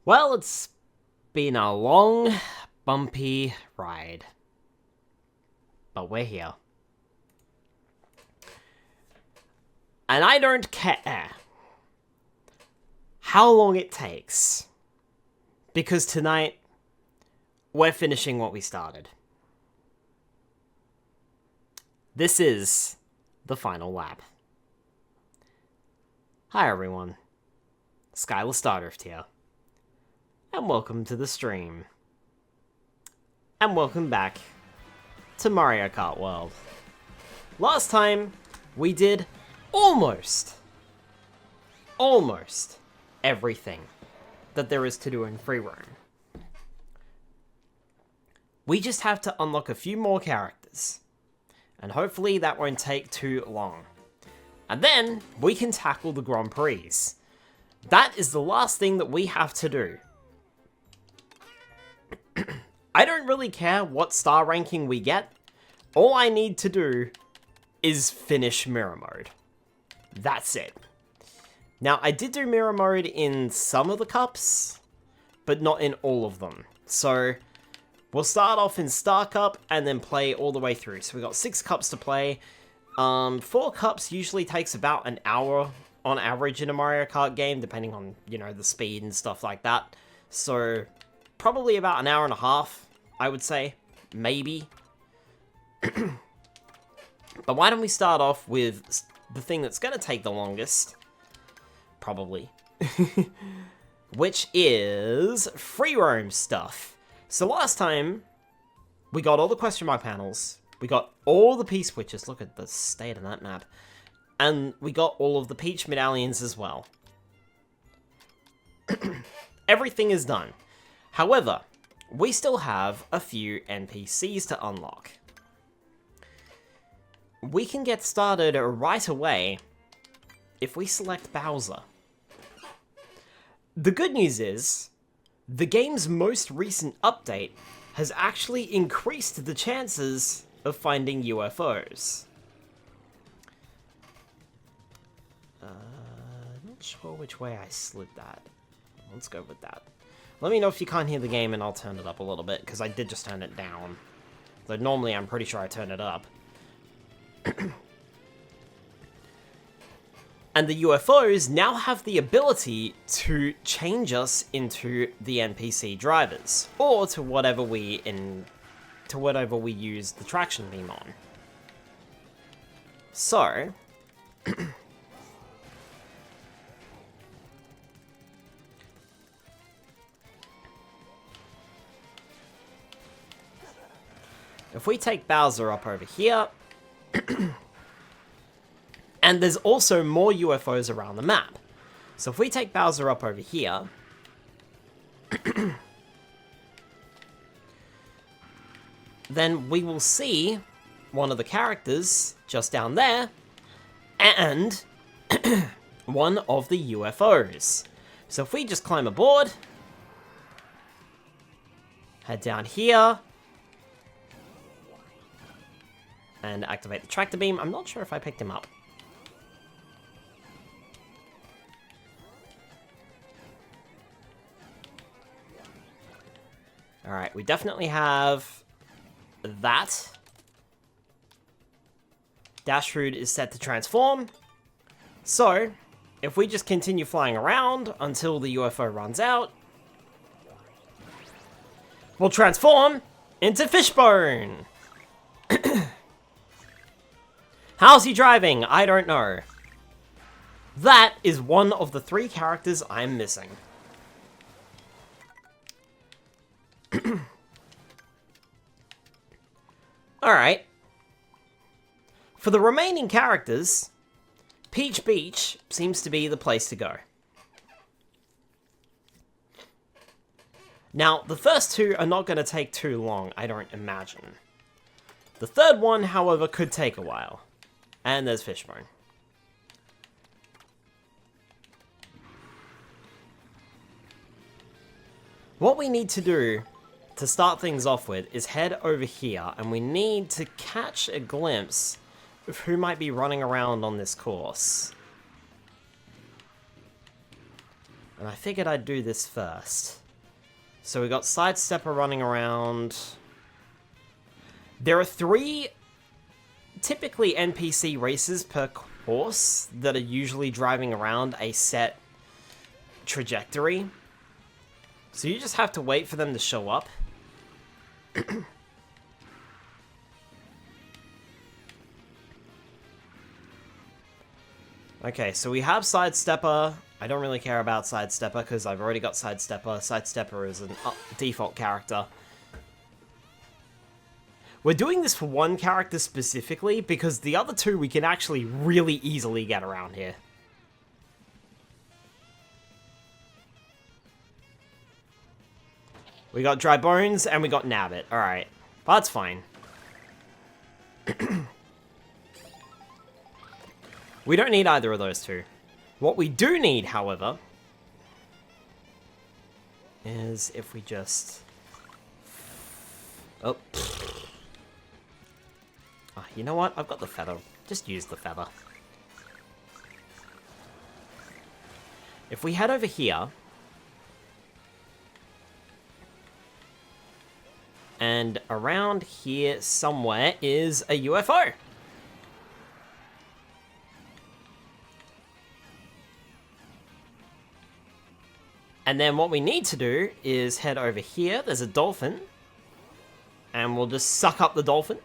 Well, it's been a long, bumpy ride. But we're here. And I don't care how long it takes. Because tonight, we're finishing what we started. This is the final lap. Hi everyone, Skylar Stardrift here. And welcome to the stream. And welcome back to Mario Kart World. Last time, we did almost everything that there is to do in free roam. We just have to unlock a few more characters. And hopefully that won't take too long. And then, we can tackle the Grand Prix. That is the last thing that we have to do. I don't really care what star ranking we get. All I need to do is finish Mirror Mode. That's it. Now, I did do Mirror Mode in some of the cups, but not in all of them. So, we'll start off in Star Cup and then play all the way through. So, we've got 6 cups to play. 4 cups usually takes about an hour on average in a Mario Kart game, depending on, the speed and stuff like that. So, probably about an hour and a half, I would say. Maybe. But why don't we start off with the thing that's going to take the longest? Probably. Which is free roam stuff. So last time, we got all the question mark panels. We got all the P-switches. Look at the state of that map. And we got all of the Peach medallions as well. Everything is done. However, we still have a few NPCs to unlock. We can get started right away if we select Bowser. The good news is, the game's most recent update has actually increased the chances of finding UFOs. Not sure which way I slid that. Let's go with that. Let me know if you can't hear the game and I'll turn it up a little bit, because I did just turn it down. Though normally I'm pretty sure I turn it up. And the UFOs now have the ability to change us into the NPC drivers, or to whatever we use the traction beam on. So, if we take Bowser up over here, and there's also more UFOs around the map. So if we take Bowser up over here, then we will see one of the characters just down there, and one of the UFOs. So if we just climb aboard, head down here, and activate the tractor beam. I'm not sure if I picked him up. Alright, we definitely have that. Dashroot is set to transform. So, if we just continue flying around until the UFO runs out, we'll transform into Fishbone! How's he driving? I don't know. That is one of the 3 characters I'm missing. Alright. For the remaining characters, Peach Beach seems to be the place to go. Now, the first 2 are not going to take too long, I don't imagine. The third one, however, could take a while. And there's Fishbone. What we need to do to start things off with is head over here, and we need to catch a glimpse of who might be running around on this course. And I figured I'd do this first. So we got Sidestepper running around. There are 3 typically NPC races per course that are usually driving around a set trajectory. So you just have to wait for them to show up. Okay, so we have Sidestepper. I don't really care about Sidestepper because I've already got Sidestepper. Sidestepper is a default character. We're doing this for one character specifically because the other 2 we can actually really easily get around here. We got Dry Bones and we got Nabbit. Alright, that's fine. We don't need either of those 2. What we do need, however, is if we just... Oh. Oh, you know what? I've got the feather. Just use the feather. If we head over here... And around here somewhere is a UFO. And then what we need to do is head over here. There's a dolphin. And we'll just suck up the dolphin.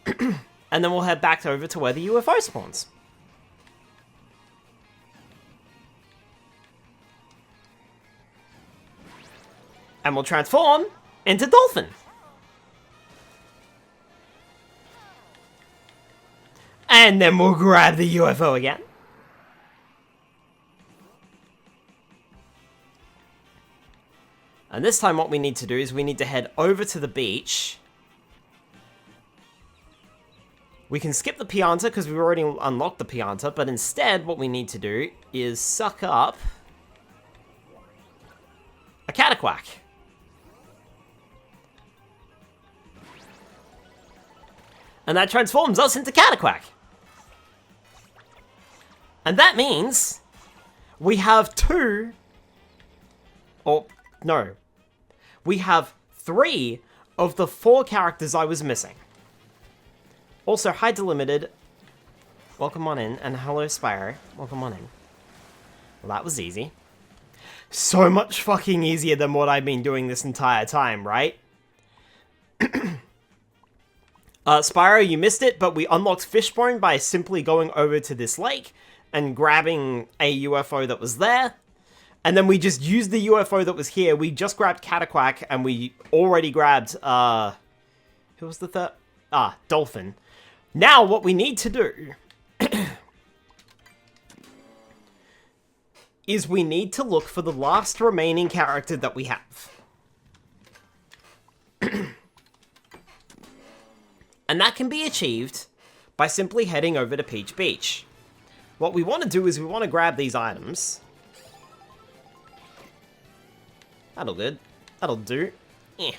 And then we'll head back over to where the UFO spawns. And we'll transform into dolphin. And then we'll grab the UFO again. And this time what we need to do is we need to head over to the beach. We can skip the Pianta because we've already unlocked the Pianta, but instead what we need to do is suck up a Cataquack. And that transforms us into Cataquack. And that means we have 2... Or, no. We have 3 of the 4 characters I was missing. Also, hi Delimited. Welcome on in. And hello Spyro. Welcome on in. Well, that was easy. So much fucking easier than what I've been doing this entire time, right? Spyro, you missed it, but we unlocked Fishbone by simply going over to this lake and grabbing a UFO that was there. And then we just used the UFO that was here. We just grabbed Cataquack, and we already grabbed, who was the third? Dolphin. Now, what we need to do is we need to look for the last remaining character that we have. And that can be achieved by simply heading over to Peach Beach. What we want to do is we want to grab these items. That'll do. Yeah.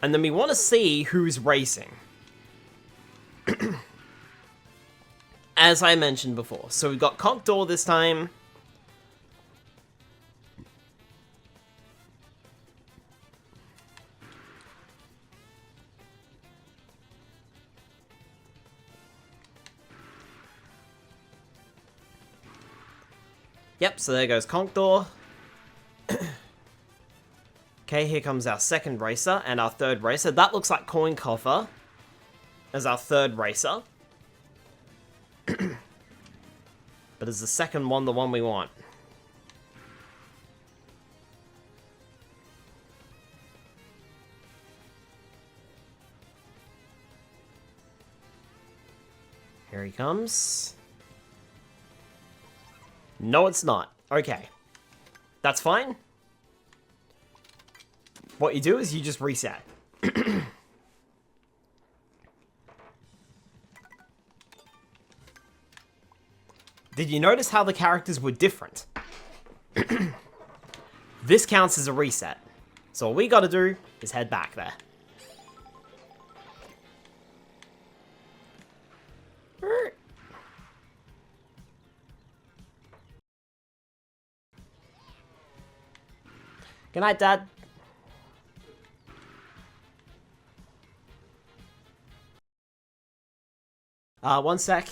And then we want to see who's racing. As I mentioned before. So we've got Conkdor this time. Yep, so there goes Conkdor. Okay, here comes our second racer and our third racer. That looks like Coin Coffer as our third racer. But is the second one the one we want? Here he comes. No, it's not. Okay. That's fine. What you do is you just reset. Did you notice how the characters were different? This counts as a reset. So all we gotta do is head back there. Good night, Dad. One sec.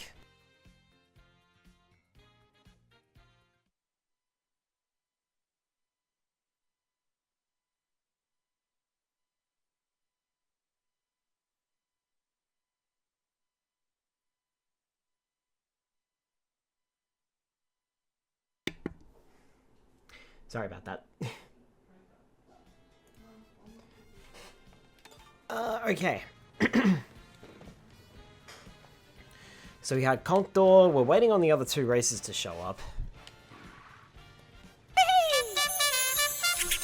Sorry about that. Okay. So we had Contour. We're waiting on the other two races to show up.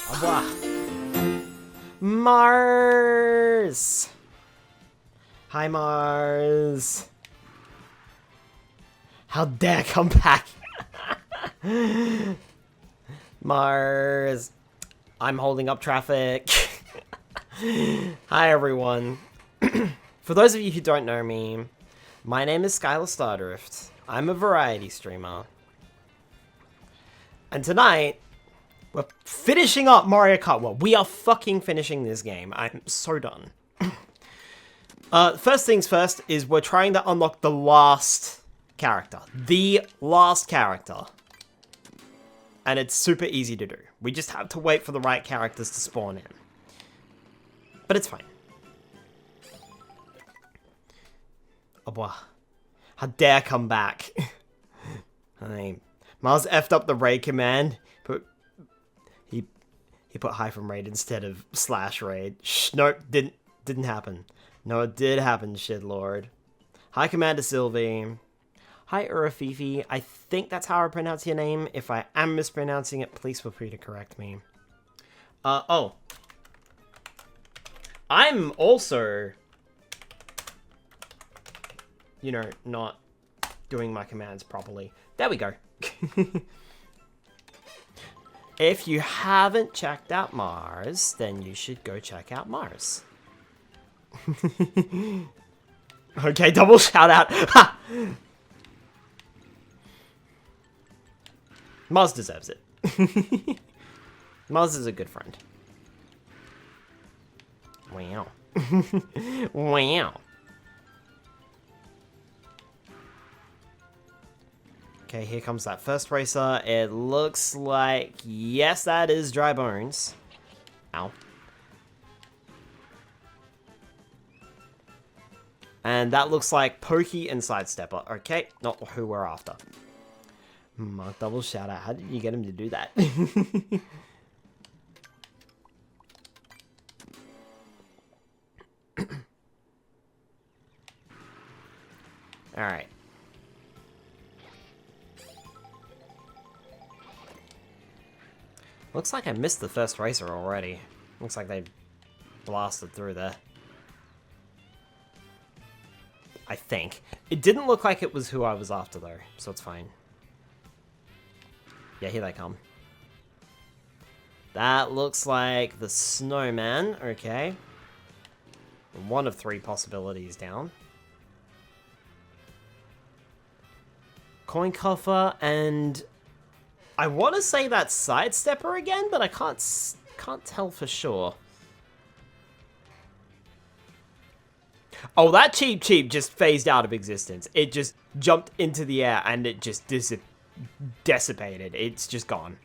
Au revoir. Mars! Hi, Mars. How dare come back? Mars. I'm holding up traffic. Hi, everyone. For those of you who don't know me, my name is Skylar Stardrift. I'm a variety streamer. And tonight, we're finishing up Mario Kart. Well, we are fucking finishing this game. I'm so done. First things first is we're trying to unlock the last character. The last character. And it's super easy to do. We just have to wait for the right characters to spawn in. But it's fine. Au revoir. How dare come back. Mars effed up the raid command. He put hyphen raid instead of slash raid. Shh, nope, didn't happen. No, it did happen, shitlord. Hi, Commander Sylvie. Hi, Urafifi. I think that's how I pronounce your name. If I am mispronouncing it, please feel free to correct me. Oh. I'm also, you know, not doing my commands properly. There we go. If you haven't checked out Mars, then you should go check out Mars. Okay, double shout out. Ha! Mars deserves it. Mars is a good friend. Wow. Wow. Okay, here comes that first racer. It looks like... Yes, that is Dry Bones. Ow. And that looks like Pokey and Sidestepper. Okay, not who we're after. Mark double shout out. How did you get him to do that? Alright. Looks like I missed the first racer already. Looks like they blasted through there. I think. It didn't look like it was who I was after though, so it's fine. Yeah, here they come. That looks like the snowman, okay. One of three possibilities down. Coin coffer, and I want to say that's Sidestepper again, but I can't tell for sure. Oh, that cheap just phased out of existence. It just jumped into the air and it just dissipated. It's just gone.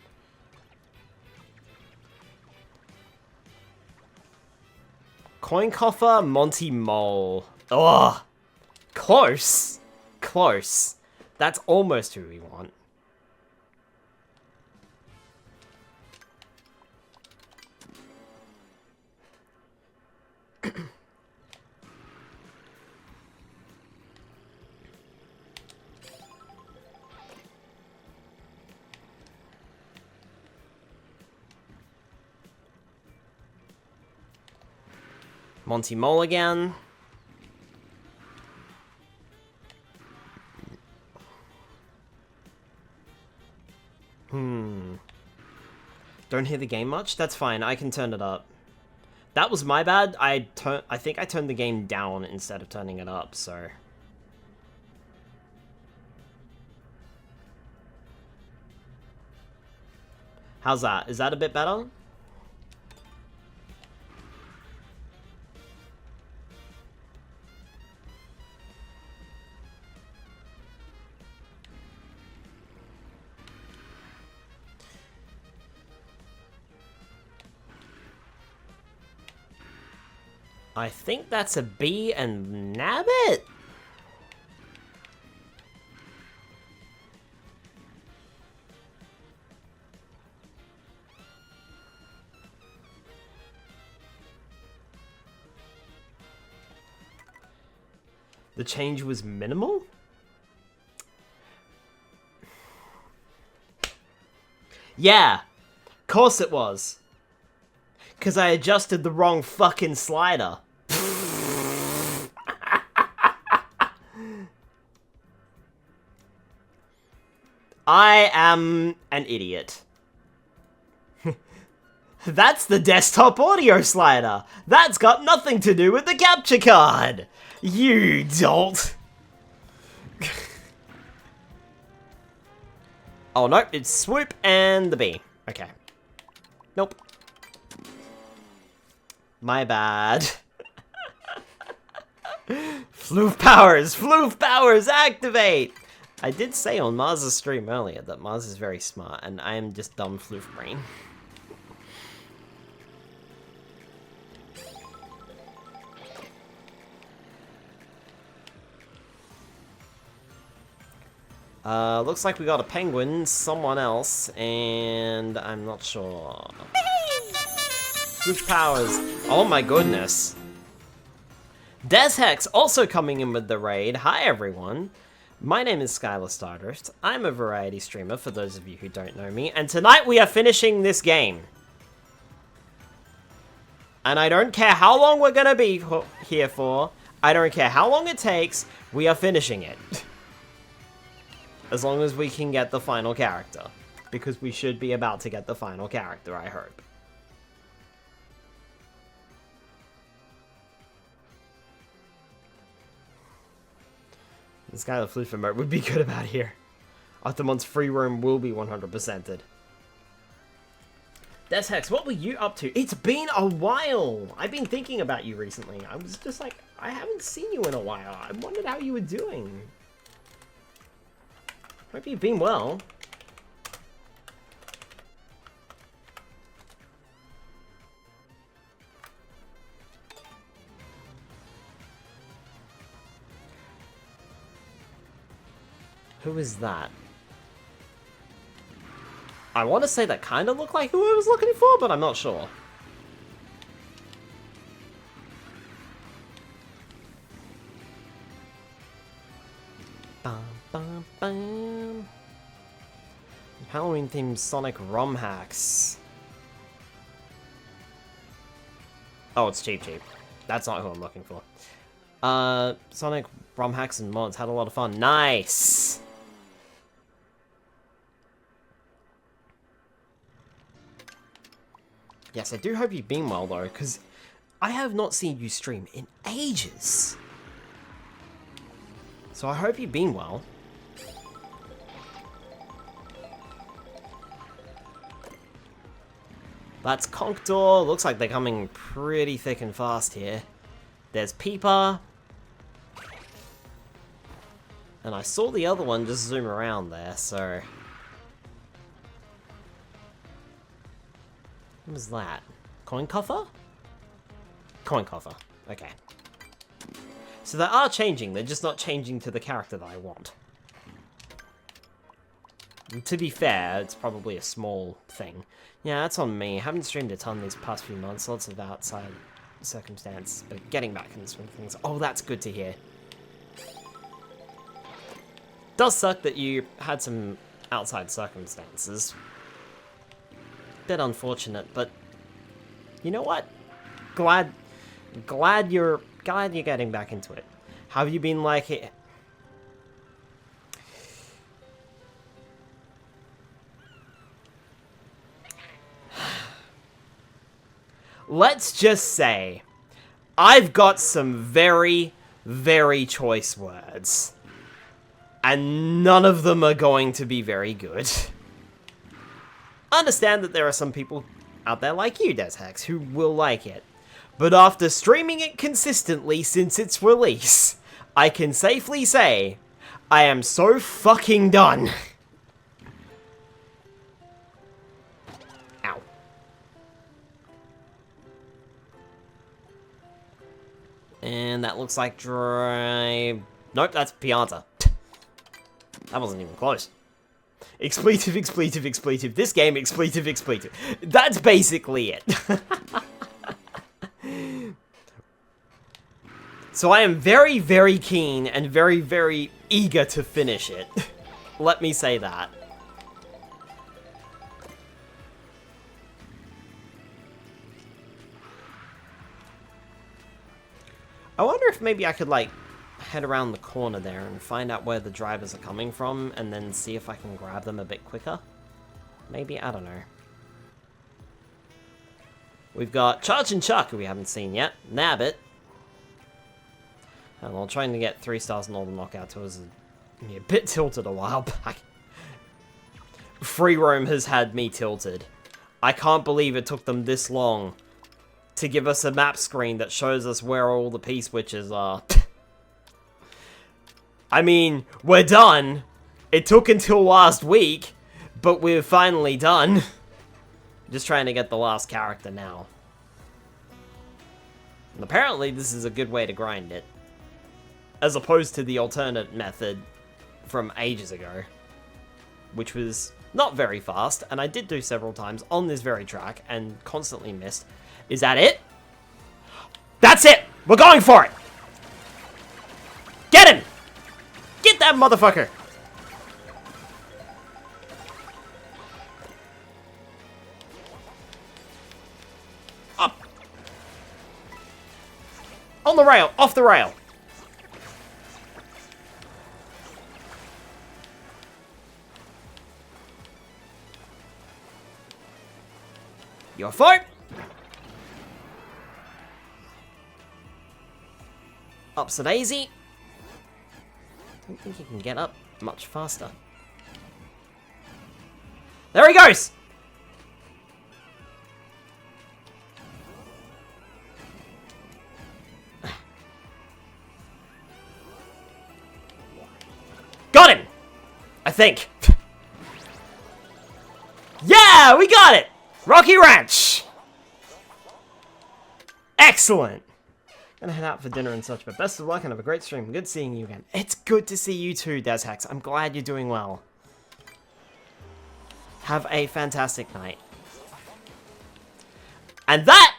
Coin coffer, Monty Mole. Ugh. Close. Close. That's almost who we want. Monty Mole again. Don't hear the game much? That's fine, I can turn it up. That was my bad. I think I turned the game down instead of turning it up, so... How's that? Is that a bit better? I think that's a bee and nabbit? The change was minimal? Yeah, of course it was. Because I adjusted the wrong fucking slider. I am an idiot. That's the desktop audio slider. That's got nothing to do with the capture card. You dolt. Oh, nope, it's swoop and the bee. Okay. Nope. My bad. Floof powers, activate! I did say on Mars' stream earlier that Mars is very smart, and I am just dumb floof brain. Looks like we got a penguin, someone else, and I'm not sure. Floof powers. Oh my goodness. Deshex also coming in with the raid. Hi everyone. My name is Skylar Stardrift. I'm a variety streamer for those of you who don't know me, and tonight we are finishing this game. And I don't care how long we're gonna be here for. I don't care how long it takes. We are finishing it. As long as we can get the final character. Because we should be about to get the final character, I hope. This guy, the floof remote would be good about here. Octomon's free roam will be 100%ed. Deshex, what were you up to? It's been a while! I've been thinking about you recently. I was just like, I haven't seen you in a while. I wondered how you were doing. Hope you've been well. Who is that? I want to say that kind of looked like who I was looking for, but I'm not sure. Bum, bum, bum. Halloween themed Sonic ROM hacks. Oh, it's Cheap Cheap. That's not who I'm looking for. Sonic ROM hacks and mods. Had a lot of fun. Nice! Yes, I do hope you've been well, though, because I have not seen you stream in ages. So I hope you've been well. That's Conkedor. Looks like they're coming pretty thick and fast here. There's Peeper. And I saw the other one just zoom around there, so... What was that? Coin coffer? Coin coffer. Okay. So they are changing, they're just not changing to the character that I want. And to be fair, it's probably a small thing. Yeah, that's on me. I haven't streamed a ton these past few months, lots of outside circumstance, but getting back in the swing of things. Oh, that's good to hear. Does suck that you had some outside circumstances. Bit unfortunate, but you know what? Glad you're getting back into it. How have you been like it? Let's just say I've got some very, very choice words. And none of them are going to be very good. Understand that there are some people out there like you, Deshex, who will like it. But after streaming it consistently since its release, I can safely say, I am so fucking done. Ow. And that looks like drive... Nope, that's Pianta. That wasn't even close. Expletive, expletive, expletive. This game, expletive, expletive. That's basically it. So I am very, very keen and very, very eager to finish it. Let me say that. I wonder if maybe I could, like, head around the corner there and find out where the drivers are coming from and then see if I can grab them a bit quicker. Maybe, I don't know. We've got Charge and Chuck, who we haven't seen yet. Nabbit. And while trying to get 3 stars in all the knockout tours is a bit tilted a while back. Free roam has had me tilted. I can't believe it took them this long to give us a map screen that shows us where all the P-switches are. I mean, we're done. It took until last week, but we're finally done. Just trying to get the last character now. And apparently this is a good way to grind it. As opposed to the alternate method from ages ago. Which was not very fast, and I did do several times on this very track, and constantly missed. Is that it? That's it! We're going for it! Get him! Get that motherfucker! Up! On the rail! Off the rail! Your fault! Up's a daisy. Don't think he can get up much faster. There he goes! Got him! I think. Yeah, we got it! Rocky Ranch! Excellent! Gonna head out for dinner and such, but best of luck and have a great stream. Good seeing you again. It's good to see you too, Deshex. I'm glad you're doing well. Have a fantastic night. And that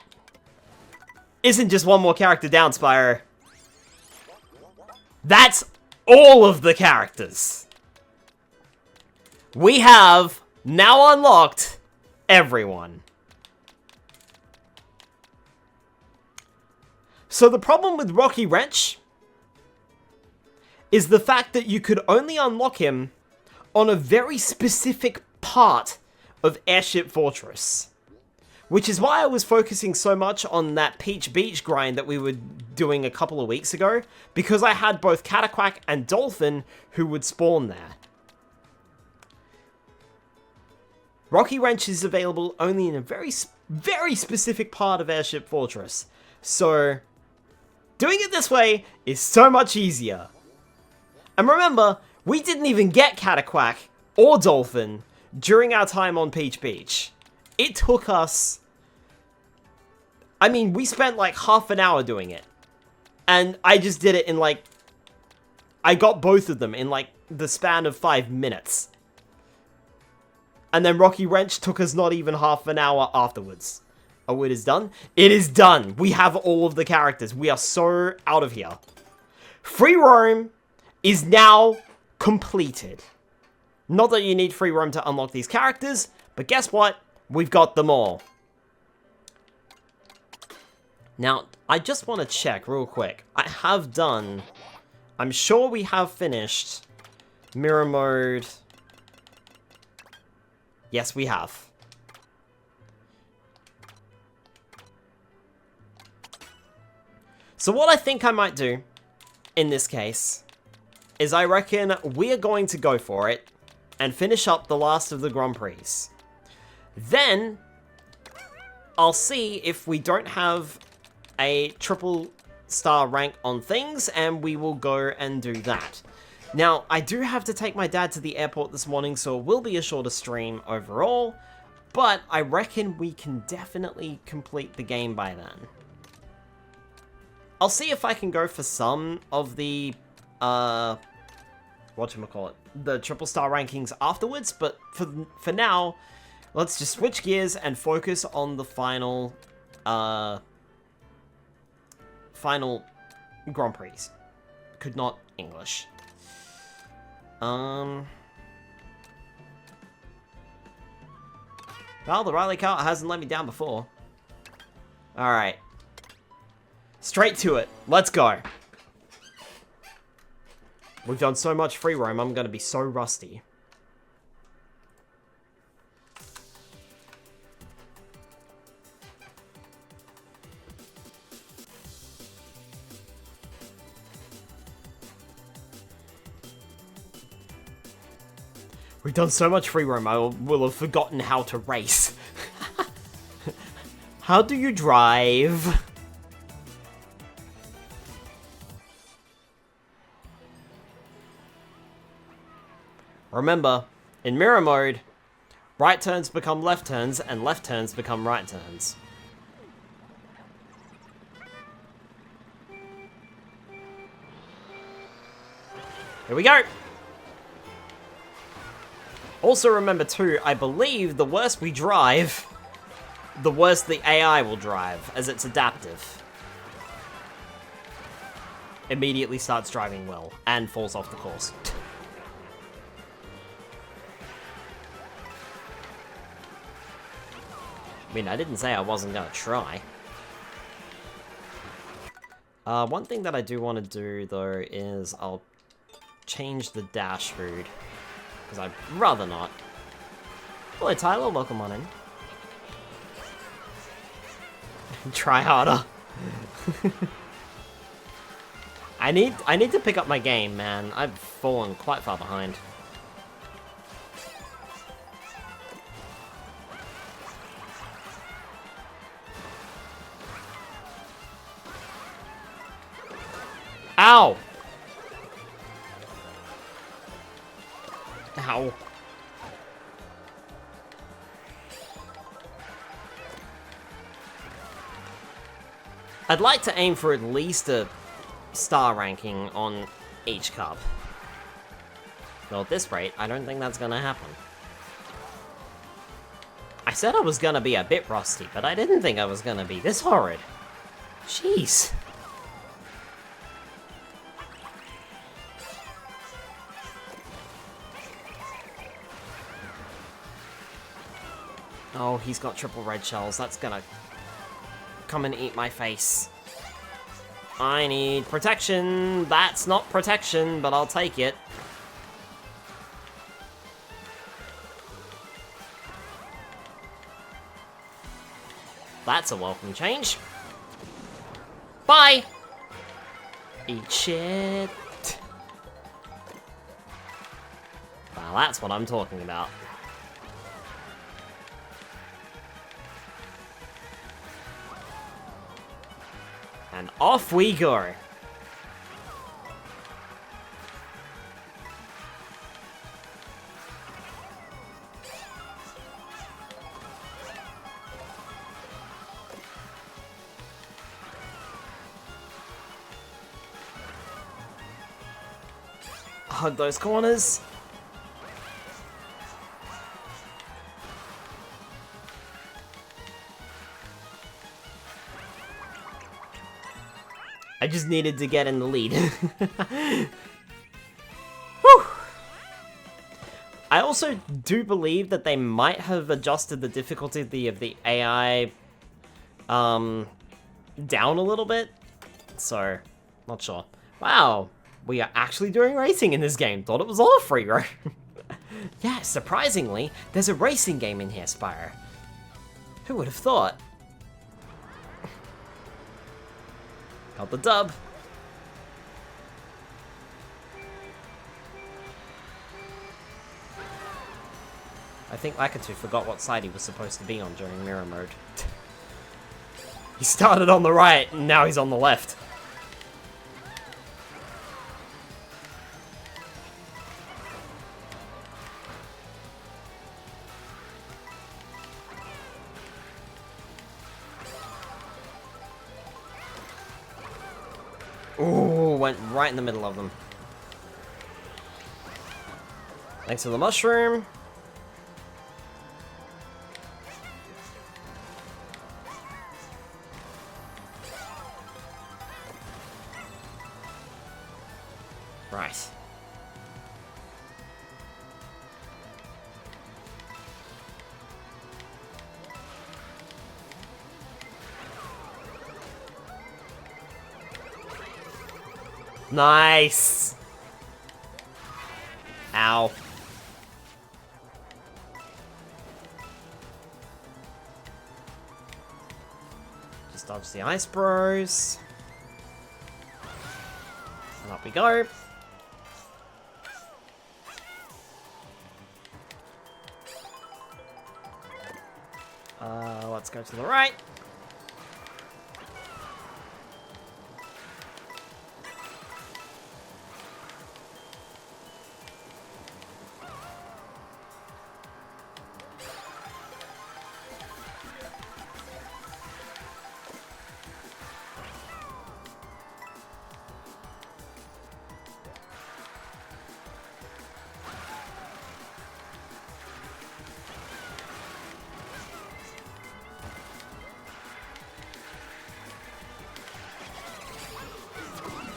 isn't just one more character down, Spyro. That's all of the characters. We have now unlocked everyone. So the problem with Rocky Wrench is the fact that you could only unlock him on a very specific part of Airship Fortress. Which is why I was focusing so much on that Peach Beach grind that we were doing a couple of weeks ago, because I had both Cataquack and Dolphin who would spawn there. Rocky Wrench is available only in a very specific part of Airship Fortress. So doing it this way is so much easier. And remember, we didn't even get Cataquack or Dolphin during our time on Peach Beach. It took us... I mean, we spent like half an hour doing it. And I just did it in like... I got both of them in like the span of 5 minutes. And then Rocky Wrench took us not even half an hour afterwards. Oh, it is done? It is done! We have all of the characters. We are so out of here. Free roam is now completed. Not that you need free roam to unlock these characters, but guess what? We've got them all. Now, I just want to check real quick. I have done... I'm sure we have finished mirror mode. Yes, we have. So what I think I might do, in this case, is I reckon we are going to go for it and finish up the last of the Grand Prix. Then, I'll see if we don't have a triple star rank on things, and we will go and do that. Now, I do have to take my dad to the airport this morning, so it will be a shorter stream overall, but I reckon we can definitely complete the game by then. I'll see if I can go for some of the, whatchamacallit, the triple star rankings afterwards, but for now, let's just switch gears and focus on the final Grand Prix. Could not English. Well, the Riley Kart hasn't let me down before. Alright. Straight to it. Let's go. We've done so much free roam, I'm gonna be so rusty. We've done so much free roam, I will have forgotten how to race. How do you drive? Remember, in mirror mode, right turns become left turns, and left turns become right turns. Here we go! Also remember too, I believe the worse we drive, the worse the AI will drive, as it's adaptive. Immediately starts driving well, and falls off the course. I mean, I didn't say I wasn't gonna try. One thing that I do want to do, though, is I'll change the dash food. Because I'd rather not. Hello, Tyler. Welcome on in. Try harder. I need to pick up my game, man. I've fallen quite far behind. Ow! Ow. I'd like to aim for at least a star ranking on each cup. Well, at this rate, I don't think that's gonna happen. I said I was gonna be a bit rusty, but I didn't think I was gonna be this horrid. Jeez. Oh, he's got triple red shells. That's gonna come and eat my face. I need protection. That's not protection, but I'll take it. That's a welcome change. Bye! Eat shit. Well, that's what I'm talking about. And off we go. Hug those corners. I just needed to get in the lead. Whew. I also do believe that they might have adjusted the difficulty of the AI down a little bit. So, not sure. Wow, we are actually doing racing in this game. Thought it was all free roam. Yeah, surprisingly, there's a racing game in here, Spyro. Who would have thought? Got the dub. I think Lakitu forgot what side he was supposed to be on during mirror mode. He started on the right, and now he's on the left. went right in the middle of them. Thanks for the mushroom. Right. Nice! Ow. Just dodge the ice bros. And up we go. Let's go to the right.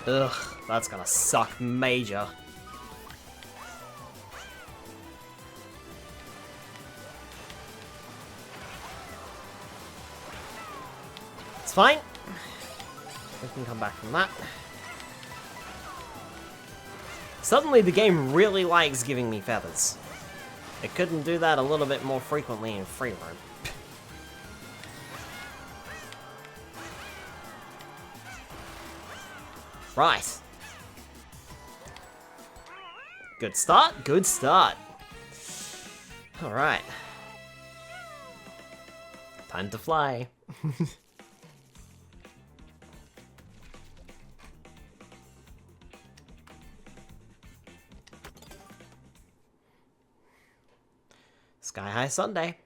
Ugh, that's gonna suck major. It's fine. We can come back from that. Suddenly the game really likes giving me feathers. It couldn't do that a little bit more frequently in free roam. Right. Good start, good start. Alright. Time to fly. Sky High Sunday.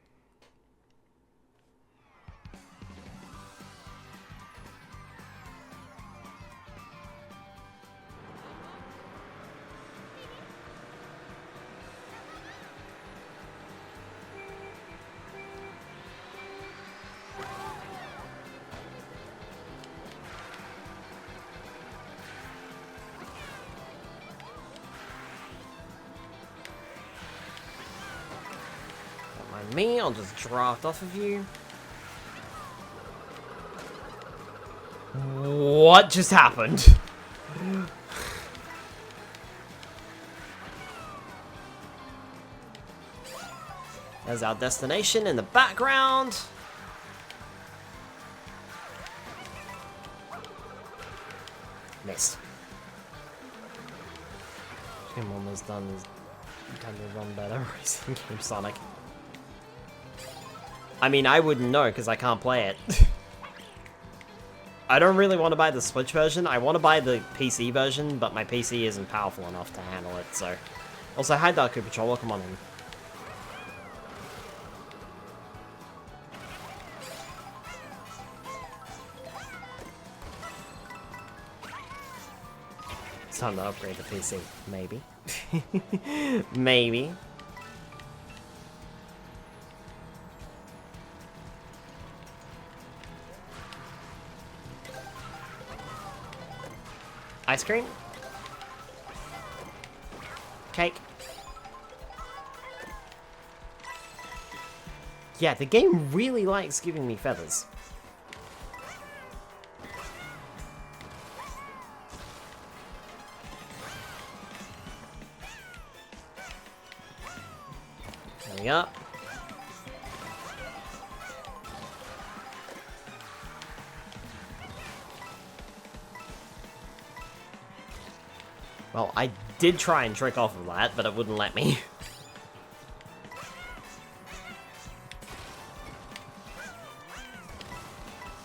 Me, I'll just draft off of you. What just happened? There's our destination in the background. Missed. I'm almost done. Time to run better racing game Sonic. I mean, I wouldn't know because I can't play it. I don't really want to buy the Switch version. I want to buy the PC version, but my PC isn't powerful enough to handle it, so... Also, hi Darku Patrol, welcome on in. It's time to upgrade the PC. Maybe. Maybe. Ice cream? Cake? Yeah, the game really likes giving me feathers. There we go. Well, I did try and trick off of that, but it wouldn't let me.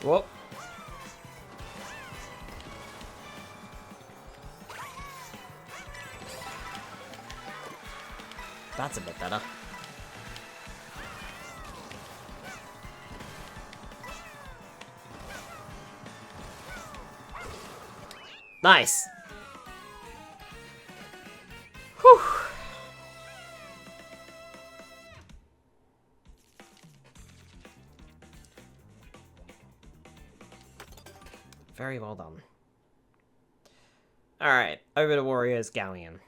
Whoop. That's a bit better. Nice! Whew. Very well done. Alright, over to Warriors Galleon.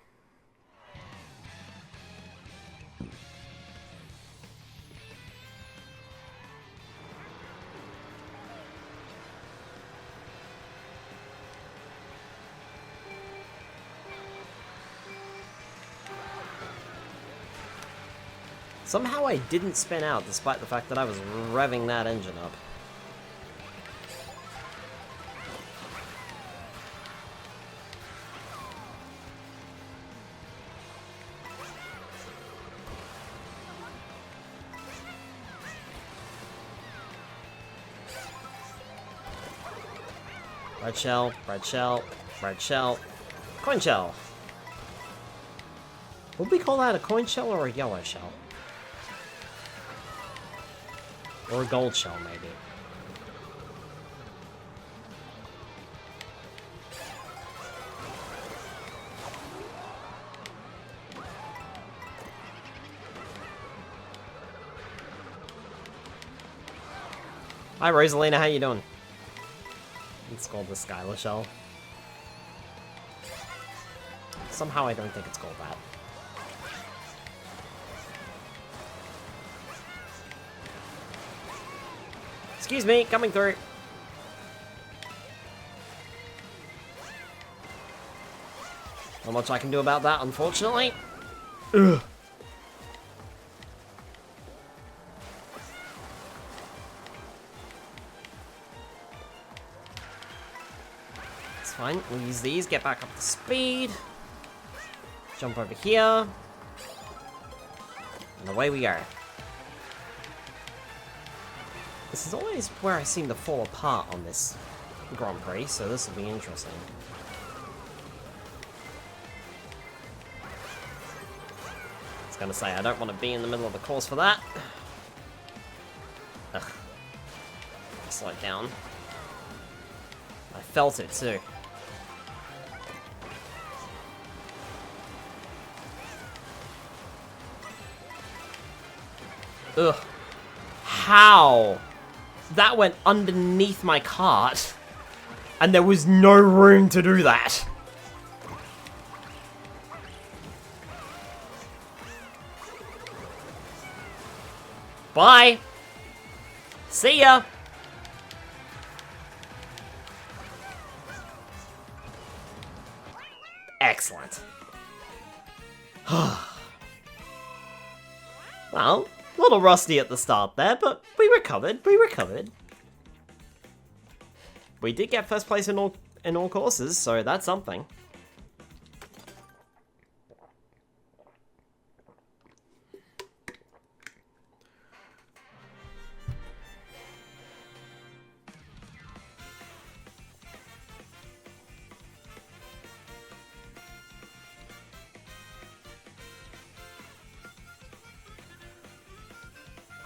Somehow I didn't spin out, despite the fact that I was revving that engine up. Red shell, red shell, red shell, coin shell. Would we call that a coin shell or a yellow shell? Or a gold shell, maybe. Hi, Rosalina, how you doing? It's called the Skylar shell. Somehow I don't think it's called that. Excuse me, coming through. Not much I can do about that, unfortunately. Ugh. It's fine, we'll use these, get back up to speed. Jump over here. And away we go. This is always where I seem to fall apart on this Grand Prix, so this will be interesting. I was gonna say, I don't want to be in the middle of the course for that. Ugh. Slow it down. I felt it too. Ugh. How? That went underneath my cart, and there was no room to do that. Bye. See ya. Excellent. Well, a little rusty at the start there, but we recovered. We did get first place in all courses, so that's something.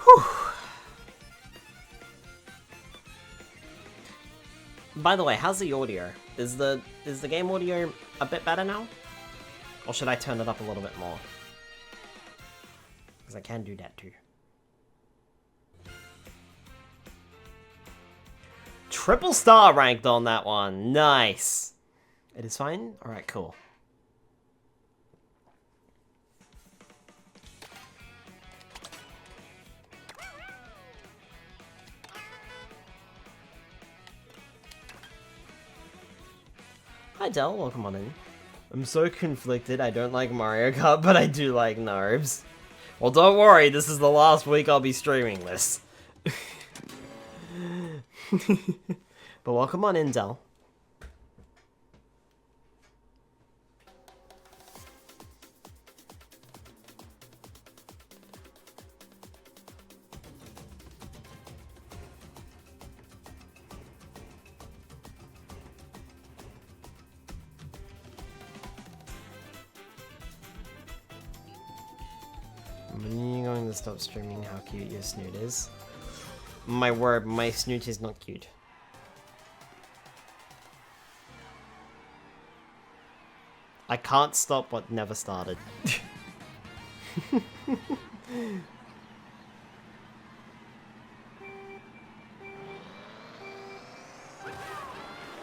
Whew. By the way, how's the audio? Is the game audio a bit better now? Or should I turn it up a little bit more? Because I can do that too. Triple star ranked on that one. Nice. It is fine? Alright, cool. Hi Del, welcome on in. I'm so conflicted, I don't like Mario Kart, but I do like NARBs. Well, don't worry, this is the last week I'll be streaming this. But welcome on in, Del. When are you going to stop streaming how cute your snoot is? My word, my snoot is not cute. I can't stop what never started.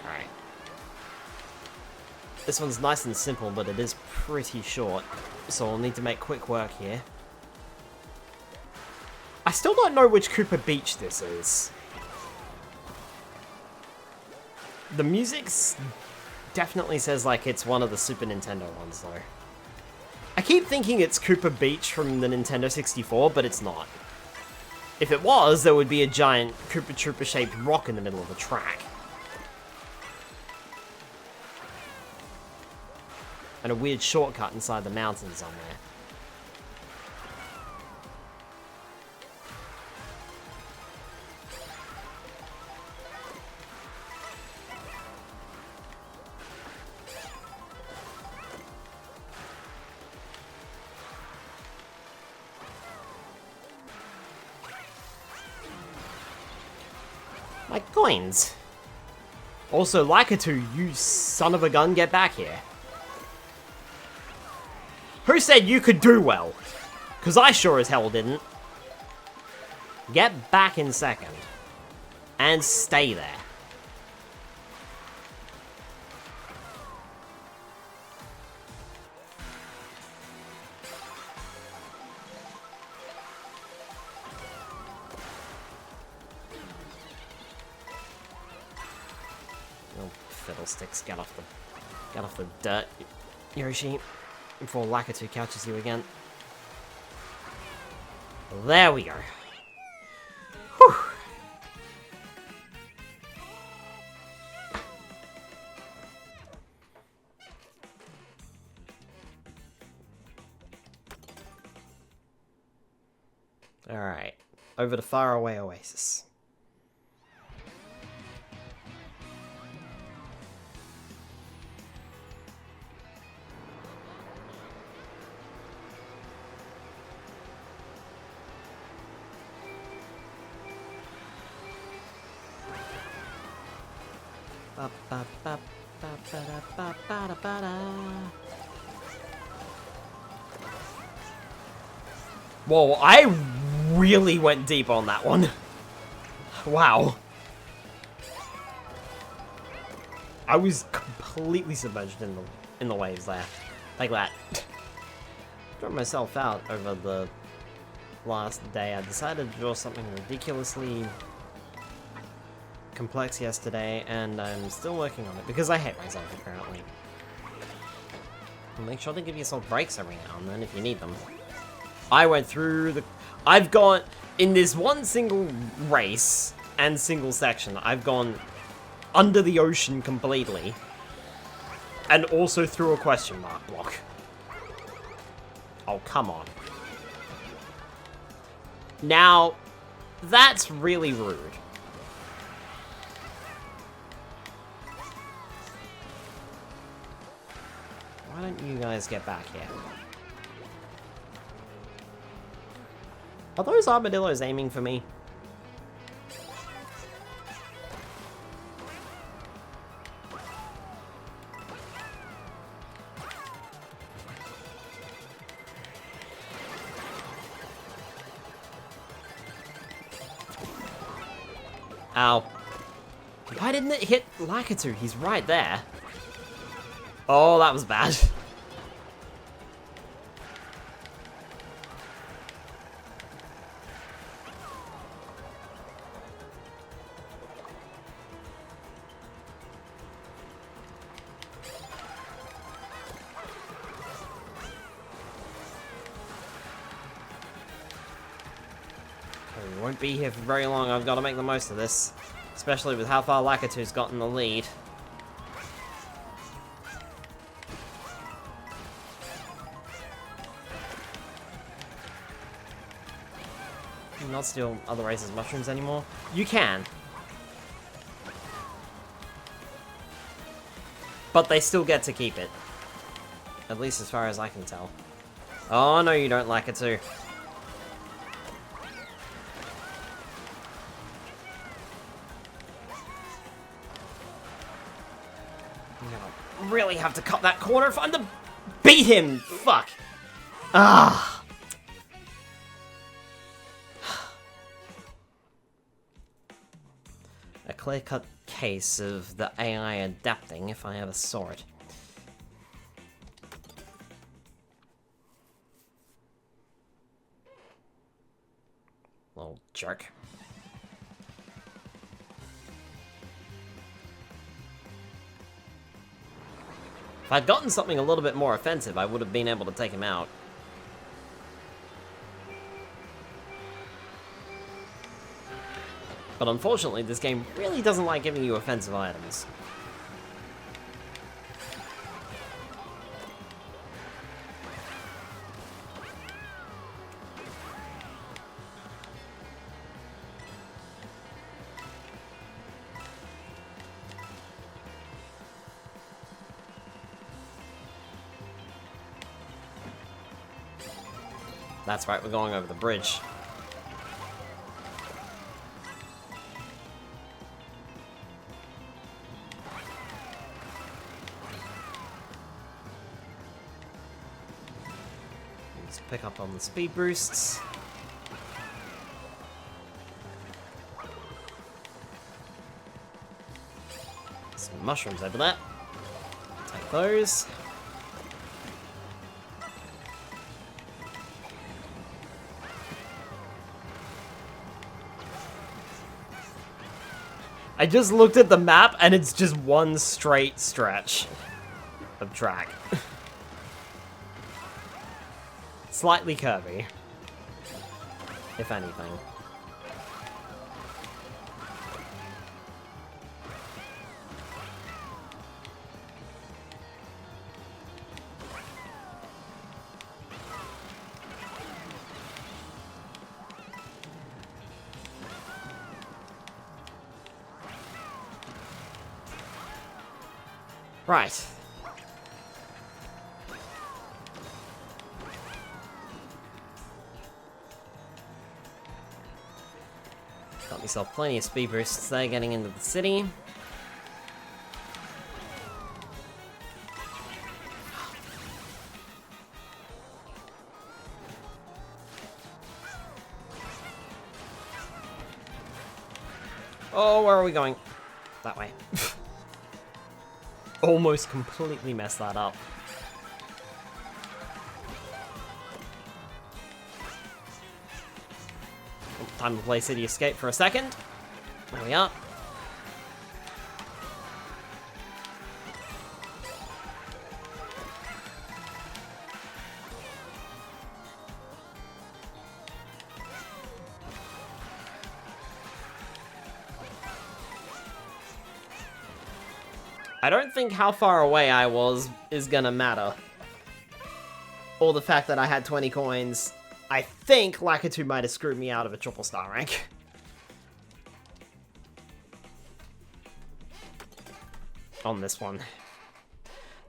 Alright. This one's nice and simple, but it is pretty short, so I'll need to make quick work here. I still don't know which Koopa Beach this is. The music's definitely says like it's one of the Super Nintendo ones though. I keep thinking it's Koopa Beach from the Nintendo 64, but it's not. If it was, there would be a giant Koopa Troopa shaped rock in the middle of the track. And a weird shortcut inside the mountains somewhere. My coins! Also, Lakitu, you son of a gun, get back here. Who said you could do well? Because I sure as hell didn't. Get back in second. And stay there. Oh, fiddlesticks, get off the dirt, Yoshi. Before Lakitu catches you again. There we go. Whew. Alright. Over to Faraway Oasis. Whoa, I really went deep on that one. Wow. I was completely submerged in the waves there. Like that. Dropped myself out over the last day. I decided to draw something ridiculously complex yesterday, and I'm still working on it because I hate myself apparently. Make sure to give yourself breaks every now and then if you need them. I went through the... I've gone... In this one single race and single section, I've gone under the ocean completely. And also through a question mark block. Oh, come on. Now, that's really rude. Why don't you guys get back here? Are those armadillos aiming for me? Ow. Why didn't it hit Lakitu? He's right there. Oh, that was bad. We won't be here for very long. I've got to make the most of this. Especially with how far Lakitu's gotten the lead. Can you not steal other races' mushrooms anymore? You can. But they still get to keep it. At least as far as I can tell. Oh no, you don't like it too. really have to cut that corner if I'm to beat him. Fuck. Ah. A clear-cut case of the AI adapting if I ever saw it. Little jerk. If I'd gotten something a little bit more offensive, I would have been able to take him out. But unfortunately, this game really doesn't like giving you offensive items. That's right, we're going over the bridge. Let's pick up on the speed boosts. Some mushrooms over there. Take those. I just looked at the map, and it's just one straight stretch of track. Slightly curvy, if anything. Right. Got myself plenty of speed boosts there getting into the city. Oh, where are we going? That way. Almost completely messed that up. Time to play City Escape for a second. There we are. I don't think how far away I was is gonna matter. Or the fact that I had 20 coins. I think Lakitu might have screwed me out of a triple star rank. On this one.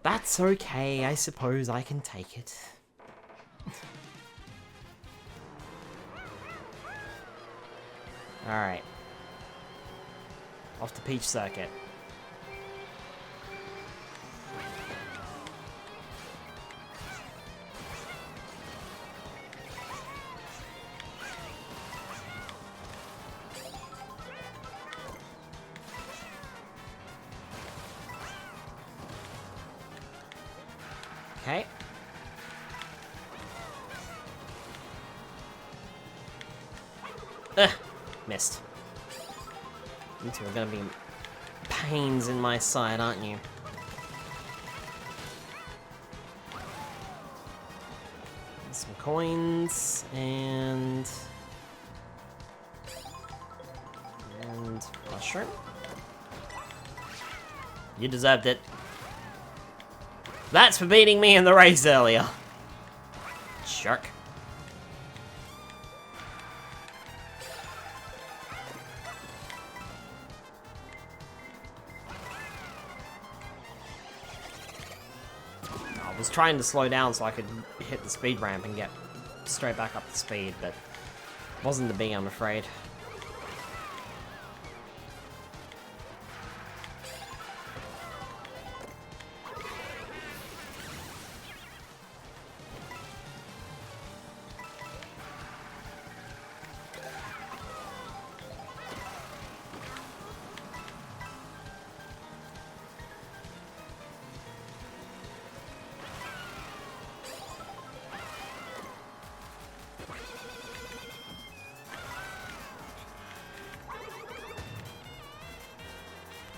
That's okay, I suppose I can take it. Alright. Off to Peach Circuit. Okay. Missed. You two are gonna be pains in my side, aren't you? Some coins and mushroom. You deserved it. That's for beating me in the race earlier. Shark. I was trying to slow down so I could hit the speed ramp and get straight back up to speed, but wasn't to be, I'm afraid.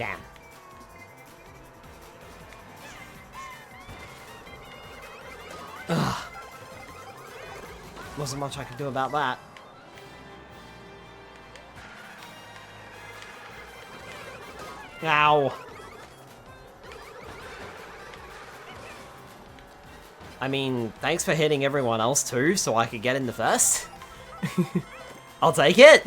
Damn. Ugh. Wasn't much I could do about that. Ow. I mean, thanks for hitting everyone else too, so I could get in the first. I'll take it.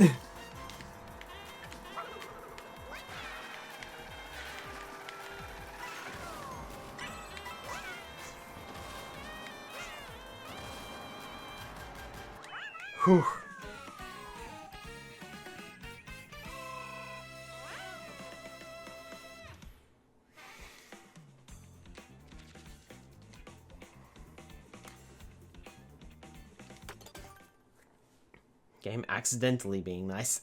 Whew. Game accidentally being nice.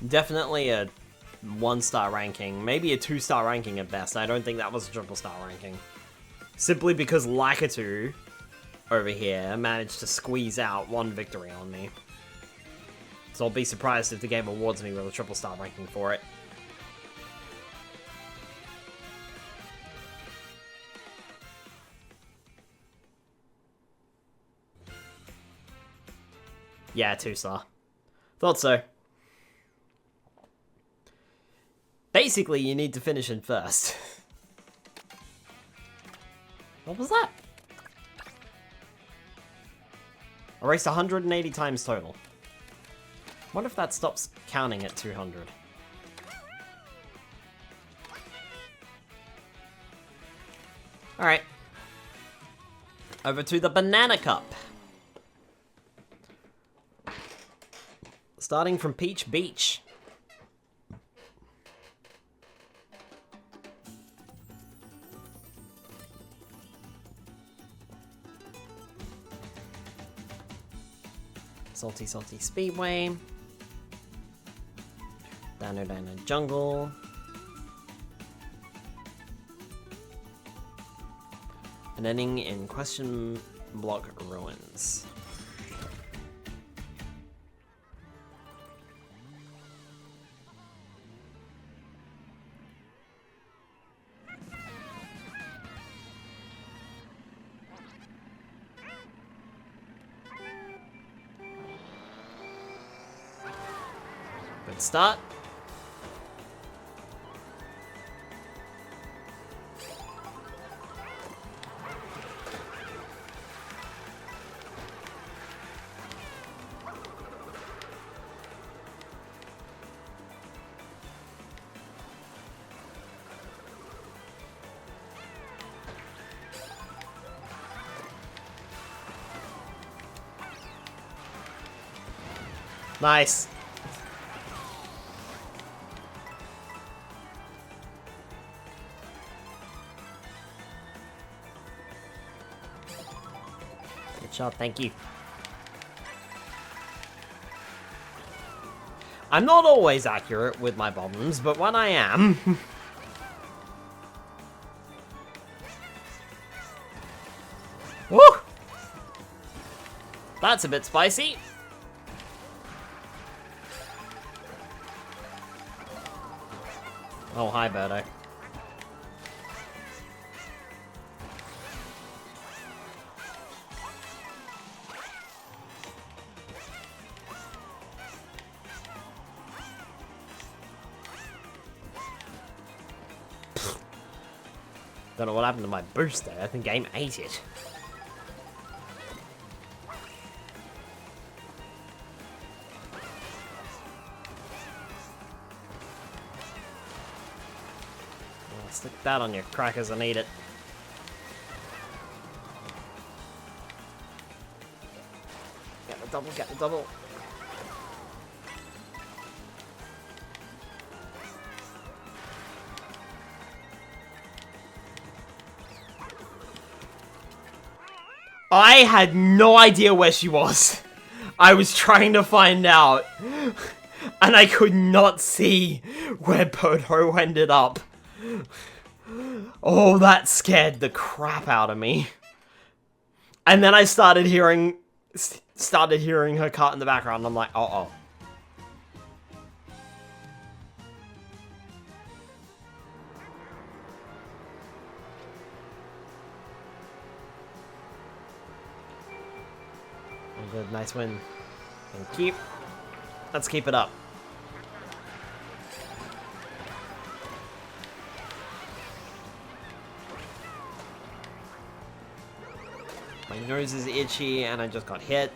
Definitely a 1-star ranking, maybe a 2-star ranking at best. I don't think that was a 3-star ranking. Simply because Lakitu over here managed to squeeze out 1 victory on me. So I'll be surprised if the game awards me with a 3-star ranking for it. Yeah, 2-star. Thought so. Basically, you need to finish in first. What was that? I raced 180 times total. What if that stops counting at 200? Alright. Over to the Banana Cup. Starting from Peach Beach. Salty Salty Speedway. Dino Dino Jungle. And ending in Question Block Ruins. Good start. Nice. Good shot, thank you. I'm not always accurate with my bombs, but when I am... Woo! That's a bit spicy. Oh, hi, Birdo. Don't know what happened to my boost there. I think game ate it. Stick that on your crackers and eat it. Get the double, get the double. I had no idea where she was. I was trying to find out. And I could not see where Birdo ended up. Oh, that scared the crap out of me. And then I started hearing started hearing her cart in the background. I'm like, uh-oh. Good, nice win. And let's keep it up. My nose is itchy and I just got hit.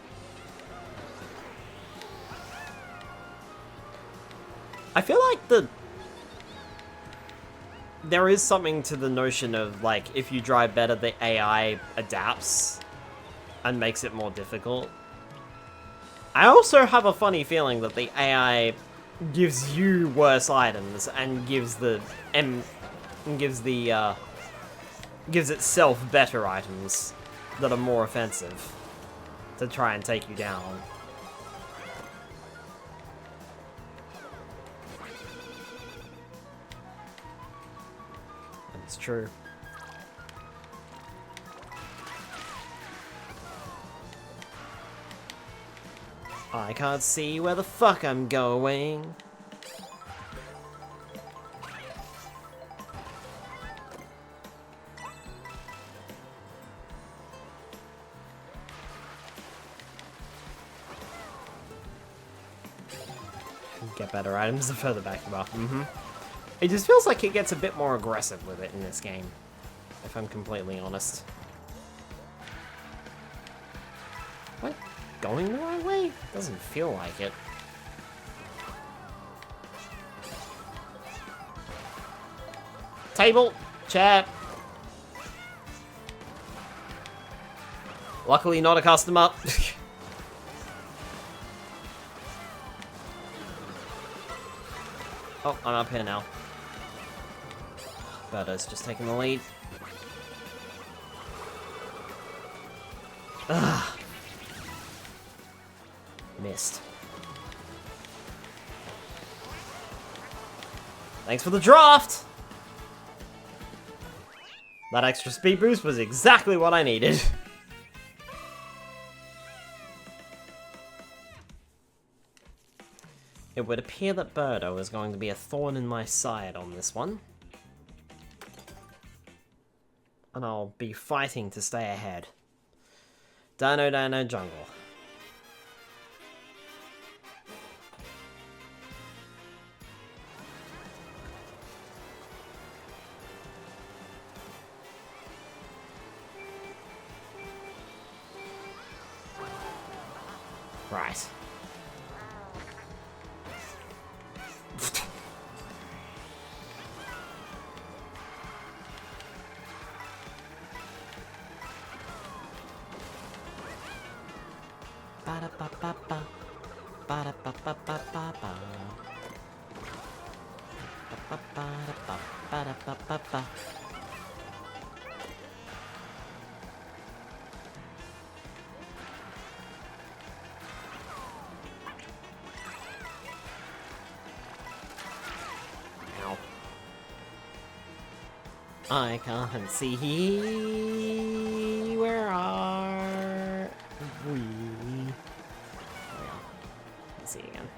I feel like there is something to the notion of, like, if you drive better, the AI adapts and makes it more difficult. I also have a funny feeling that the AI gives you worse items and gives itself better items that are more offensive to try and take you down. It's true. I can't see where the fuck I'm going. Get better items the further back you are. It just feels like it gets a bit more aggressive with it in this game, if I'm completely honest. What? Going the right way? Doesn't feel like it. Table! Chair! Luckily not a customer. Oh, I'm up here now. Birdo's just taking the lead. Ugh. Missed. Thanks for the draft! That extra speed boost was exactly what I needed. It would appear that Birdo is going to be a thorn in my side on this one. And I'll be fighting to stay ahead. Dino Dino Jungle. Right. Ba-da-ba-ba-ba. Ba-da-ba-ba-ba-ba-ba. Ba-ba-ba-da-ba. Ba-da-ba-ba-ba. Ow. I can't see. Where are we? Let's see again.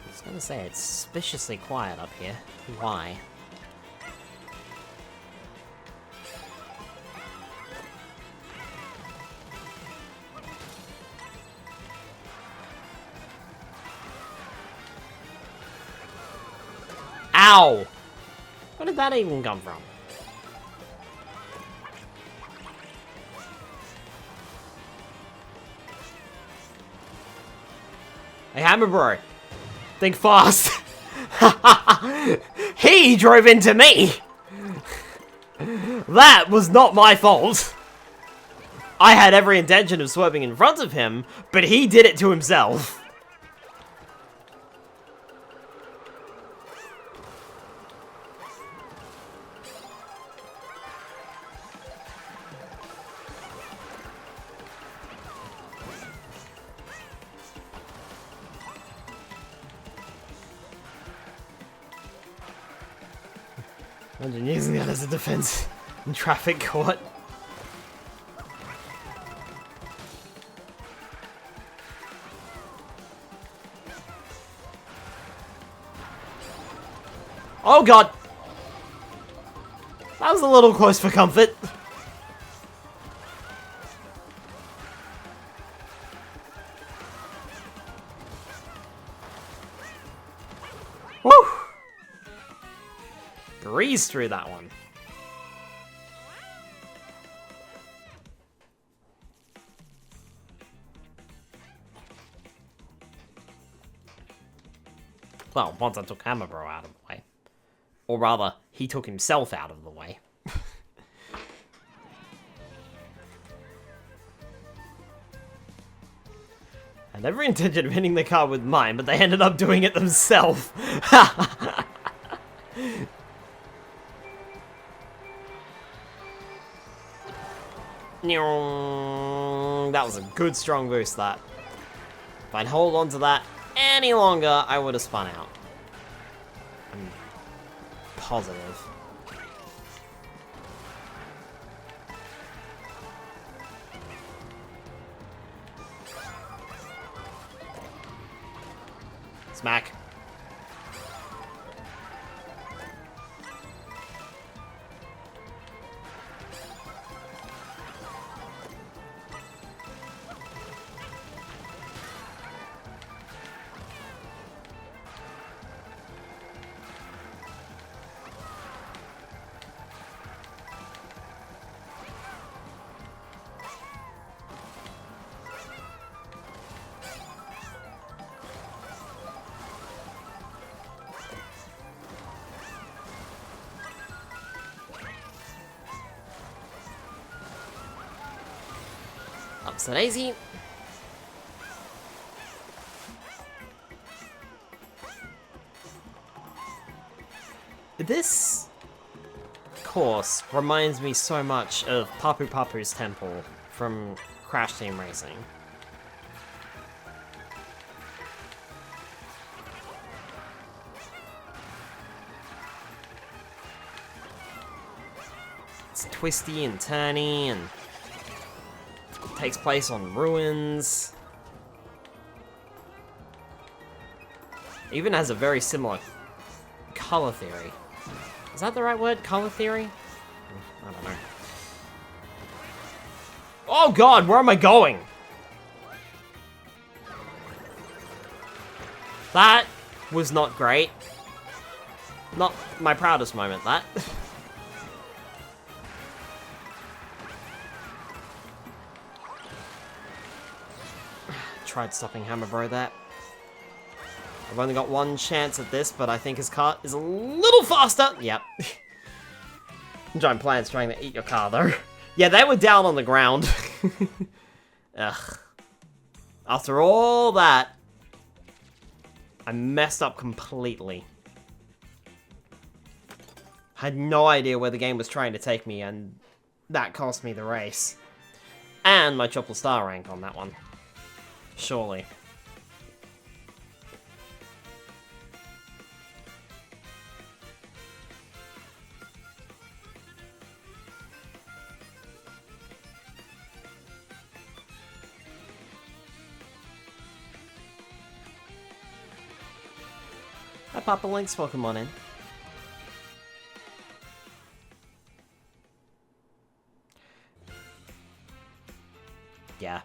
I was gonna say, it's suspiciously quiet up here. Why? Ow! Where did that even come from? Hey, Hammer Bro! Think fast! He drove into me! That was not my fault! I had every intention of swerving in front of him, but he did it to himself. Imagine using that as a defense in traffic court. Oh god! That was a little close for comfort. Woo! Breeze through that one. Well, once I took Hammer Bro out of the way. Or rather, he took himself out of the way. I had every intention of hitting the car with mine, but they ended up doing it themselves. That was a good strong boost, that. If I'd hold on to that any longer, I would have spun out. I'm positive. Smack. Ups and daisy. This course reminds me so much of Papu Papu's Temple from Crash Team Racing. It's twisty and turny and takes place on ruins. Even has a very similar color theory. Is that the right word? Color theory? I don't know. Oh god, where am I going? That was not great. Not my proudest moment, that. Tried stopping Hammer Bro there. I've only got one chance at this, but I think his car is a little faster. Yep. Giant plans trying to eat your car, though. Yeah, they were down on the ground. Ugh. After all that, I messed up completely. Had no idea where the game was trying to take me, and that cost me the race. And my triple star rank on that one. Surely. Hi, Papa Link's Pokemon in. Yeah.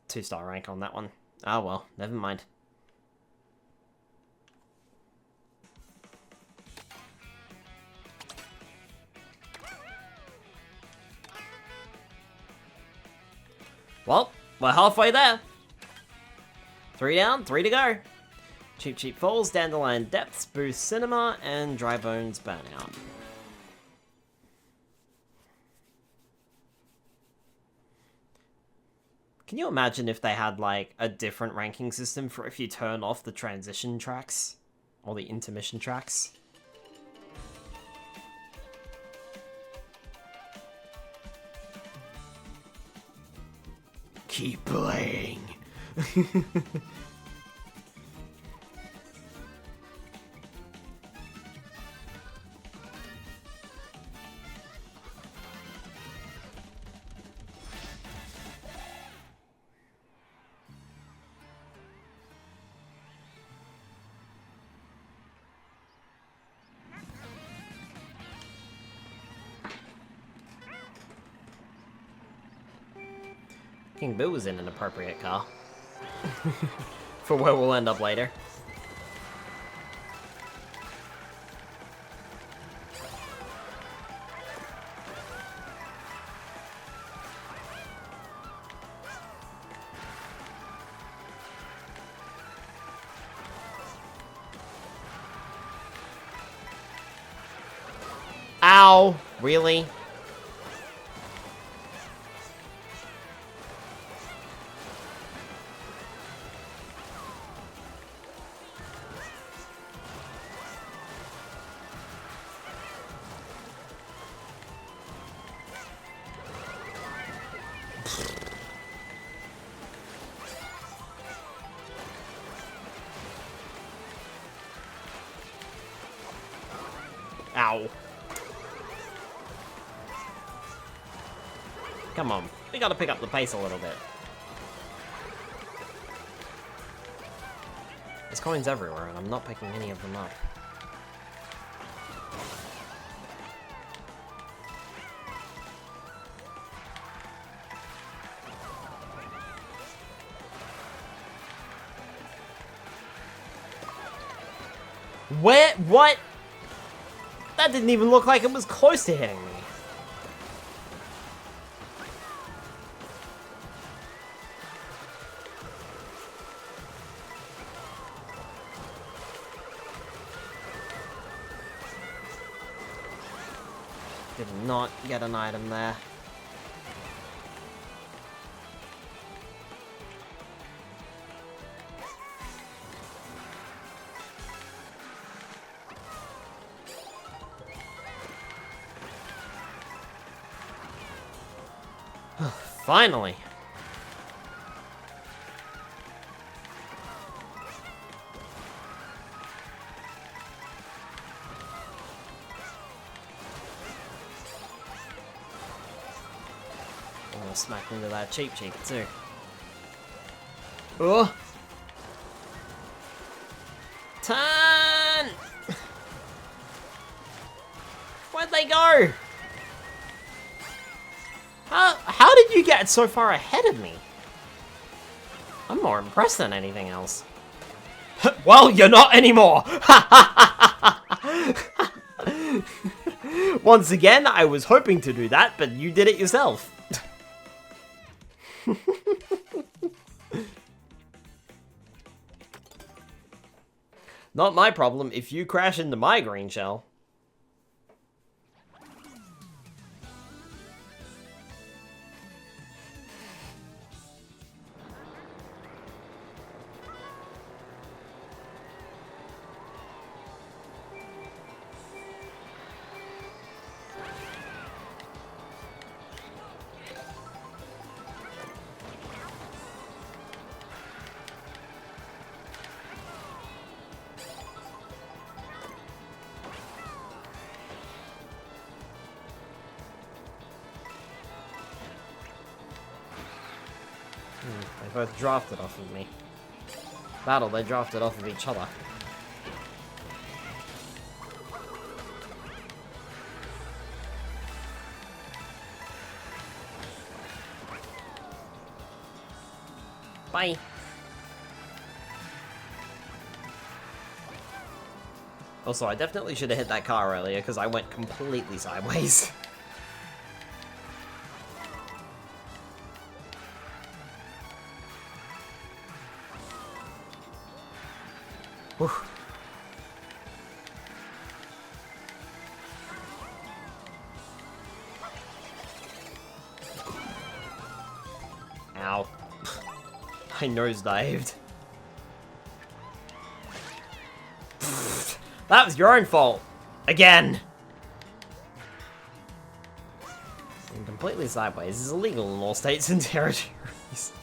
2-star rank on that one. Oh well, never mind. Well, we're halfway there. 3 down, 3 to go. Cheap Cheap Falls, Dandelion Depths, Boost Cinema, and Dry Bones Burnout. Can you imagine if they had, like, a different ranking system for if you turn off the transition tracks? Or the intermission tracks? Keep playing. King Boo was in an appropriate car. For where we'll end up later. Ow! Really? Ow. Come on. We gotta pick up the pace a little bit. There's coins everywhere, and I'm not picking any of them up. Where? What? That didn't even look like it was close to hitting me. Did not get an item there. Finally! I'm gonna smack into that cheap too. Oh! Turn! Where'd they go? How did you get so far ahead of me? I'm more impressed than anything else. Well, you're not anymore! Once again, I was hoping to do that, but you did it yourself. Not my problem if you crash into my green shell. They both drafted off of me. Battle, they drafted off of each other. Bye. Also, I definitely should have hit that car earlier because I went completely sideways. Whew. Ow. I nosedived. That was your own fault. Again. I'm completely sideways. This is illegal in all states and territories.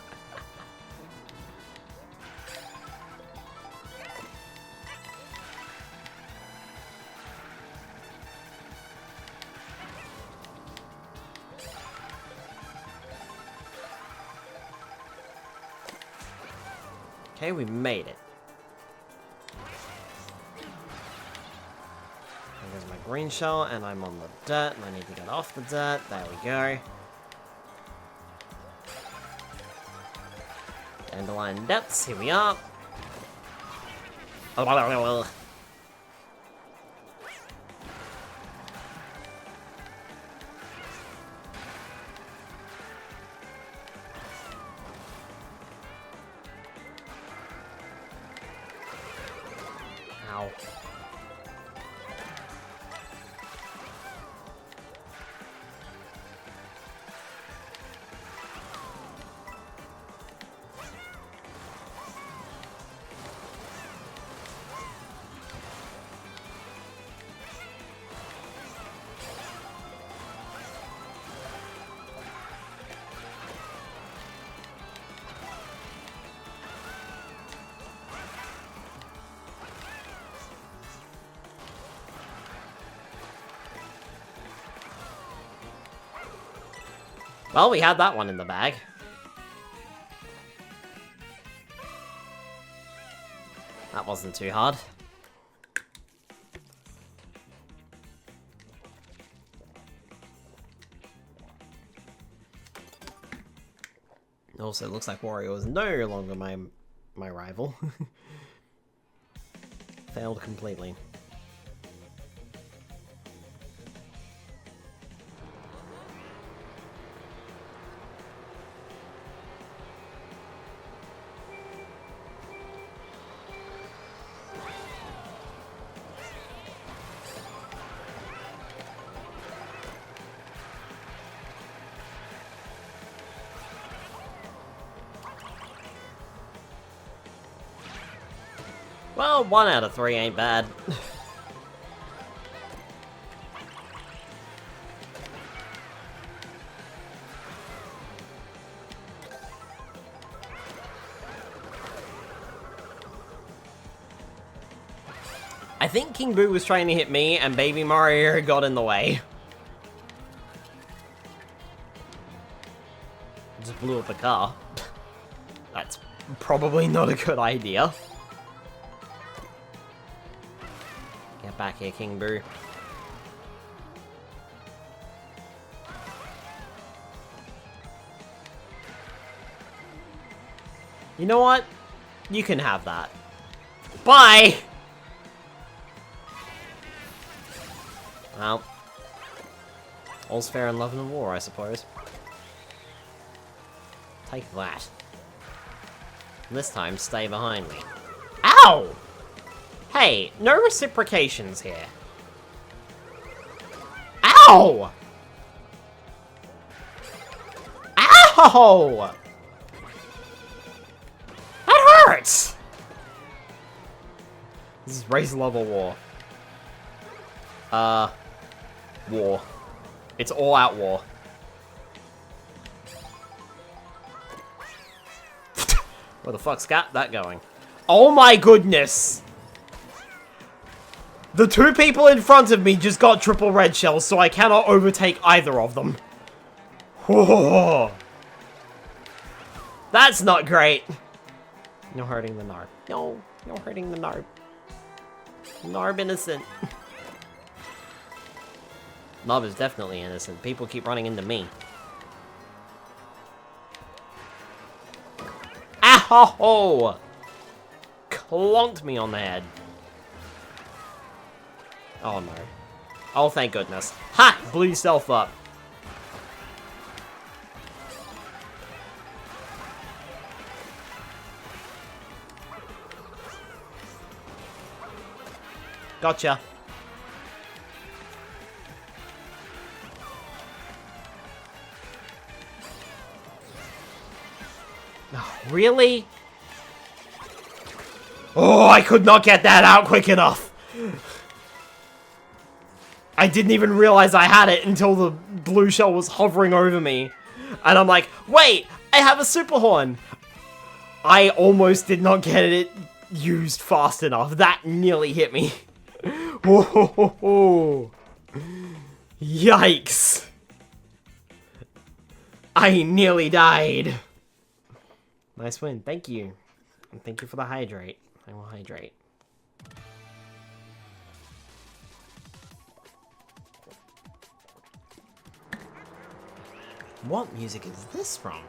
Okay, we made it. There goes my green shell, and I'm on the dirt, and I need to get off the dirt. There we go. Dandelion depths, here we are. Ow. Well, we had that one in the bag. That wasn't too hard. Also, it looks like Wario is no longer my rival. Failed completely. Well, 1 out of 3 ain't bad. I think King Boo was trying to hit me, and Baby Mario got in the way. Just blew up the car. That's probably not a good idea. Get back here, King Boo. You know what? You can have that. Bye! Well, all's fair in love and war, I suppose. Take that. And this time, stay behind me. Ow! Hey, no reciprocations here. Ow! Ow! That hurts! This is race level war. War. It's all out war. Where the fuck's got that going? Oh my goodness! The 2 people in front of me just got triple red shells, so I cannot overtake either of them. Whoa. That's not great. No hurting the Narb. No, no hurting the Narb. Narb innocent. Narb is definitely innocent. People keep running into me. Ow! Clonked me on the head. Oh no. Oh, thank goodness. Ha! Blew yourself up. Gotcha. Oh, really? Oh, I could not get that out quick enough. I didn't even realize I had it until the blue shell was hovering over me. And I'm like, wait, I have a super horn. I almost did not get it used fast enough. That nearly hit me. Whoa. Yikes. I nearly died. Nice win. Thank you. And thank you for the hydrate. I will hydrate. What music is this from?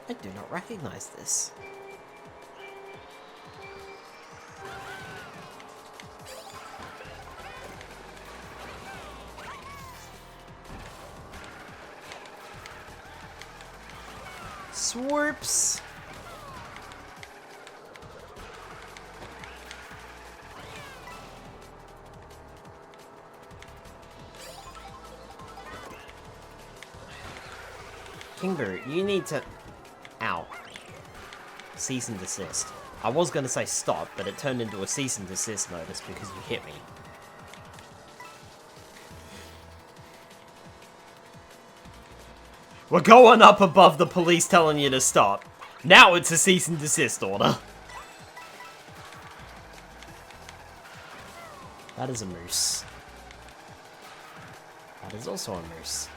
I do not recognize this. Swoops! King Boo, you need to... Ow. Cease and desist. I was going to say stop, but it turned into a cease and desist notice because you hit me. We're going up above the police telling you to stop. Now it's a cease and desist order. That is a moose. That is also a moose.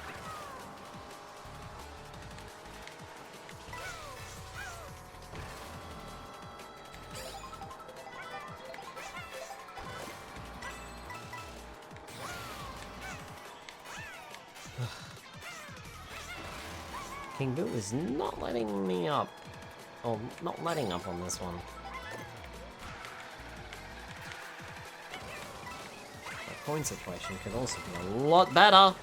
King Boo is not letting me up. Or not letting up on this one. My coin situation could also be a lot better.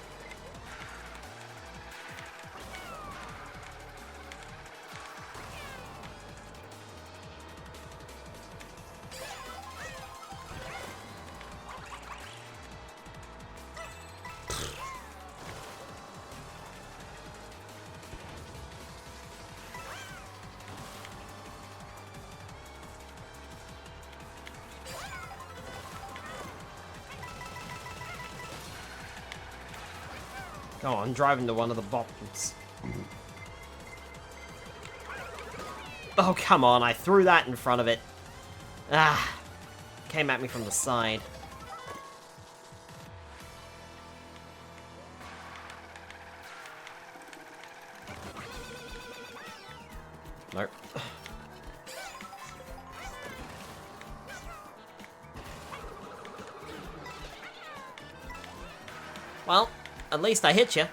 Oh, I'm driving to one of the bottoms. Oh, come on, I threw that in front of it. Ah, came at me from the side. Nope. Well, at least I hit you.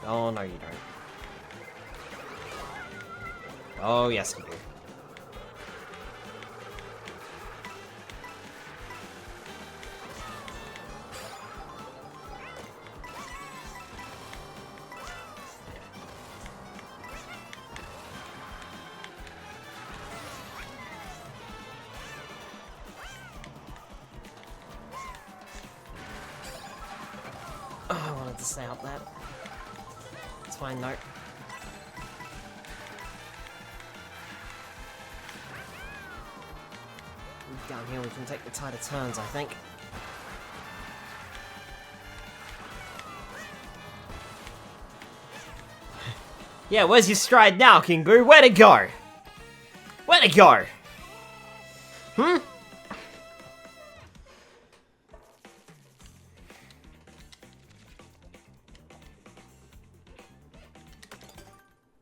Oh, no, you don't. Oh, yes, you do. Oh, I wanted to stay up that. It's fine, no. Down here we can take the tighter turns, I think. Yeah, where's your stride now, King Boo? Where to go? Where to go? Hmm?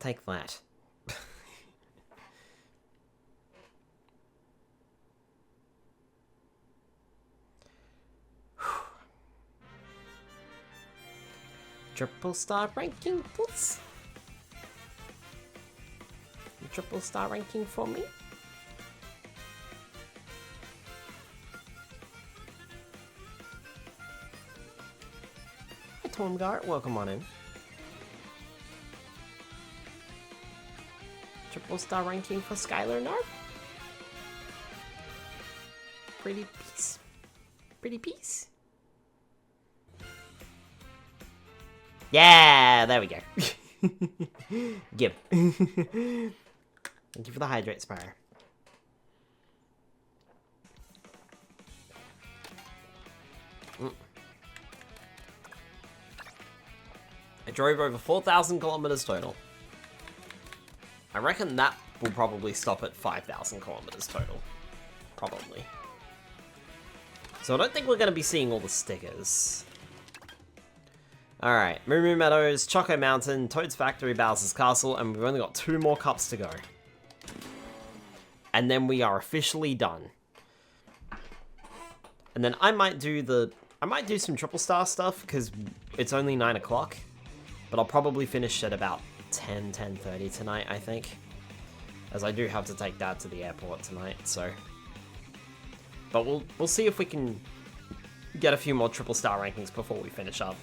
Take that. Triple star ranking, please. Triple star ranking for me. Hi, Tormgart. Welcome on in. Triple star ranking for Skylar Narp. Pretty piece. Pretty piece. Yeah, there we go. Give. Thank you for the hydrate spire. I drove over 4,000 kilometers total. I reckon that will probably stop at 5,000 kilometers total. Probably. So I don't think we're going to be seeing all the stickers. Alright, Moo Moo Meadows, Choco Mountain, Toad's Factory, Bowser's Castle, and we've only got 2 more cups to go. And then we are officially done. And then I might do some triple star stuff, because it's only 9 o'clock. But I'll probably finish at about 10:30 tonight, I think. As I do have to take Dad to the airport tonight, so... But we'll see if we can get a few more triple star rankings before we finish up.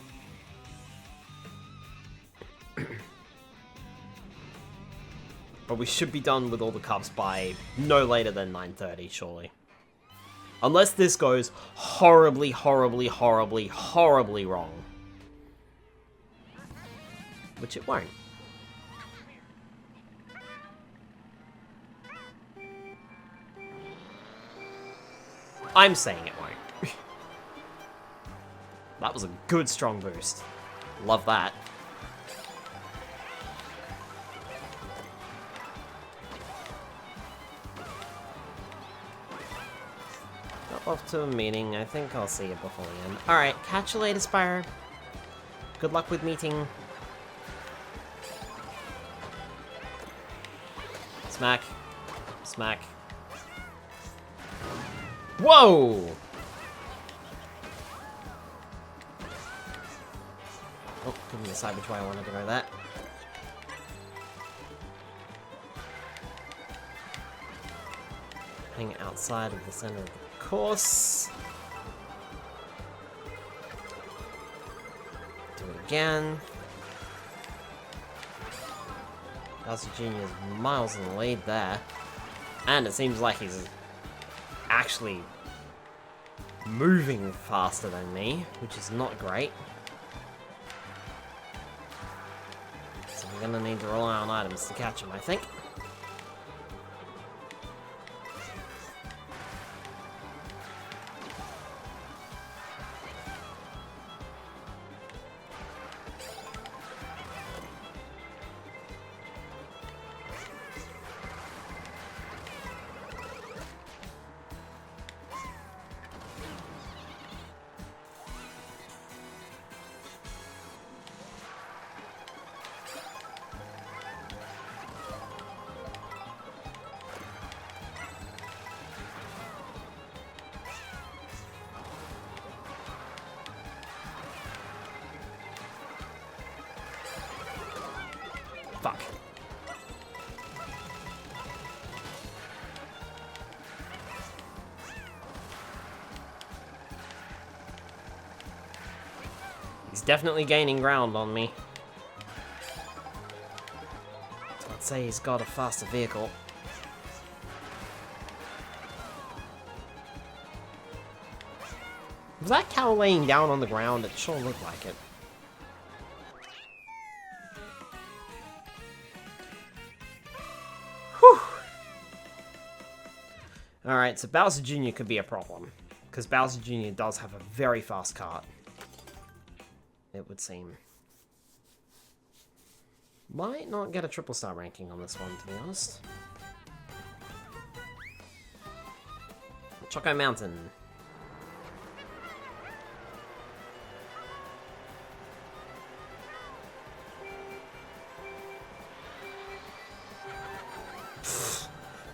But we should be done with all the cups by no later than 9:30, surely. Unless this goes horribly, horribly, horribly, horribly wrong. Which it won't. I'm saying it won't. That was a good strong boost. Love that. Got off to a meeting. I think I'll see you before the end. Alright, catch you later, Spyro. Good luck with meeting. Smack. Smack. Whoa! Oh, couldn't decide which way I wanted to go that. Hang outside of the center of the course. Do it again. Bowser Jr. is miles in the lead there. And it seems like he's actually moving faster than me, which is not great. So we're gonna need to rely on items to catch him, I think. Fuck. He's definitely gaining ground on me. I'd say he's got a faster vehicle. Was that cow laying down on the ground? It sure looked like it. Alright, so Bowser Jr. could be a problem. Because Bowser Jr. does have a very fast kart. It would seem. Might not get a triple star ranking on this one, to be honest. Choco Mountain.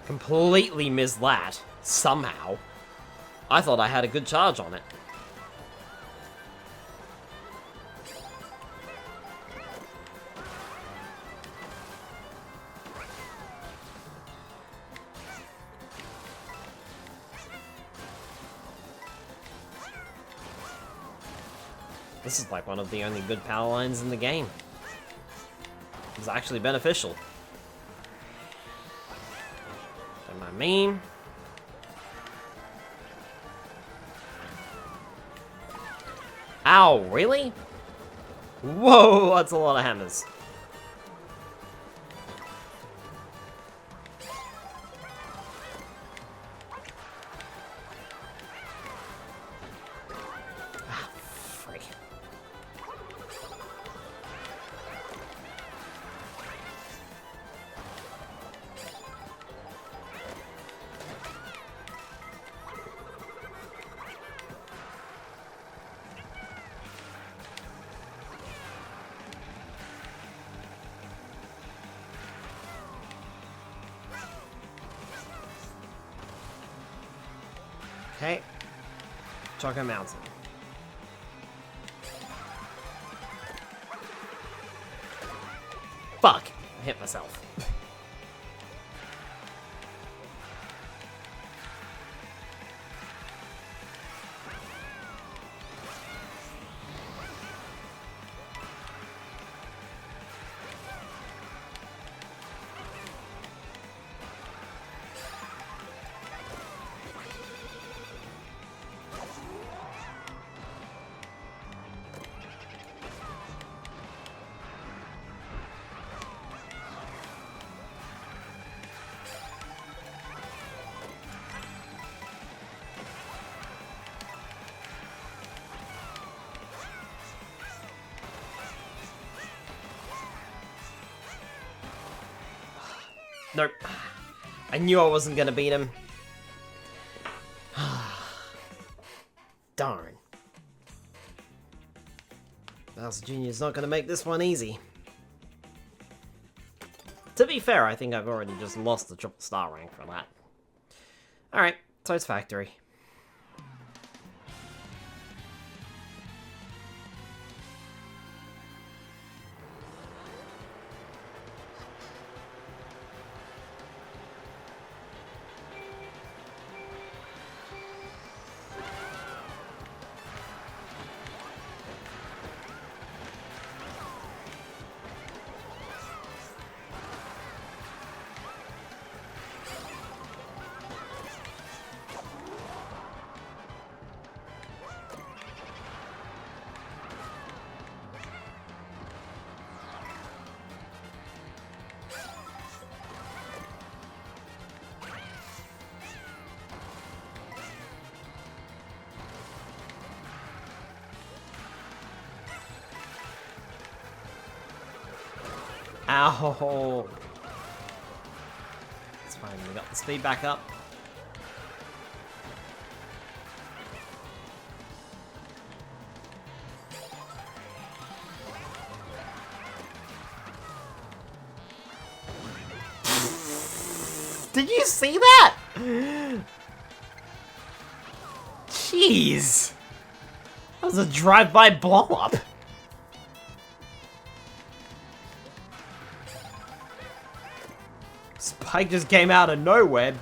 Completely missed that, somehow. I thought I had a good charge on it. This is like one of the only good power lines in the game. It's actually beneficial. I mean, ow, really? Whoa, that's a lot of hammers. Ah, freak. Okay. Choco Mountain. Fuck! I hit myself. Nope. I knew I wasn't gonna beat him. Darn. Bowser Jr. is not gonna make this one easy. To be fair, I think I've already just lost the triple star rank for that. Alright, Toad's Factory. Ow! It's fine, we got the speed back up. Did you see that? Jeez! That was a drive-by blow-up. Spike just came out of nowhere,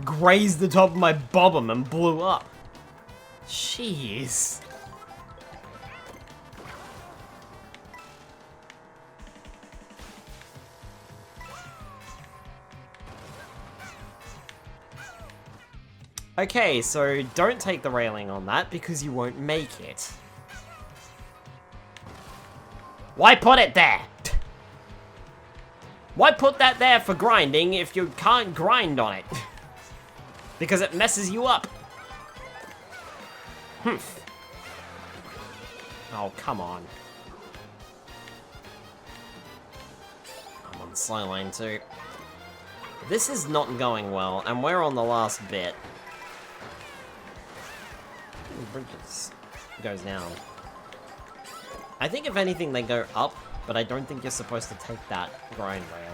grazed the top of my bottom and blew up. Jeez. Okay, so don't take the railing on that because you won't make it. Why put it there? Why put that there for grinding if you can't grind on it? Because it messes you up. Humph. Oh, come on. I'm on the slow lane too. This is not going well, and we're on the last bit. Bridges goes down. I think if anything they go up, but I don't think you're supposed to take that grind rail.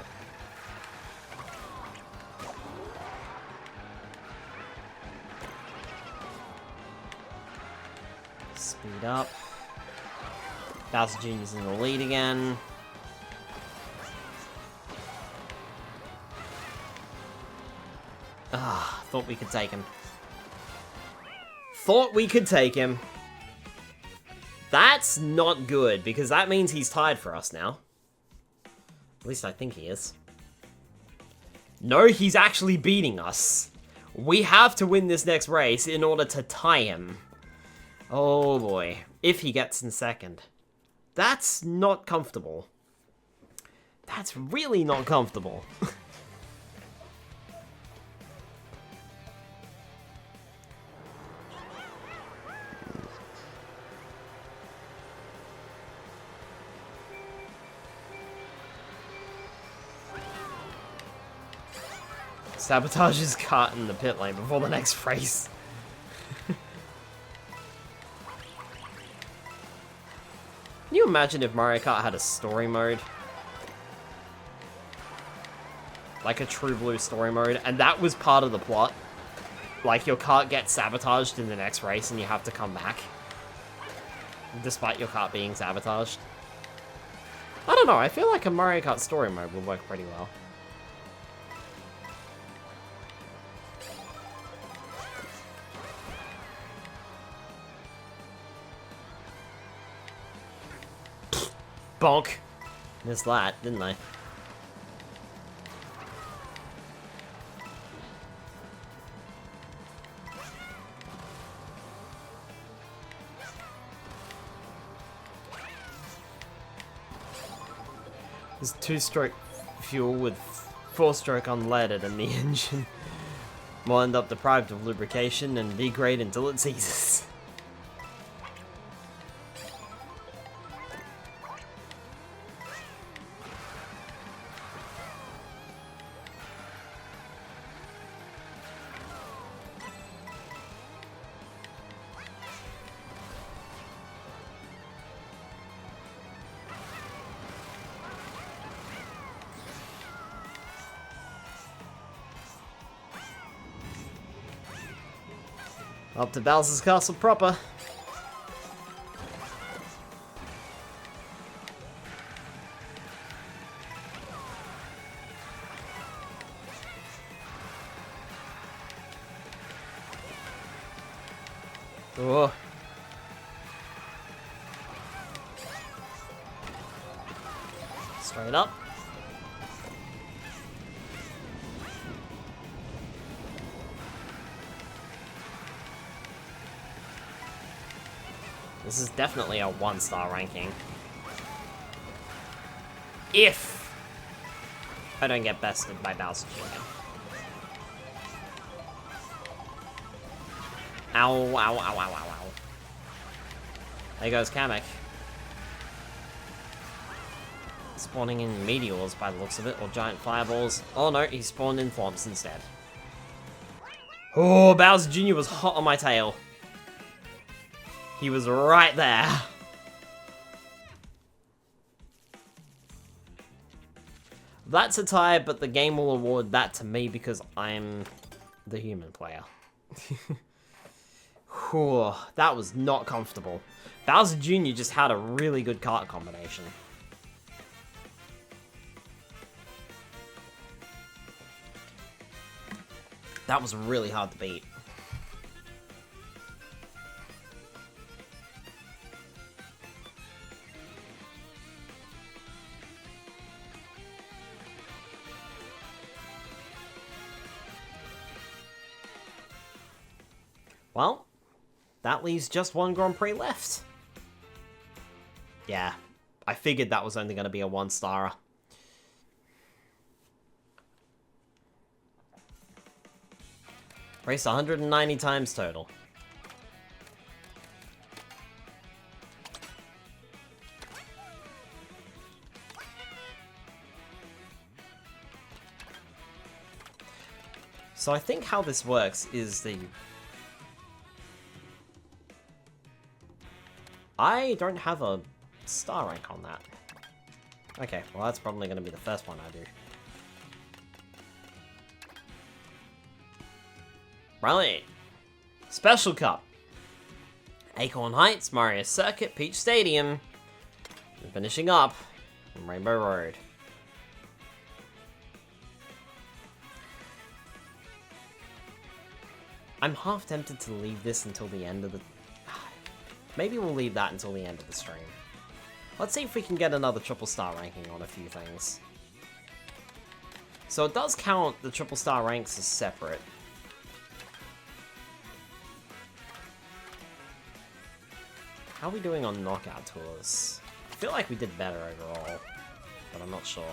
Speed up. Bowser Jr.'s in the lead again. Ah, thought we could take him. Thought we could take him. That's not good, because that means he's tied for us now. At least I think he is. No, he's actually beating us. We have to win this next race in order to tie him. Oh boy. If he gets in second. That's not comfortable. That's really not comfortable. Sabotage his cart in the pit lane before the next race. Can you imagine if Mario Kart had a story mode? Like a True Blue story mode, and that was part of the plot? like, your cart gets sabotaged in the next race and you have to come back. Despite your cart being sabotaged. I don't know, I feel like a Mario Kart story mode would work pretty well. Bonk. Missed that, didn't I? There's 2-stroke fuel with 4-stroke unleaded, and the engine will end up deprived of lubrication and degrade until it seizes. Up to Bowser's Castle proper. Oh. Straight up. This is definitely a 1-star ranking. If I don't get bested by Bowser Jr. Ow, ow, ow, ow, ow, ow. There goes Kamek. Spawning in meteors by the looks of it, or giant fireballs. Oh no, he spawned in thwomps instead. Oh, Bowser Jr. was hot on my tail. He was right there. That's a tie, but the game will award that to me because I'm the human player. Whew, that was not comfortable. Bowser Jr. just had a really good kart combination. That was really hard to beat. Well, that leaves just one Grand Prix left. Yeah, I figured that was only going to be a 1-starer. Raced 190 times total. So I think how this works is the... I don't have a star rank on that. Okay, well that's probably going to be the first one I do. Right. Special Cup. Acorn Heights, Mario Circuit, Peach Stadium. And finishing up, Rainbow Road. I'm half tempted to leave this until the end of the... Maybe we'll leave that until the end of the stream. Let's see if we can get another triple star ranking on a few things. So it does count the triple star ranks as separate. How are we doing on knockout tours? I feel like we did better overall, but I'm not sure.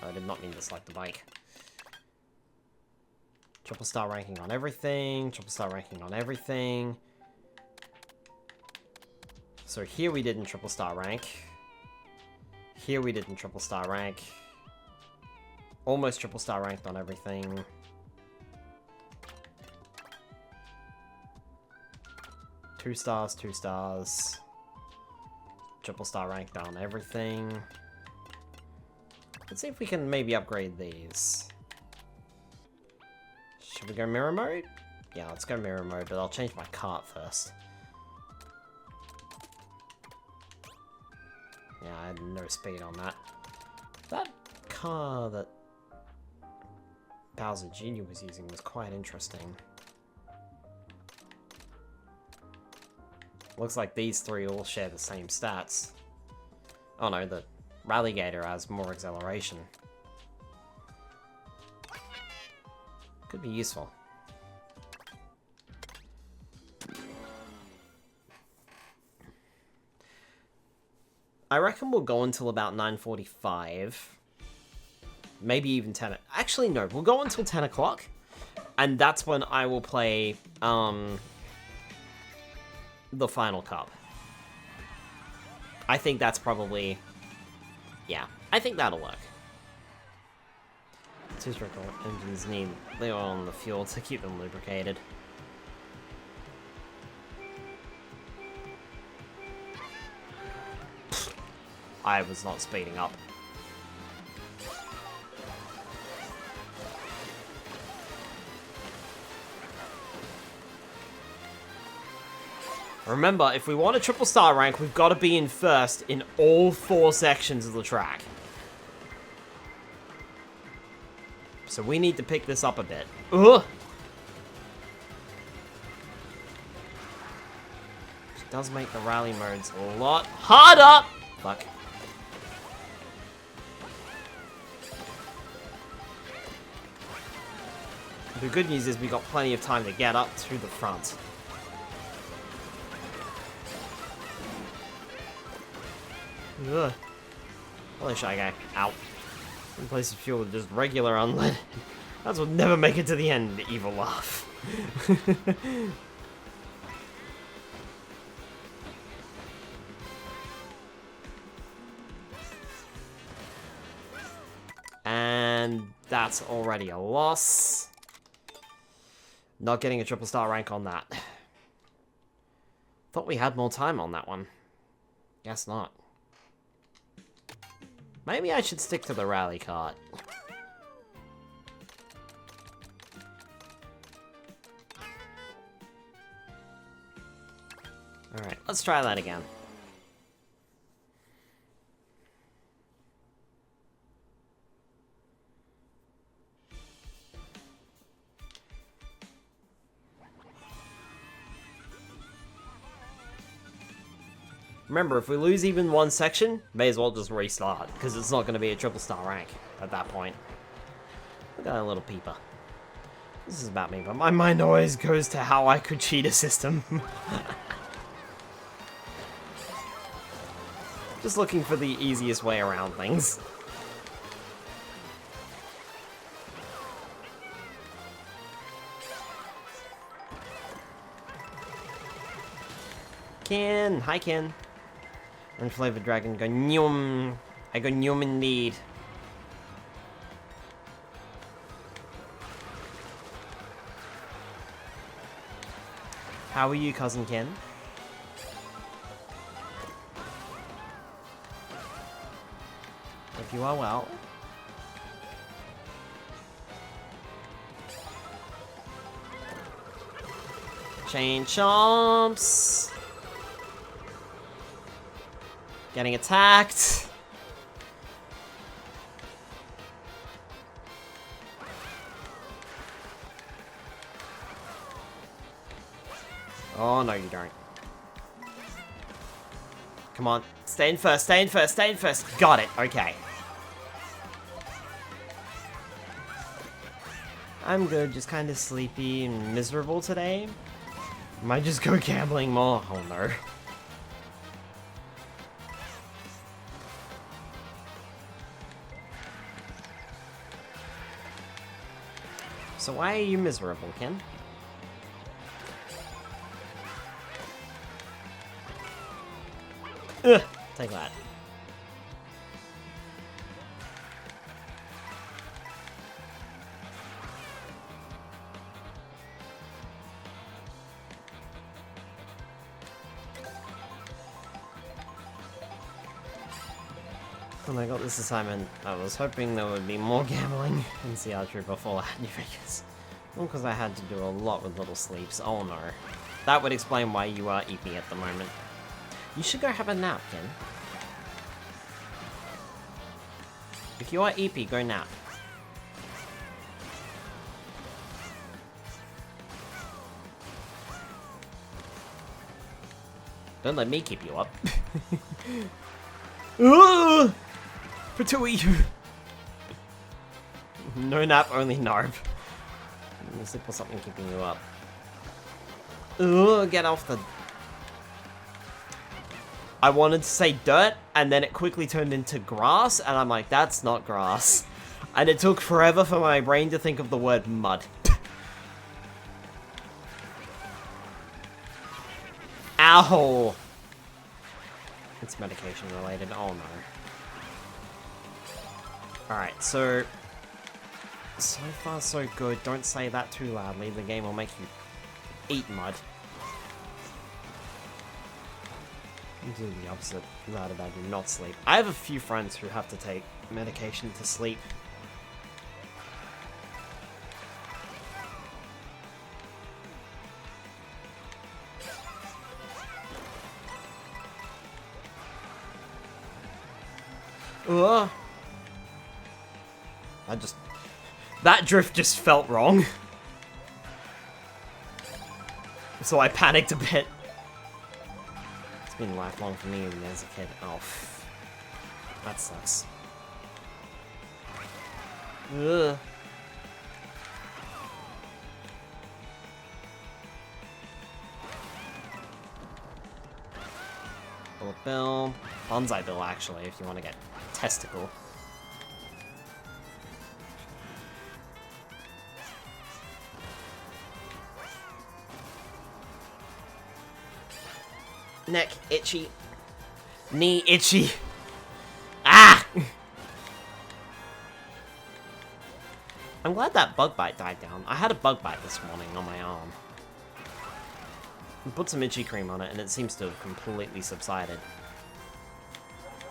I did not mean to select the bike. Triple star ranking on everything, triple star ranking on everything. So here we did in triple star rank. Here we did in triple star rank. Almost triple star ranked on everything. Two stars, 2 stars. Triple star ranked on everything. Let's see if we can maybe upgrade these. Should we go mirror mode? Yeah, let's go mirror mode, but I'll change my cart first. Yeah, I had no speed on that. That car that Bowser Jr. was using was quite interesting. Looks like these three all share the same stats. Oh no, the Rallygator has more acceleration. Could be useful. I reckon we'll go until about 9:45. Maybe even 10. Actually, no, we'll go until 10 o'clock. And that's when I will play, the final cup. I think that's probably... Yeah, I think that'll work. Two circle engines need the oil and the fuel to keep them lubricated. I was not speeding up. Remember, if we want a triple star rank, we've got to be in first in all 4 sections of the track. So we need to pick this up a bit. Ugh! Which does make the rally modes a lot harder! Fuck. The good news is we got plenty of time to get up to the front. Ugh. Holy Shy Guy. Ow. Replace the fuel with just regular unleaded. That's what never make it to the end, evil laugh. And that's already a loss. Not getting a triple star rank on that. Thought we had more time on that one. Guess not. Maybe I should stick to the rally cart. Alright, let's try that again. Remember, if we lose even one section, may as well just restart, because it's not going to be a triple star rank at that point. Look at that little peeper. This is about me, but my mind always goes to how I could cheat a system. Just looking for the easiest way around things. Ken! Hi, Ken. Unflavored dragon go nyum. I go nyum indeed. How are you, Cousin Ken? Hope you are well. Chain chomps. Getting attacked. Oh, no, you don't. Come on. Stay in first, stay in first, stay in first. Got it. Okay. I'm good. Just kind of sleepy and miserable today. Might just go gambling more. Oh, no. So why are you miserable, Ken? Ugh, take that. When I got this assignment, I was hoping there would be more gambling in CR Trooper Fallout New Vegas. Well, because I had to do a lot with little sleeps. Oh no. That would explain why you are eepy at the moment. You should go have a nap, Ken. If you are eepy, go nap. Don't let me keep you up. Patooey! No nap, only narb. Let's look for something keeping you up. Ugh, get off the... I wanted to say dirt, and then it quickly turned into grass, and I'm like, that's not grass. And it took forever for my brain to think of the word mud. Ow! It's medication related, oh no. Alright, so far so good. Don't say that too loudly, the game will make you eat mud. Do the opposite, rather than do not sleep. I have a few friends who have to take medication to sleep. Ugh. That drift just felt wrong. So I panicked a bit. It's been lifelong for me as a kid. Oh, that sucks. Ugh. Bullet bill. Bonsai bill, actually, if you want to get testicle. Neck itchy. Knee itchy. Ah! I'm glad that bug bite died down. I had a bug bite this morning on my arm. I put some itchy cream on it and it seems to have completely subsided.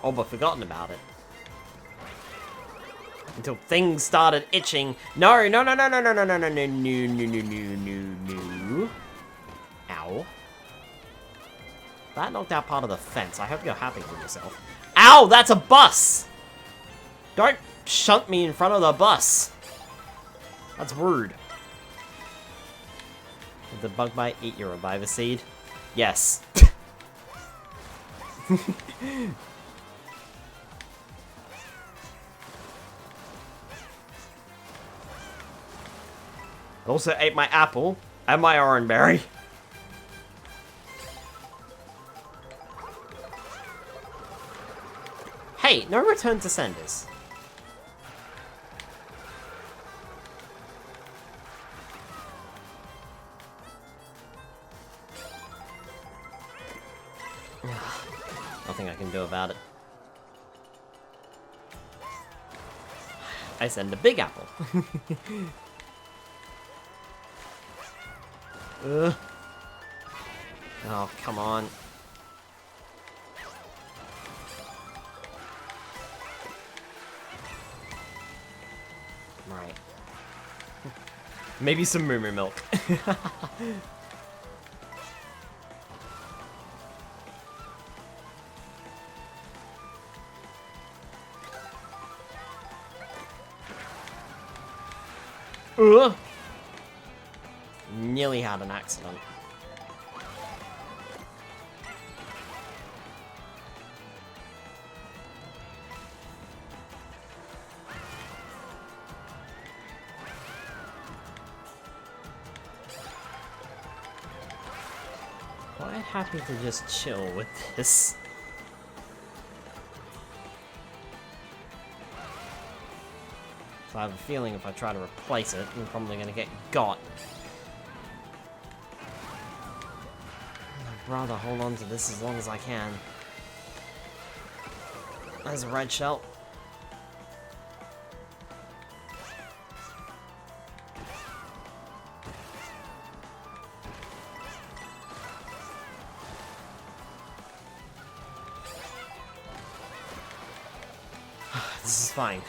Oh, but forgotten about it. Until things started itching. No, no, no, no, no, no, no, no, no, no, no, no, no, no, no. Ow. That knocked out part of the fence. I hope you're happy with yourself. Ow, that's a bus! Don't shunt me in front of the bus. That's rude. Did the bug bite eat your reviver seed? Yes. It also ate my apple and my orange berry. Hey, no return to senders. Nothing I can do about it. I send a big apple. Oh, come on. Right. Maybe some moo moo milk. Nearly had an accident. Quite happy to just chill with this. So I have a feeling if I try to replace it, I'm probably going to get got. I'd rather hold on to this as long as I can. There's a red shell. This is fine.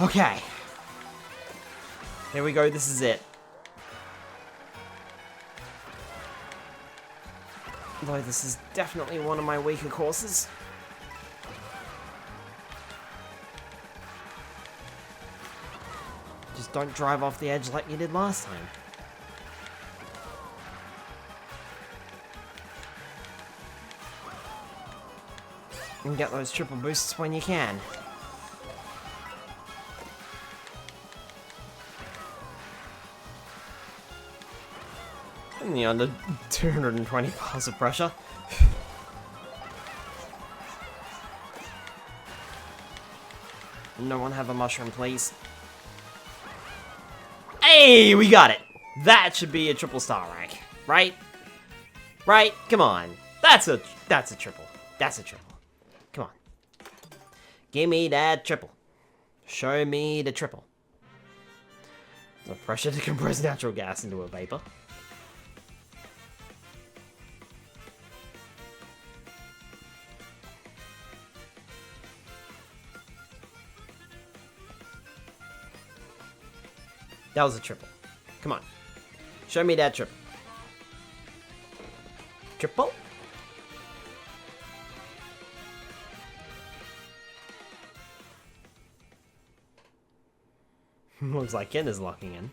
Okay. Here we go, this is it. Though this is definitely one of my weaker courses. Just don't drive off the edge like you did last time. And get those triple boosts when you can. Only under 220 bars of pressure. No one have a mushroom, please. Hey, we got it! That should be a triple star rank, right? Right? Come on. That's a triple. That's a triple. Come on. Give me that triple. Show me the triple. The pressure to compress natural gas into a vapor. That was a triple. Come on. Show me that triple. Triple? Looks like Ken is locking in.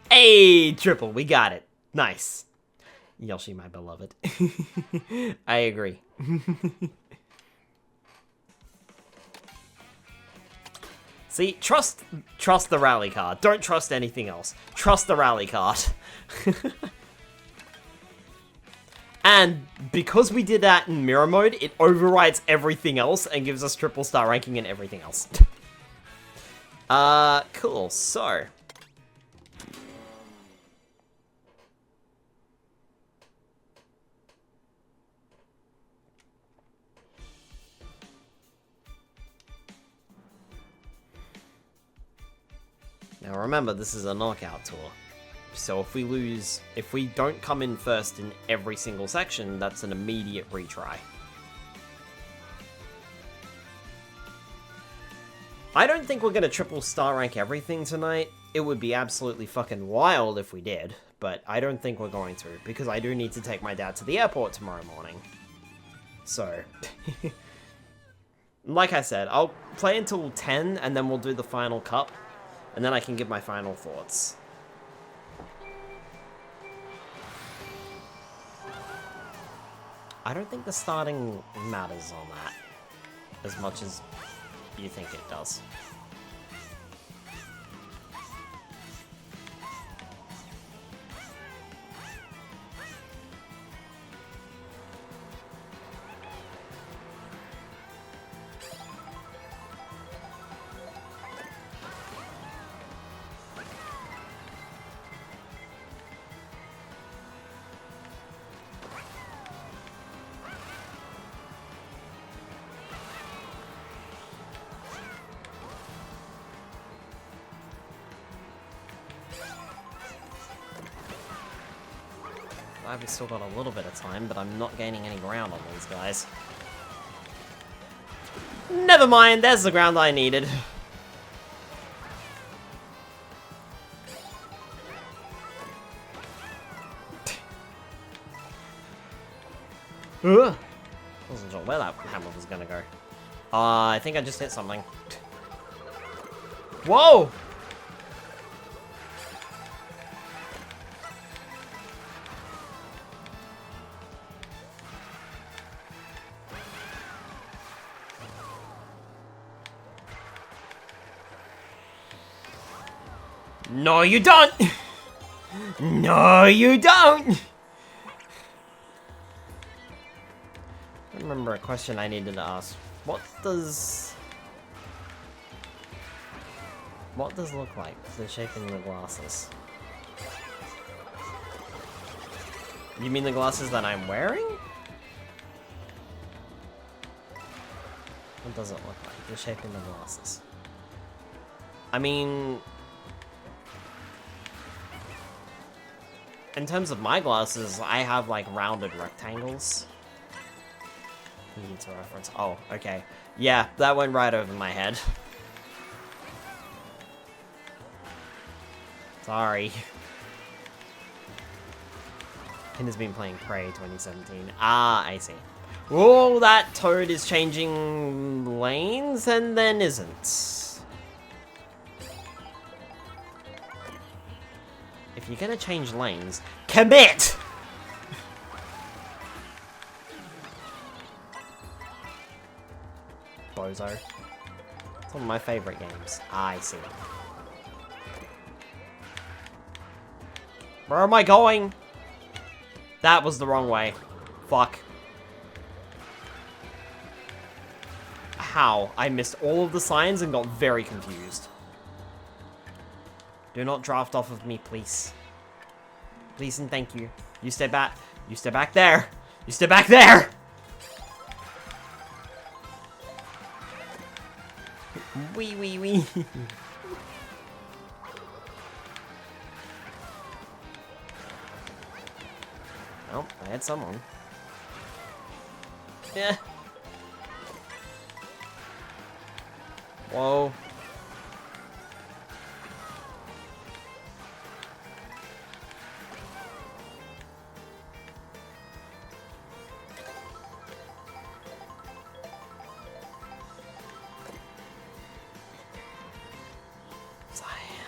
Hey, triple. We got it. Nice. Yoshi, my beloved. I agree. See, trust the rally card. Don't trust anything else. Trust the rally card. And because we did that in mirror mode, it overrides everything else and gives us triple star ranking in everything else. Cool. So, now remember, this is a knockout tour. So if we don't come in first in every single section, that's an immediate retry. I don't think we're gonna triple star rank everything tonight. It would be absolutely fucking wild if we did, but I don't think we're going to, because I do need to take my dad to the airport tomorrow morning. So, like I said, I'll play until 10, and then we'll do the final cup. And then I can give my final thoughts. I don't think the starting matters on that as much as you think it does. I've still got a little bit of time, but I'm not gaining any ground on these guys. Never mind, there's the ground I needed. Wasn't sure where that hammer was gonna go. I think I just hit something. Whoa! No, you don't! No, you don't! I remember a question I needed to ask. What does look like, the shaping the glasses? You mean the glasses that I'm wearing? What does it look like, the shaping the glasses? I mean, in terms of my glasses, I have like rounded rectangles. Need to reference. Oh, okay. Yeah, that went right over my head. Sorry. Pin has been playing Prey 2017. Ah, I see. Oh, that Toad is changing lanes and then isn't. If you're gonna change lanes, commit! Bozo. It's one of my favorite games. I see. Where am I going? That was the wrong way. Fuck. How? I missed all of the signs and got very confused. Do not draft off of me, please. Please and thank you. You stay back. You stay back there. You stay back there! Wee wee wee. Oh, I had someone. Yeah. Whoa.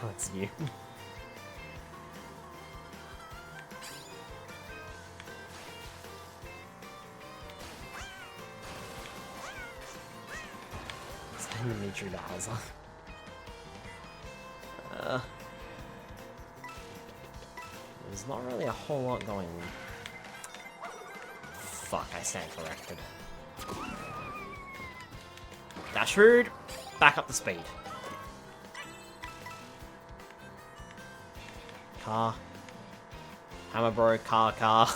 That's you. Dimitri Bowser. There's not really a whole lot going on. Fuck, I stand corrected. Dash rude. Back up the speed. Car. Hammer bro, car. Car.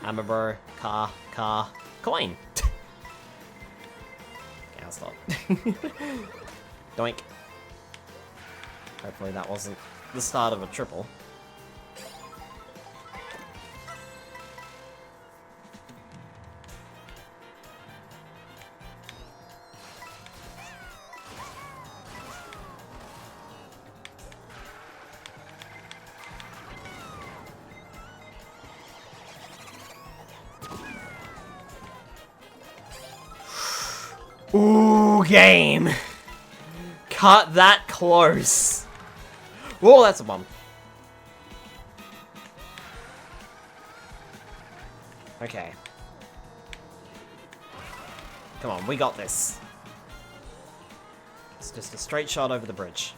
Hammer bro, car. Coin! Okay, I'll stop. Doink. Hopefully that wasn't the start of a triple. Ooh, game! Cut that close! Whoa, that's a bomb. Okay. Come on, we got this. It's just a straight shot over the bridge.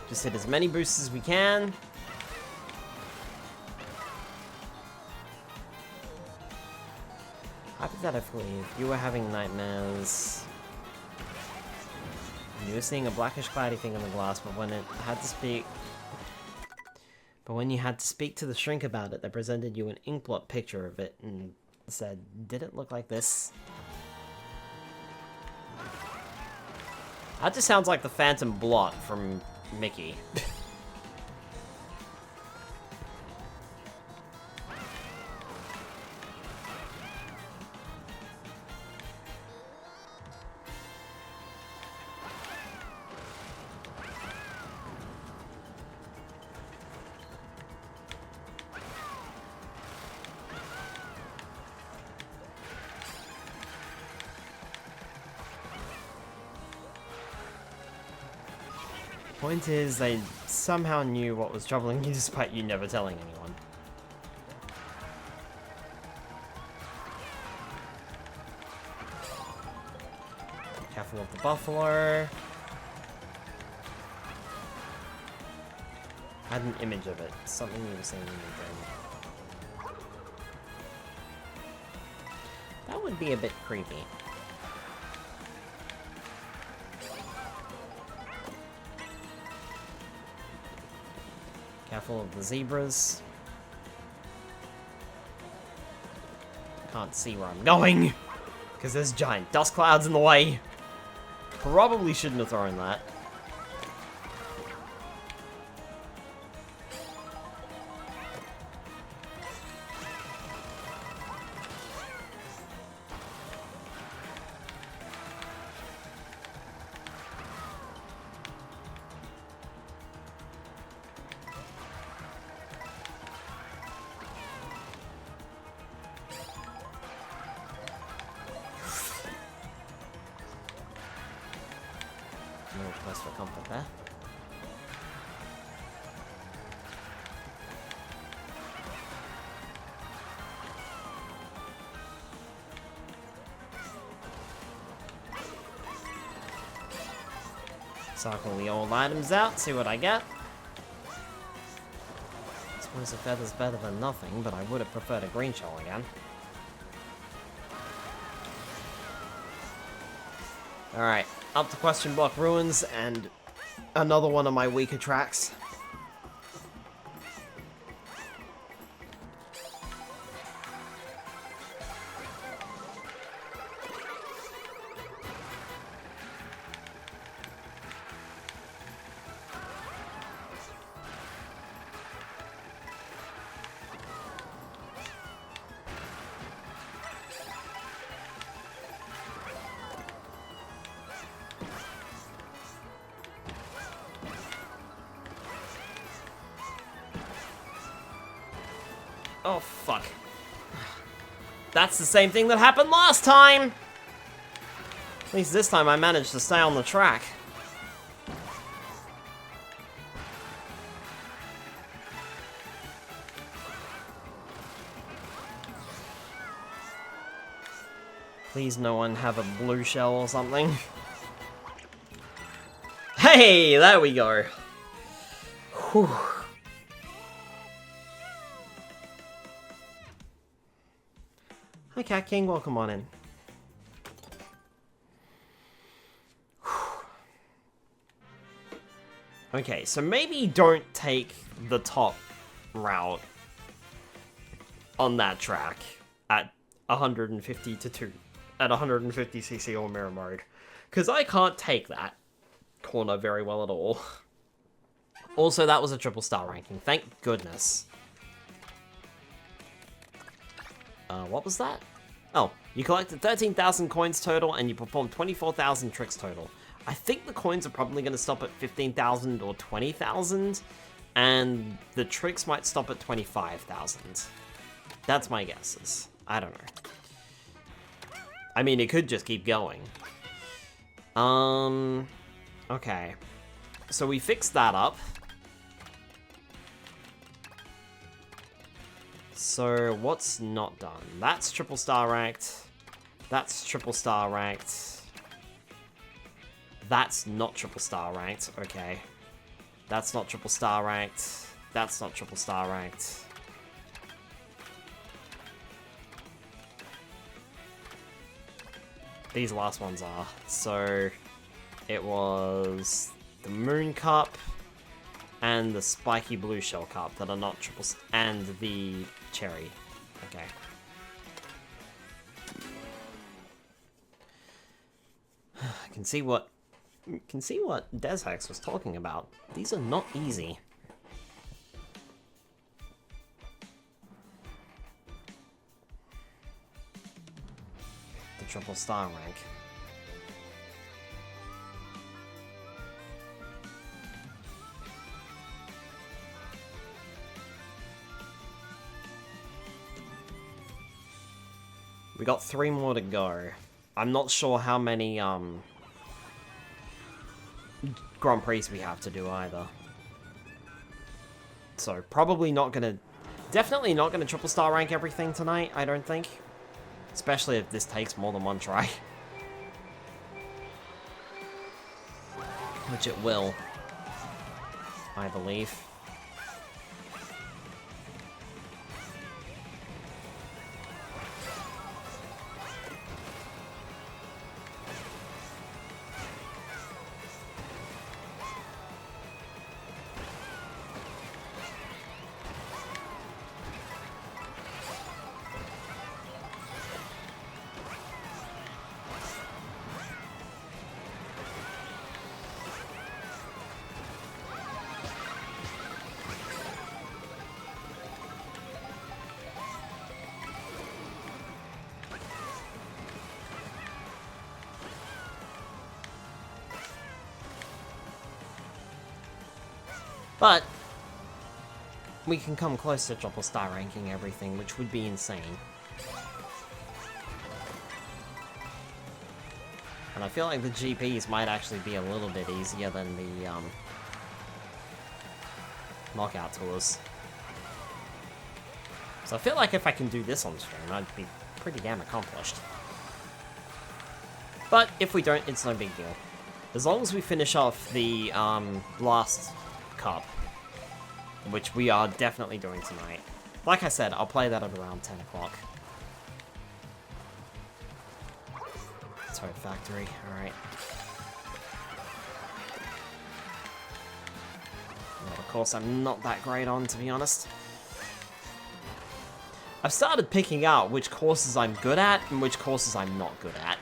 Just hit as many boosts as we can. Hypothetically, if you were having nightmares, you were seeing a blackish cloudy thing in the glass, but when you had to speak to the shrink about it, they presented you an inkblot picture of it and said, "Did it look like this?" That just sounds like the Phantom Blot from Mickey. Point is, they somehow knew what was troubling you despite you never telling anyone. Careful of the buffalo. I had an image of it. Something you were saying in your brain. That would be a bit creepy. Careful of the zebras. Can't see where I'm going, because there's giant dust clouds in the way. Probably shouldn't have thrown that. No place for comfort there. Cycle the old items out, see what I get. I suppose a feather's better than nothing, but I would have preferred a green shell again. Alright, up to Question Block Ruins, and another one of my weaker tracks. Oh, fuck. That's the same thing that happened last time! At least this time I managed to stay on the track. Please no one have a blue shell or something. Hey, there we go. Whew. Hi, Cat King. Welcome on in. Okay, so maybe don't take the top route on that track at 150 to 2. At 150cc or mirror mode. Because I can't take that corner very well at all. Also, that was a triple star ranking. Thank goodness. What was that? Oh, you collected 13,000 coins total and you performed 24,000 tricks total. I think the coins are probably going to stop at 15,000 or 20,000, and the tricks might stop at 25,000. That's my guesses. I don't know. I mean, it could just keep going. Okay. So we fixed that up. So, what's not done? That's triple star ranked. That's triple star ranked. That's not triple star ranked. Okay. That's not triple star ranked. That's not triple star ranked. These last ones are. So, it was the Moon Cup and the Spiky Blue Shell Cup that are not triple, and the Cherry. Okay. I can see what Deshex was talking about. These are not easy. The triple star rank. We got 3 more to go. I'm not sure how many Grand Prix we have to do either. So probably not gonna, definitely not gonna triple star rank everything tonight, I don't think. Especially if this takes more than one try. Which it will, I believe. But we can come close to triple star ranking everything, which would be insane. And I feel like the GPs might actually be a little bit easier than the knockout tours. So I feel like if I can do this on stream, I'd be pretty damn accomplished. But if we don't, it's no big deal. As long as we finish off the last cup, which we are definitely doing tonight. Like I said, I'll play that at around 10 o'clock. Toad Factory, alright. Well, of course, I'm not that great on, to be honest. I've started picking out which courses I'm good at and which courses I'm not good at.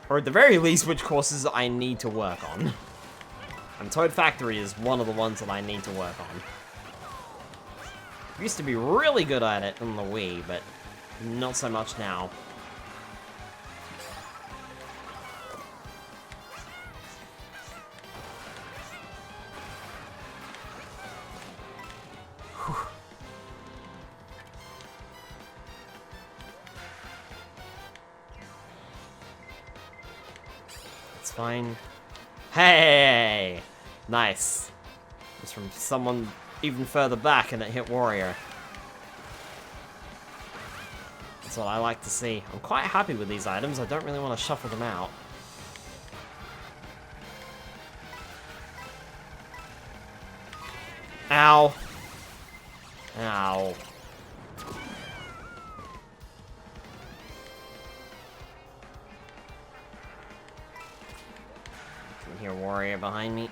Or at the very least, which courses I need to work on. And Toad Factory is one of the ones that I need to work on. I used to be really good at it on the Wii, but not so much now. Whew. It's fine. Hey! Nice. It's from someone even further back and it hit Warrior. That's what I like to see. I'm quite happy with these items. I don't really want to shuffle them out. Ow. Ow. I can hear Warrior behind me.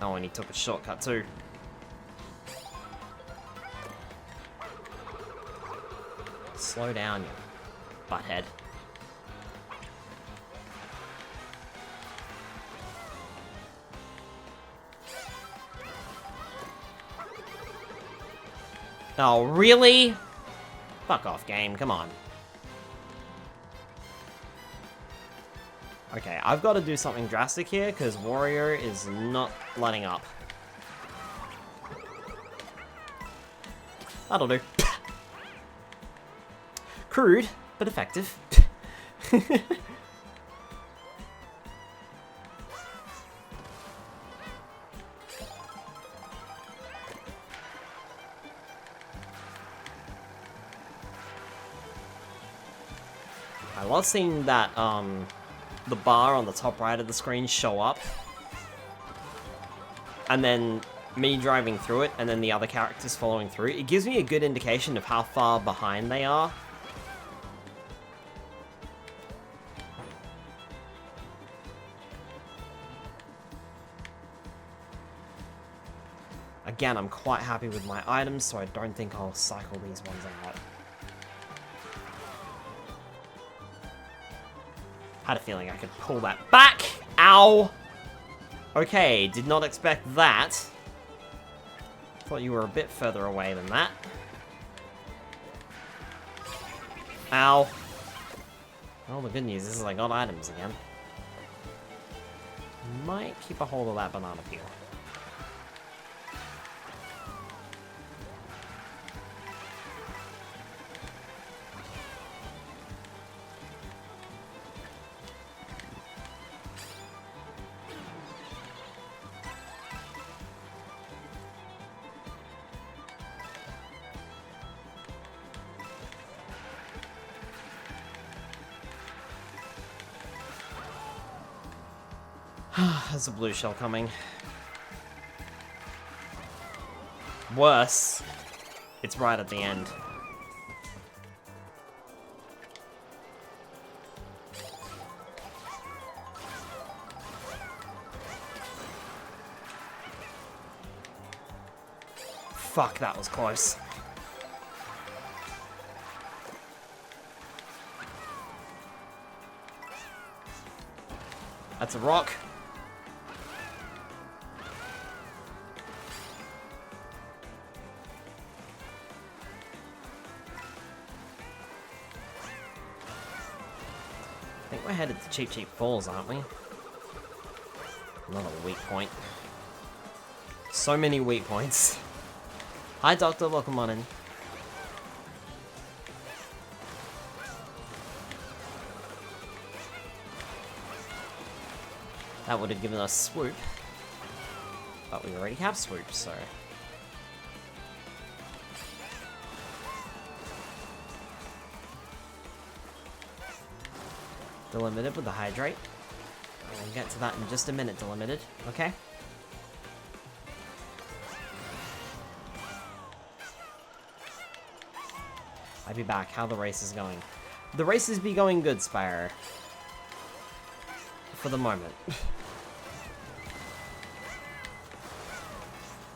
Oh, and he took a shortcut too. Slow down, you butthead. Oh, really? Fuck off, game. Come on. Okay, I've got to do something drastic here, because Warrior is not letting up. That'll do. Crude, but effective. I love seeing that, the bar on the top right of the screen show up. And then me driving through it, and then the other characters following through. It gives me a good indication of how far behind they are. Again, I'm quite happy with my items, so I don't think I'll cycle these ones out. Had a feeling I could pull that back! Ow! Okay, did not expect that. Thought you were a bit further away than that. Ow. Well, the good news is I got items again. Might keep a hold of that banana peel. There's a blue shell coming. Worse, it's right at the end. Fuck, that was close. That's a rock. I think We're headed to Cheap Cheap Falls, aren't we? Another weak point. So many weak points. Hi, Doctor. Welcome on in. That would have given us Swoop. But we already have Swoop, so... Delimited with the Hydrate. We'll get to that in just a minute, Delimited. Okay? I'll be back. How the race is going. The races be going good, Spyro. For the moment.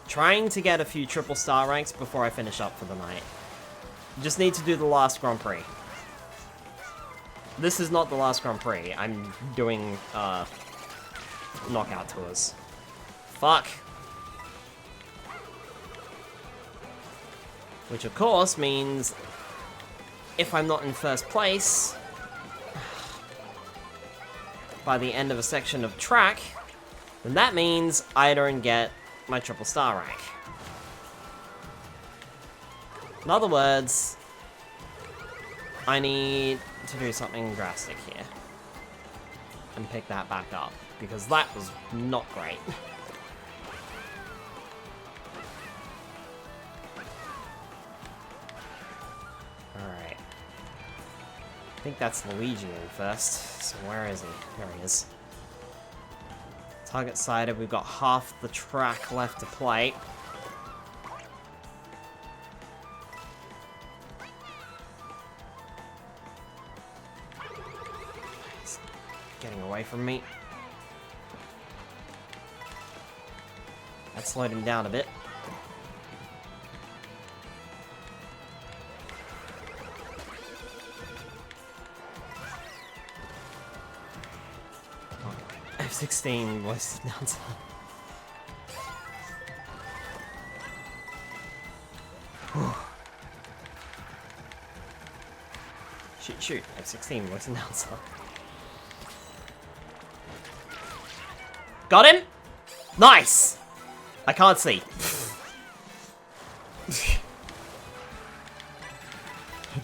Trying to get a few triple star ranks before I finish up for the night. Just need to do the last Grand Prix. This is not the last Grand Prix. I'm doing, knockout tours. Fuck. Which, of course, means if I'm not in first place by the end of a section of track, then that means I don't get my triple star rank. In other words, I need to do something drastic here and pick that back up, because that was not great. Alright. I think that's Luigi in first, so where is he? There he is. Target sided, we've got half the track left to play. He's getting away from me. That slowed him down a bit. F16 was announced. Shoot, F16 voice announcer. Got him? Nice! I can't see.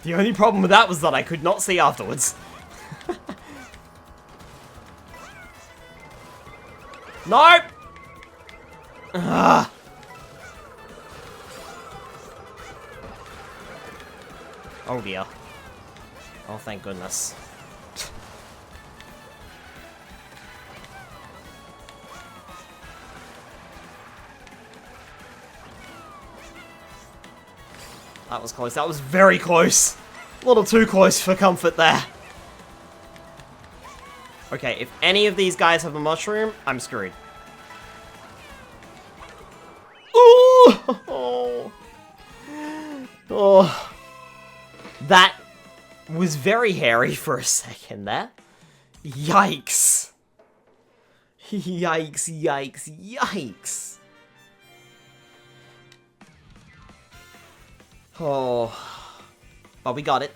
The only problem with that was that I could not see afterwards. Nope! Ugh. Oh dear. Oh, thank goodness. That was close. That was very close. A little too close for comfort there. Okay, if any of these guys have a mushroom, I'm screwed. Ooh! Oh. Oh. That was very hairy for a second there. Yikes. Yikes, yikes, yikes. Oh. But we got it.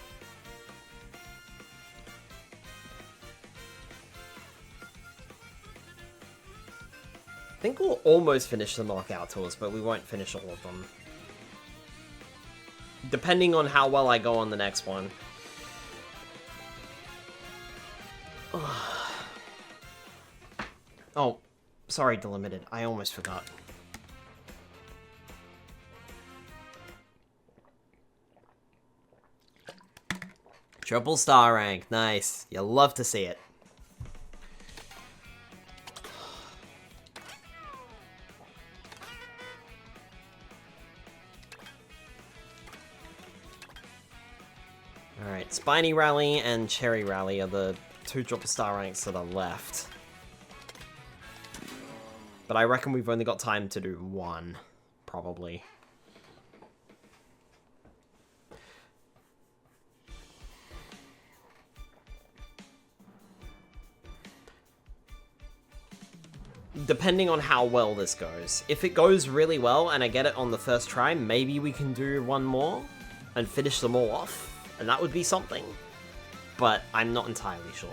I think we'll almost finish the knockout tours, but we won't finish all of them. Depending on how well I go on the next one. Oh, sorry, Delimited. I almost forgot. Triple star rank. Nice. You love to see it. Alright, Spiny Rally and Cherry Rally are the two triple star ranks that are left. But I reckon we've only got time to do one, probably. Depending on how well this goes. If it goes really well and I get it on the first try, maybe we can do one more and finish them all off. And that would be something. But I'm not entirely sure.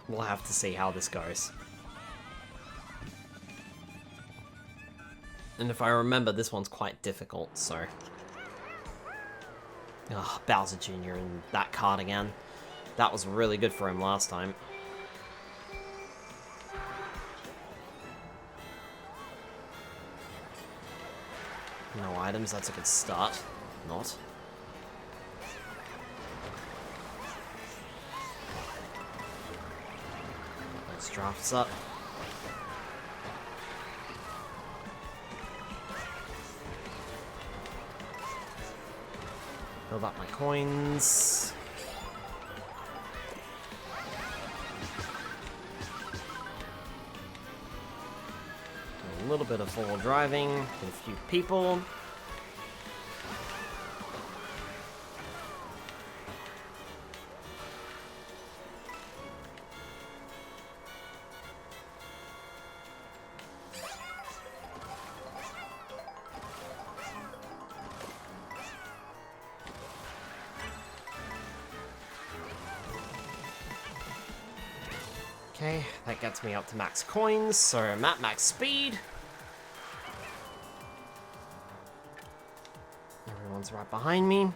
We'll have to see how this goes. And if I remember, this one's quite difficult, so... Ugh, Bowser Jr. and that card again. That was really good for him last time. No items, that's a good start. Not. Those drafts up. Build up my coins. Do a little bit of forward driving, get a few people. Okay, that gets me up to max coins, so I'm at max speed. Everyone's right behind me.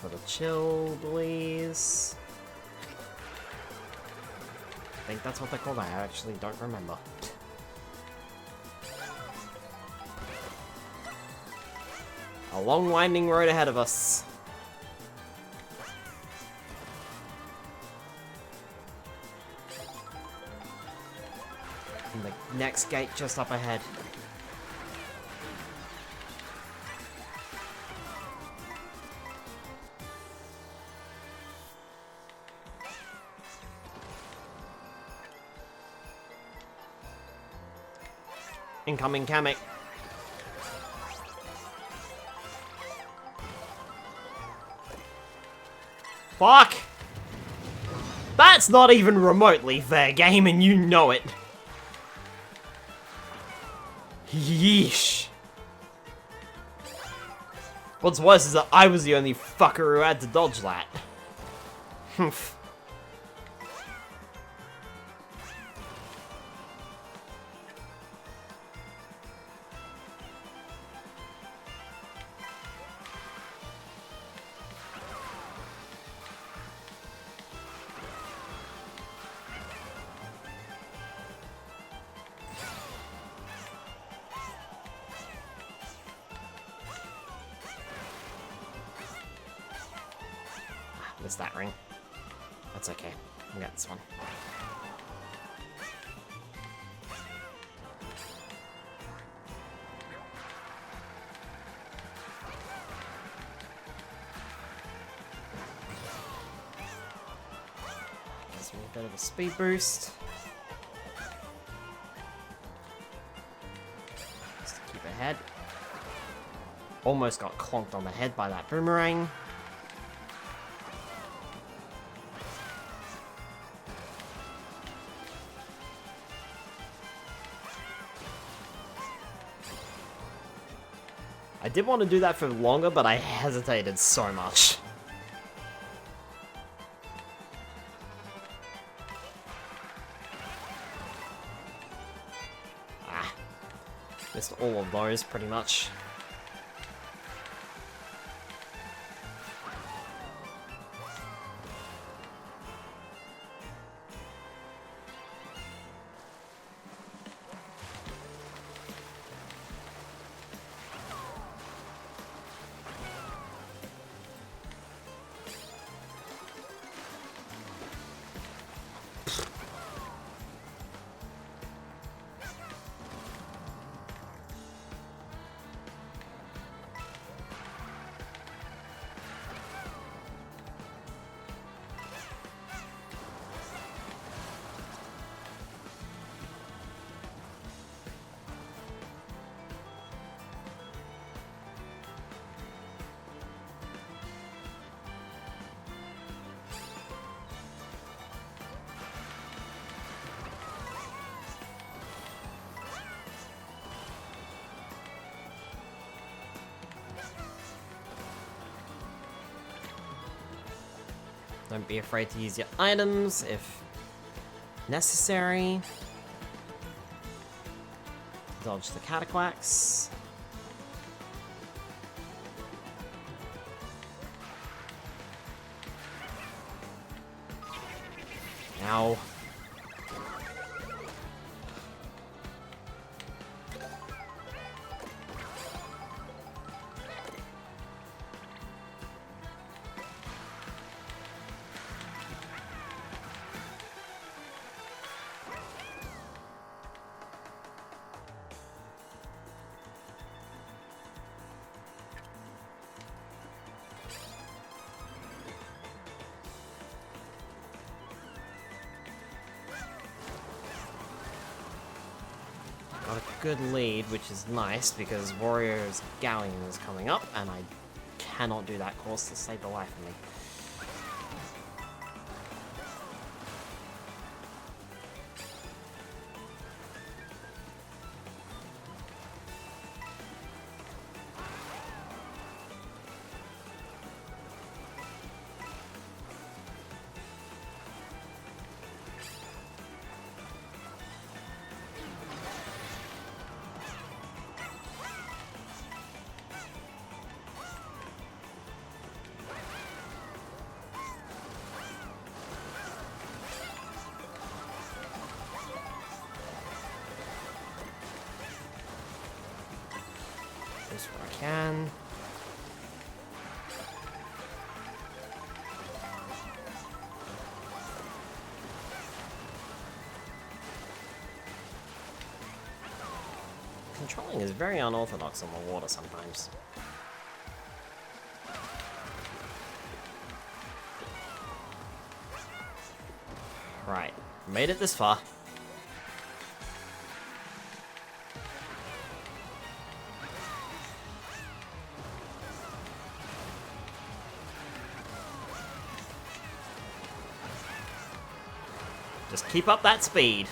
For the chill, please. I think that's what they're called. I actually don't remember. A long winding road ahead of us. And the next gate just up ahead. Incoming Kamek. Fuck! That's not even remotely fair game, and you know it. Yeesh. What's worse is that I was the only fucker who had to dodge that. Humph. Missed that ring. That's okay. We got this one. Gives me a bit of a speed boost. Just to keep ahead. Almost got clonked on the head by that boomerang. I did want to do that for longer, but I hesitated so much. Ah. Missed all of those, pretty much. Don't be afraid to use your items if necessary. Dodge the Cataquax. Ow. Got a good lead, which is nice because Warrior's Galleon is coming up, and I cannot do that course to save the life of me. Just where I can. Controlling is very unorthodox on the water sometimes. Right, made it this far. Just keep up that speed.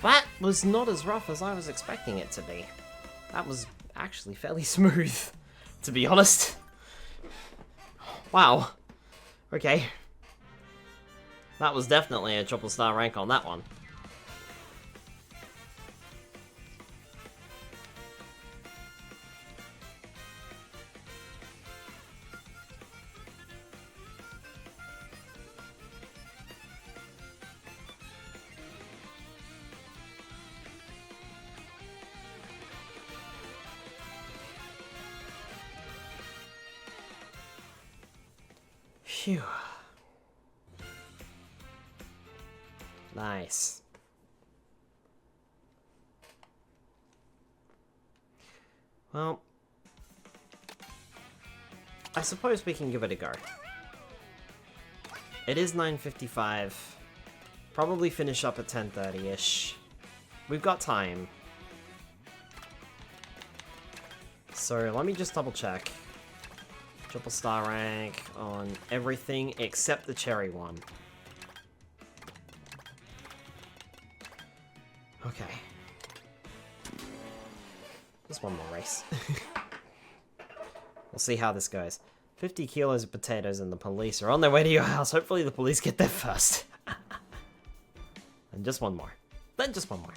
That was not as rough as I was expecting it to be. That was actually fairly smooth, to be honest. Wow. Okay. That was definitely a triple star rank on that one. Phew. Nice. Well, I suppose we can give it a go. It is 9:55. Probably finish up at 10:30-ish. We've got time. So let me just double check. Triple star rank on everything except the cherry one. Okay. Just one more race. We'll see how this goes. 50 kilos of potatoes and the police are on their way to your house. Hopefully the police get there first. And just one more. Then just one more.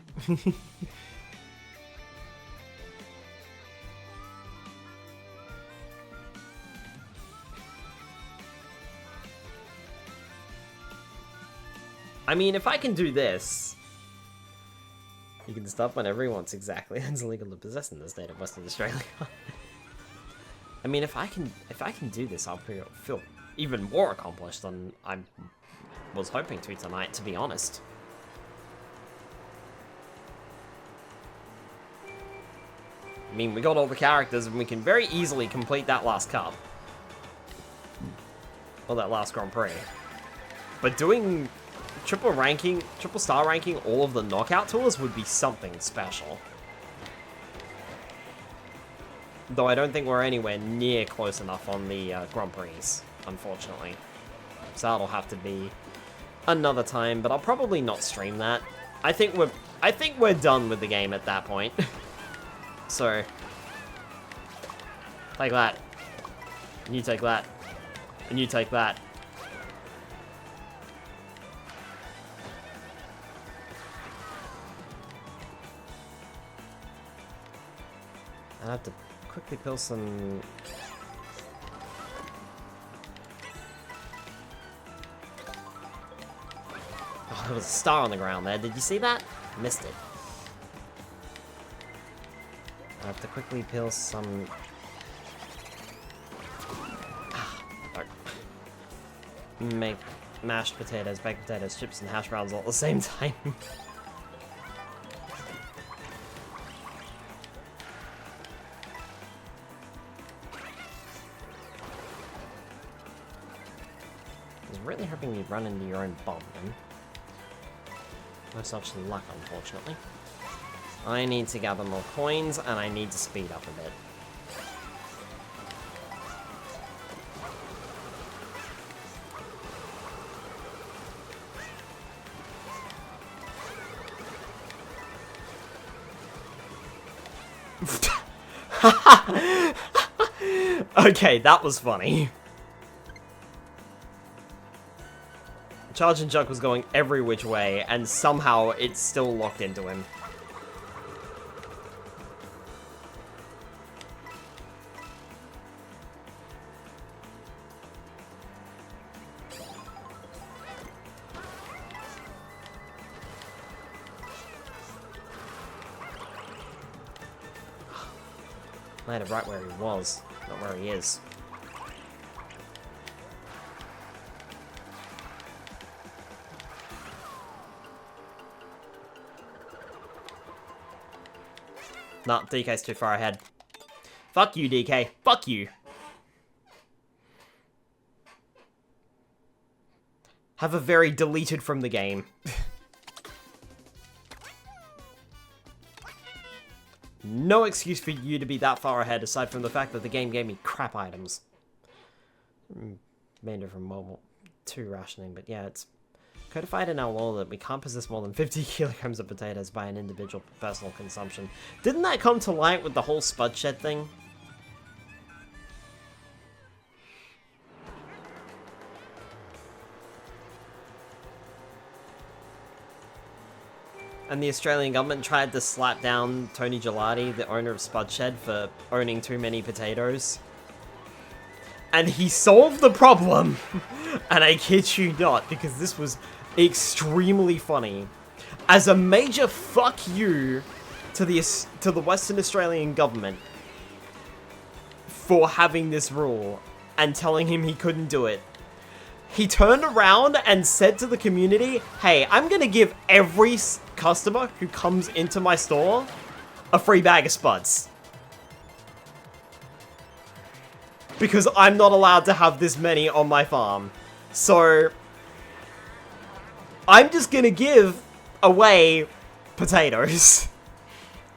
I mean, if I can do this, you can stop whenever he wants. Exactly. It's illegal to possess in the state of Western Australia. I mean, if I can do this, I'll feel even more accomplished than I was hoping to tonight, to be honest. I mean, we got all the characters, and we can very easily complete that last cup. Or that last Grand Prix. But doing triple star ranking all of the knockout tours would be something special. Though I don't think we're anywhere near close enough on the Grand Prix, unfortunately. So that'll have to be another time, but I'll probably not stream that. I think we're done with the game at that point. So, take that. And you take that. And you take that. I have to quickly kill some... Oh, there was a star on the ground there. Did you see that? Missed it. I have to quickly peel some... Make mashed potatoes, baked potatoes, chips, and hash browns all at the same time. I was really hoping you'd run into your own bomb, then. No such luck, unfortunately. I need to gather more coins, and I need to speed up a bit. Okay, that was funny. Charge and Chuck was going every which way, and somehow it still locked into him. Landed right where he was, not where he is. Nah, DK's too far ahead. Fuck you, DK. Fuck you. Have a very deleted from the game. No excuse for you to be that far ahead, aside from the fact that the game gave me crap items. Mainly from World War II rationing, but yeah, it's codified in our law that we can't possess more than 50 kilograms of potatoes by an individual for personal consumption. Didn't that come to light with the whole Spud Shed thing? And the Australian government tried to slap down Tony Gelati, the owner of Spud Shed, for owning too many potatoes. And he solved the problem! And I kid you not, because this was extremely funny. As a major fuck you to the Western Australian government for having this rule and telling him he couldn't do it, he turned around and said to the community, hey, I'm gonna give every customer who comes into my store a free bag of Spuds. Because I'm not allowed to have this many on my farm. So, I'm just gonna give away potatoes.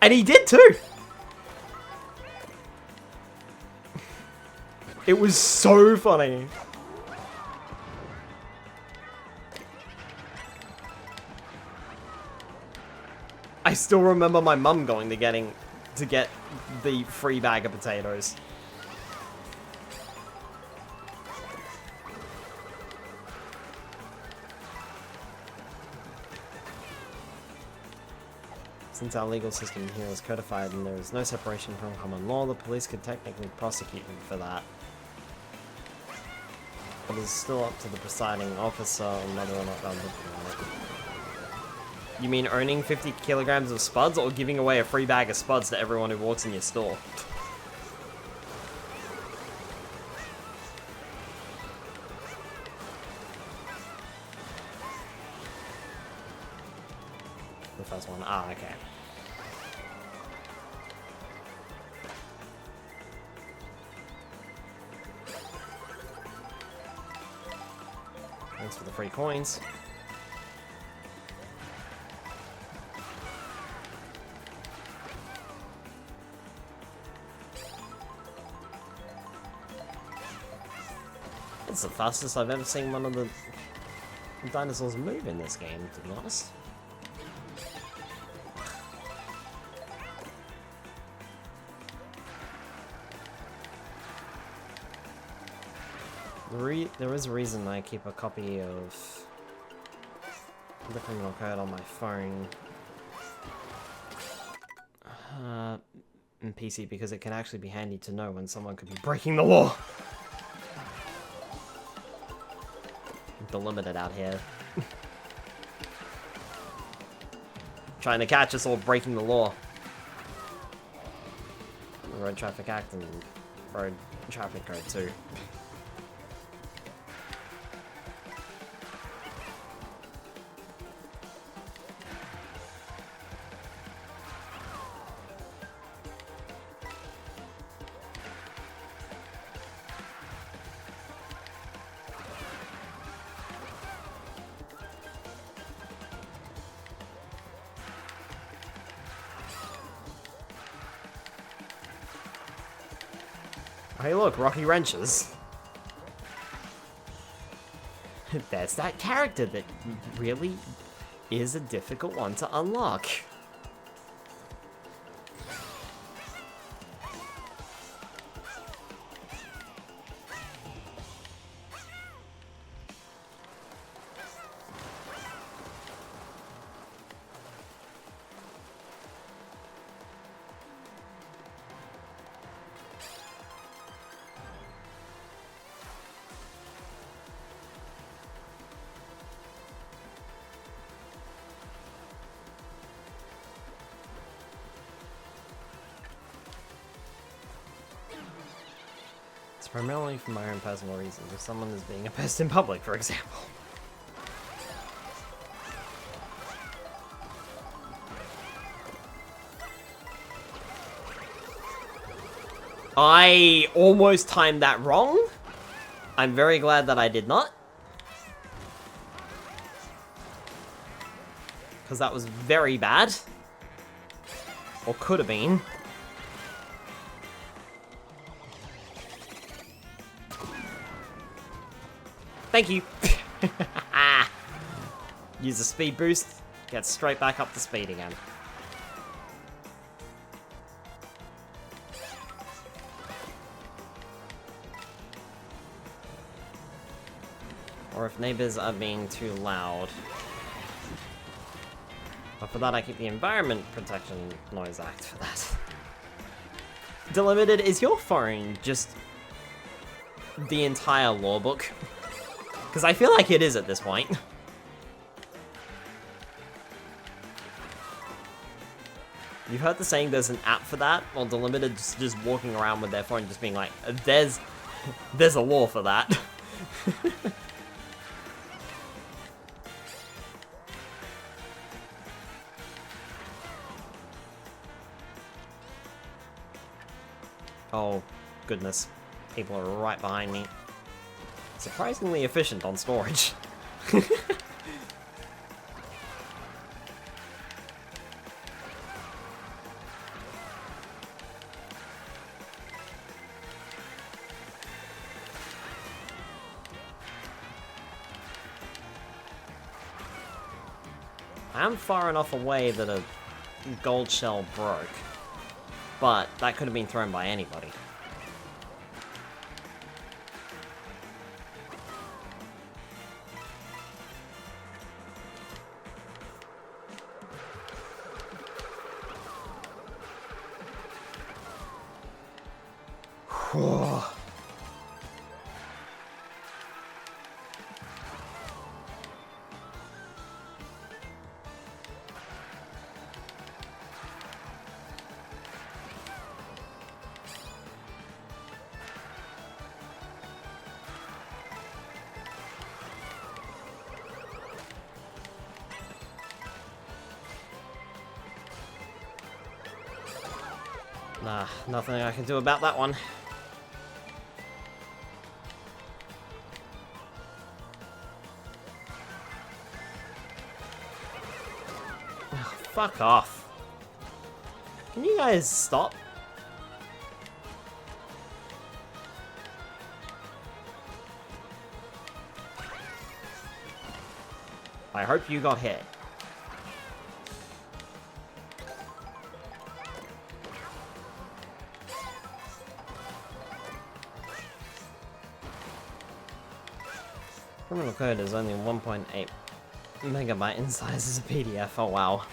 And he did too. It was so funny. I still remember my mum going to get the free bag of potatoes. Since our legal system here is codified and there is no separation from common law, the police could technically prosecute him for that. But it's still up to the presiding officer on whether or not they'll look at it. You mean owning 50 kilograms of Spuds or giving away a free bag of Spuds to everyone who walks in your store? The first one. Ah, okay. Thanks for the free coins. It's the fastest I've ever seen one of the dinosaurs move in this game, to be honest. There is a reason I keep a copy of the criminal code on my phone in PC, because it can actually be handy to know when someone could be breaking the law. Delimited out here. Trying to catch us all breaking the law. Road Traffic Act and Road Traffic Code too. Hey look, Rocky Wrenches. There's that character that really is a difficult one to unlock. Primarily for my own personal reasons, if someone is being a pest in public, for example. I almost timed that wrong. I'm very glad that I did not. Because that was very bad. Or could have been. Thank you. Use a speed boost, get straight back up to speed again. Or if neighbors are being too loud. But for that I keep the Environment Protection Noise Act for that. Delimited, is your phone just the entire law book? Because I feel like it is at this point. You've heard the saying there's an app for that? Well, Delimited just walking around with their phone just being like, there's a law for that. Oh, goodness. People are right behind me. Surprisingly efficient on storage. I am far enough away that a gold shell broke, but that could have been thrown by anybody. Nah, nothing I can do about that one. Fuck off. Can you guys stop? I hope you got hit. Criminal code is only 1.8 megabyte in size as a PDF. Oh wow.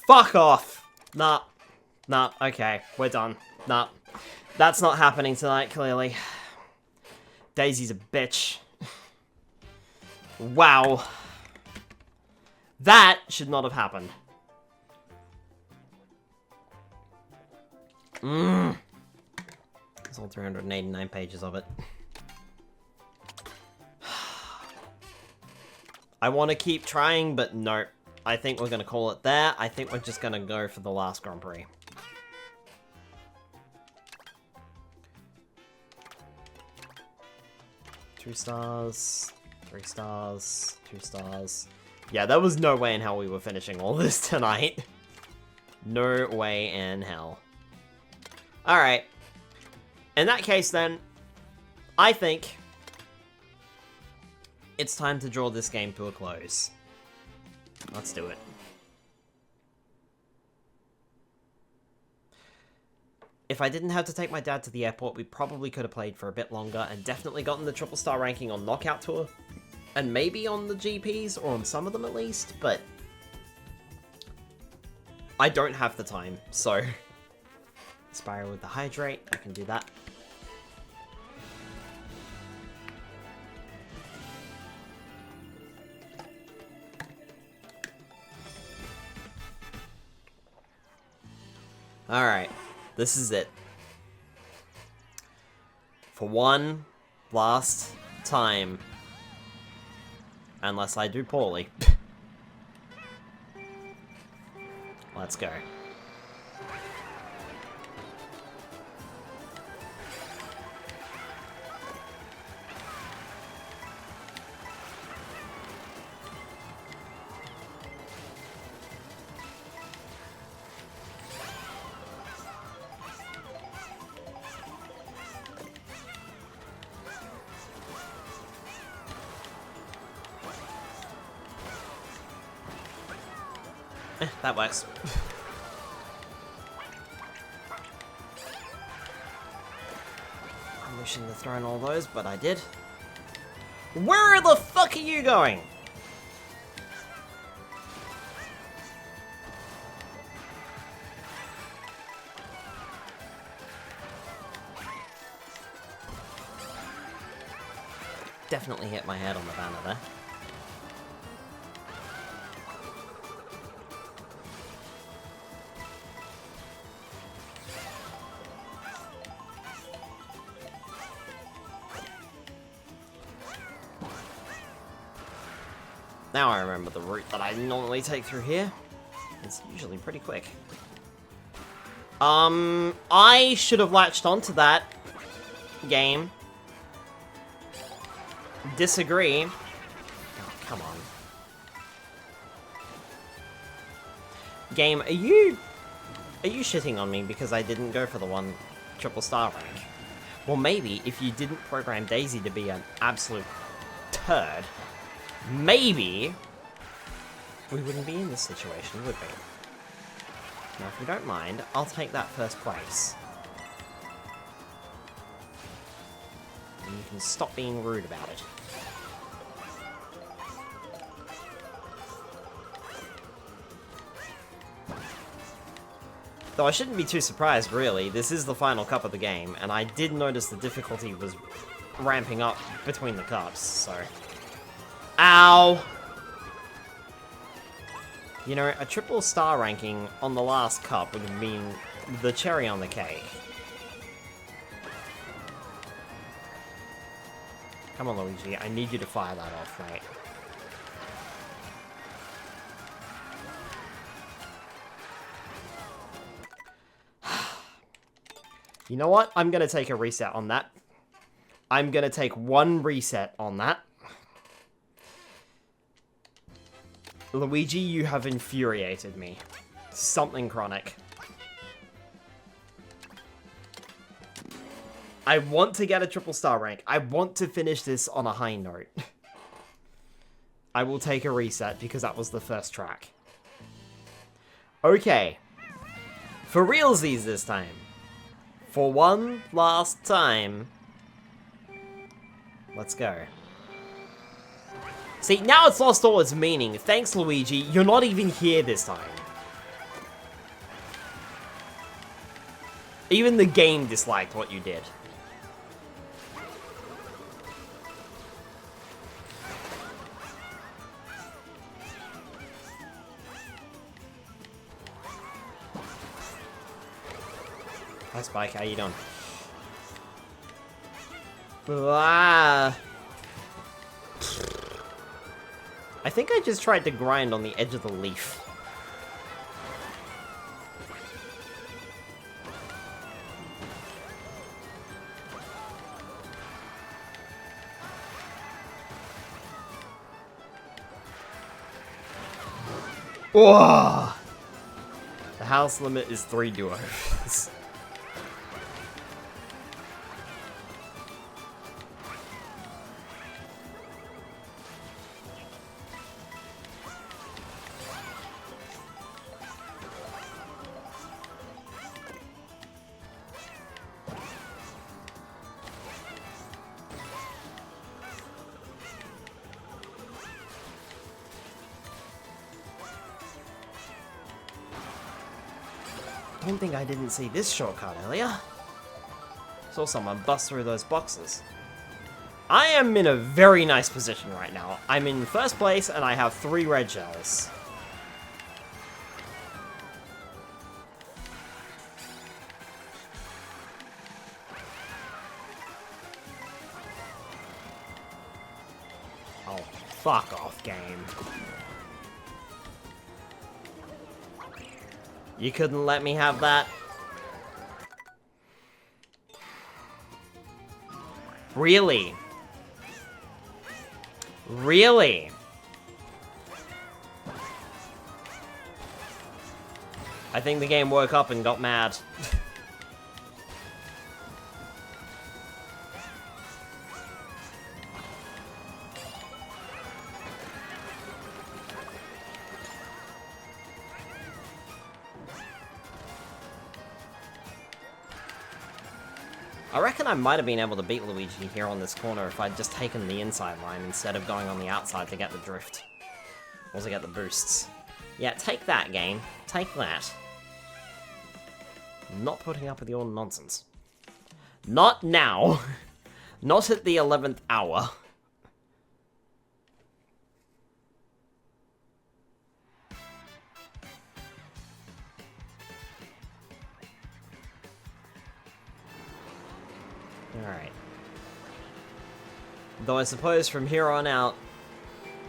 Fuck off! Nah. Nah, okay, we're done. Nah. That's not happening tonight, clearly. Daisy's a bitch. Wow. That should not have happened. There's all 389 pages of it. I want to keep trying, but no. I think we're going to call it there. I think we're just going to go for the last Grand Prix. Two stars, 3 stars, 2 stars. Yeah, there was no way in hell we were finishing all this tonight. No way in hell. Alright. In that case then, I think it's time to draw this game to a close. Let's do it. If I didn't have to take my dad to the airport, we probably could have played for a bit longer and definitely gotten the triple star ranking on Knockout Tour. And maybe on the GPs, or on some of them at least, but I don't have the time, so Spyro with the Hydrate, I can do that. Alright, this is it. For one last time. Unless I do poorly. Let's go. That works. I'm wishing to throw in all those, but I did. Where the fuck are you going? Definitely hit my head on the banner there. Now I remember the route that I normally take through here. It's usually pretty quick. I should have latched onto that game. Disagree. Oh, come on. Game, are you shitting on me because I didn't go for the one triple star rank? Well, maybe if you didn't program Daisy to be an absolute turd, maybe we wouldn't be in this situation, would we? Now, if you don't mind, I'll take that first place. And you can stop being rude about it. Though I shouldn't be too surprised, really. This is the final cup of the game, and I did notice the difficulty was ramping up between the cups, so... Ow! You know, a triple star ranking on the last cup would have been the cherry on the cake. Come on, Luigi. I need you to fire that off, mate. You know what? I'm gonna take a reset on that. I'm gonna take one reset on that. Luigi, you have infuriated me. Something chronic. I want to get a triple star rank. I want to finish this on a high note. I will take a reset because that was the first track. Okay. For realsies this time. For one last time. Let's go. See, now it's lost all its meaning. Thanks, Luigi. You're not even here this time. Even the game disliked what you did. Hi, Spike. How you doing? Blah. I think I just tried to grind on the edge of the leaf. Whoa! The house limit is 3 duos. I don't think I didn't see this shortcut earlier. Saw someone bust through those boxes. I am in a very nice position right now. I'm in first place and I have 3 red shells. Oh, fuck off, game. You couldn't let me have that? Really? Really? I think the game woke up and got mad. I reckon I might have been able to beat Luigi here on this corner if I'd just taken the inside line instead of going on the outside to get the drift. Or to get the boosts. Yeah, take that, game. Take that. Not putting up with your nonsense. Not now. Not at the 11th hour. Alright. Though I suppose from here on out,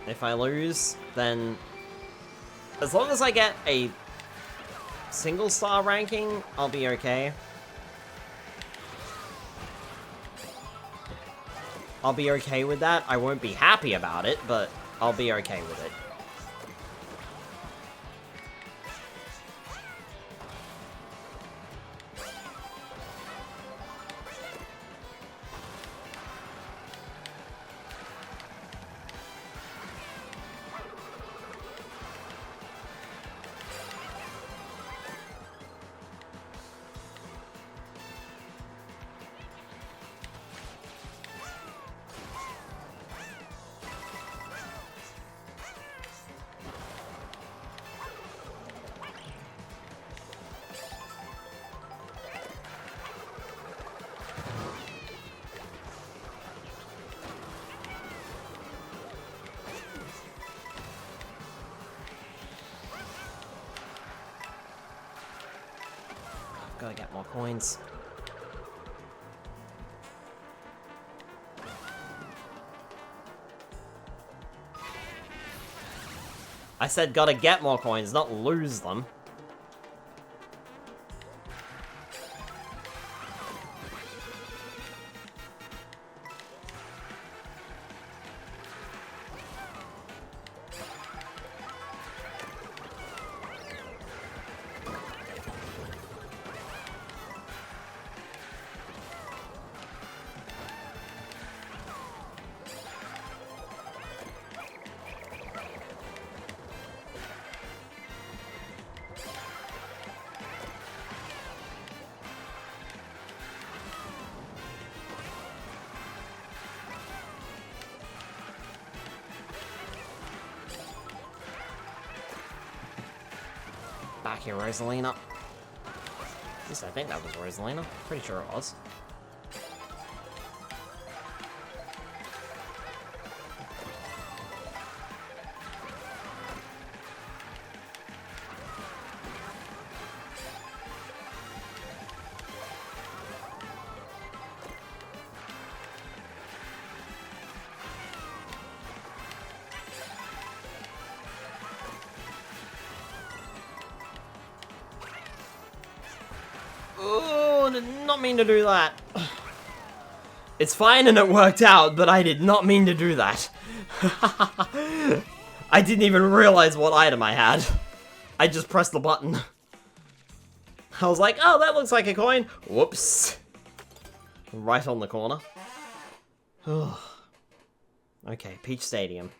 if I lose, then as long as I get a single star ranking, I'll be okay. I'll be okay with that. I won't be happy about it, but I'll be okay with it. Gotta get more coins. I said gotta get more coins, not lose them. Back here, Rosalina. At least I think that was Rosalina. Pretty sure it was. Oh, did not mean to do that. It's fine and it worked out, but I did not mean to do that. I didn't even realize what item I had. I just pressed the button. I was like, oh, that looks like a coin. Whoops. Right on the corner. Okay, Peach Stadium.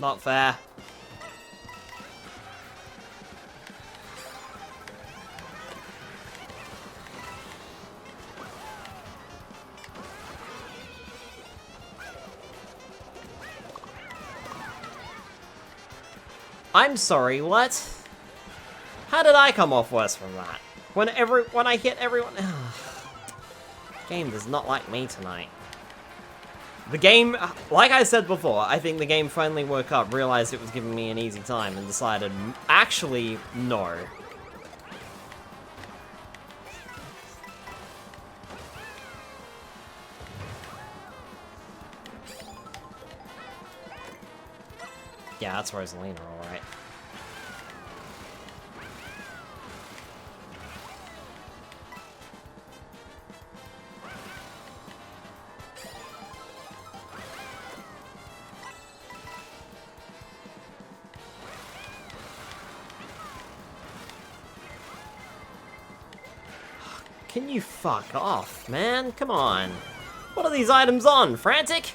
Not fair. I'm sorry, what? How did I come off worse from that? When I hit everyone... Game does not like me tonight. The game, like I said before, I think the game finally woke up, realized it was giving me an easy time, and decided, actually, no. Yeah, that's Rosalina, alright. Can you fuck off, man? Come on. What are these items on? Frantic?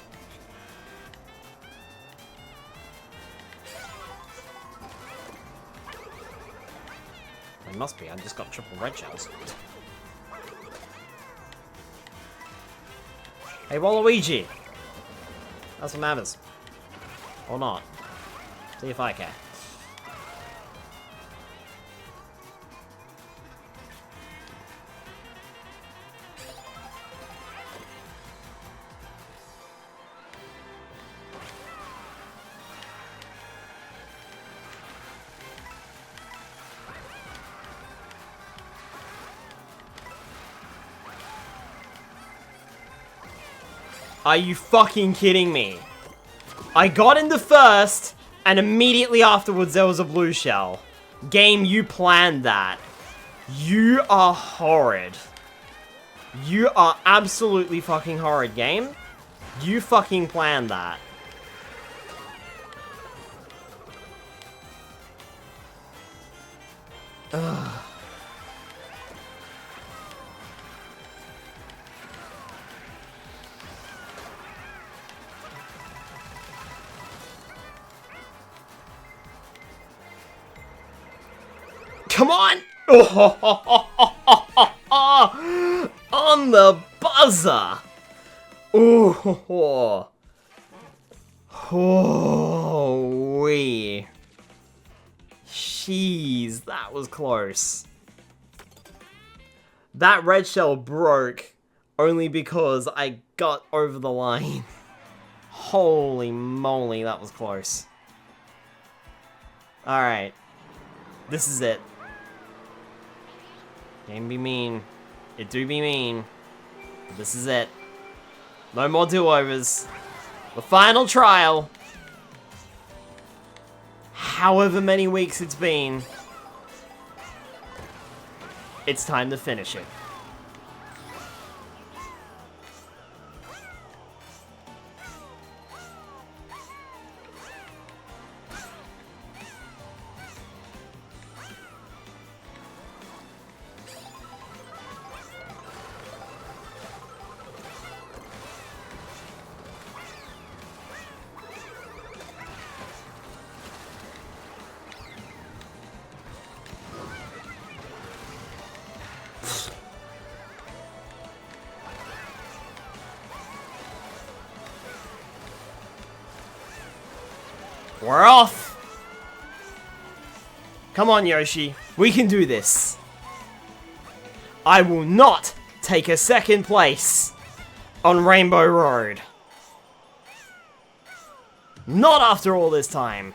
They must be. I just got triple red shells. Hey, Waluigi. That's what matters. Or not. See if I care. Are you fucking kidding me? I got into first, and immediately afterwards there was a blue shell. Game, you planned that. You are horrid. You are absolutely fucking horrid, game. You fucking planned that. Ugh. Come on! Oh, on the buzzer! Oh, oh, wee. Jeez, that was close. That red shell broke only because I got over the line. Holy moly, that was close. Alright. This is it. Game be mean. It do be mean. But this is it. No more do-overs. The final trial. However many weeks it's been. It's time to finish it. We're off! Come on, Yoshi. We can do this. I will not take a second place on Rainbow Road. Not after all this time.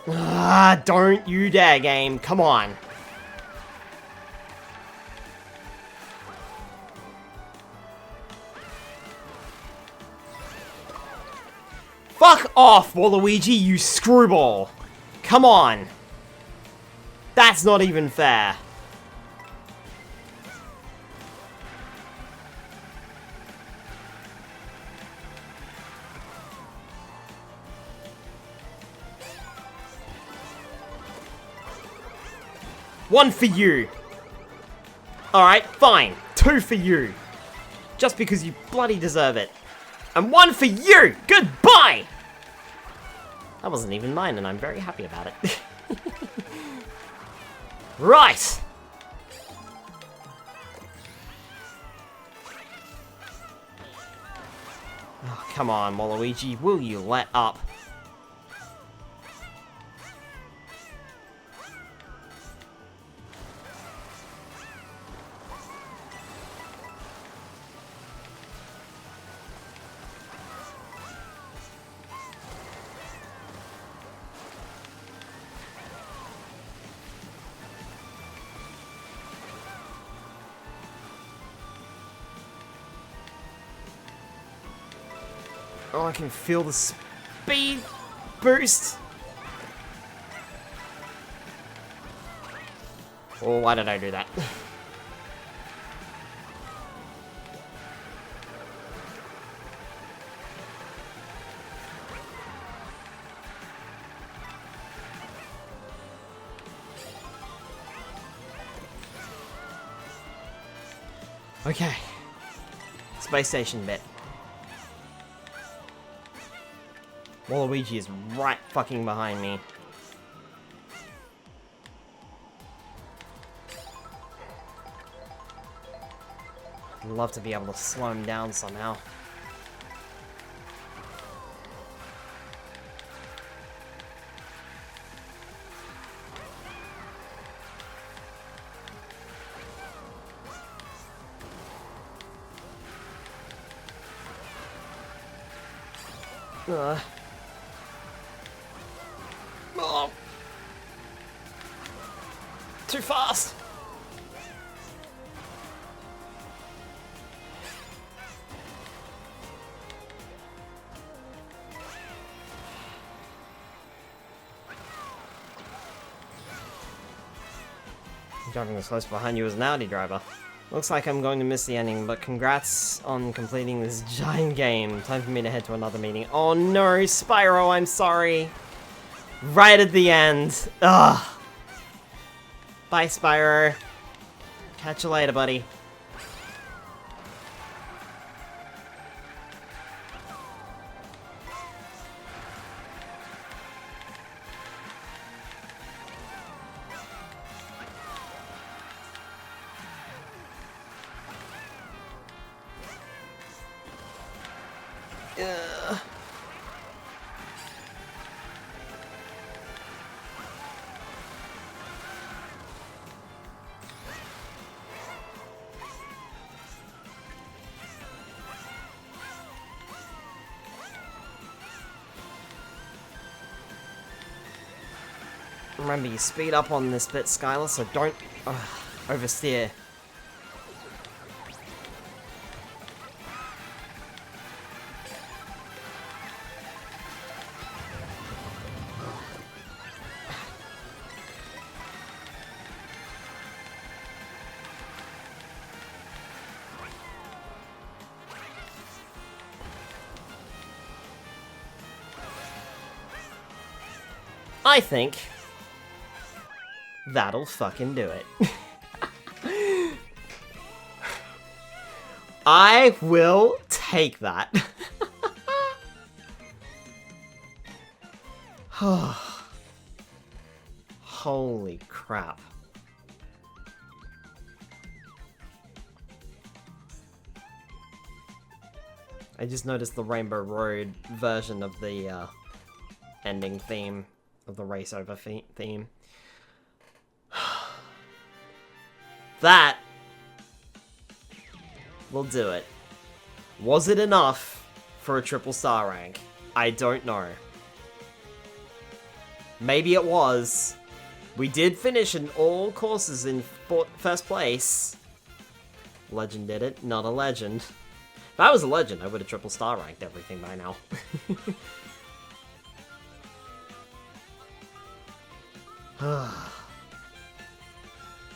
Ah, don't you dare, game. Come on. Fuck off, Waluigi, you screwball. Come on. That's not even fair. One for you. Alright, fine. Two for you. Just because you bloody deserve it. And one for you! Goodbye! That wasn't even mine, and I'm very happy about it. Right! Oh, come on, Waluigi. Will you let up? Oh, I can feel the speed boost. Oh, why did I do that? Okay. Space station bit. Waluigi is right fucking behind me. I'd love to be able to slow him down somehow. Oh. Too fast. Driving as close behind you as an Audi driver. Looks like I'm going to miss the ending, but congrats on completing this giant game. Time for me to head to another meeting. Oh no, Spyro, I'm sorry. Right at the end. Ugh. Bye, Spyro. Catch you later, buddy. Remember, you speed up on this bit, Skylar, so don't oversteer. I think that'll fucking do it. I will take that. Holy crap. I just noticed the Rainbow Road version of the ending theme, of the race over theme. That will do it. Was it enough for a triple star rank? I don't know. Maybe it was. We did finish in all courses in first place. Legend did it, not a legend. If I was a legend, I would have triple star ranked everything by now.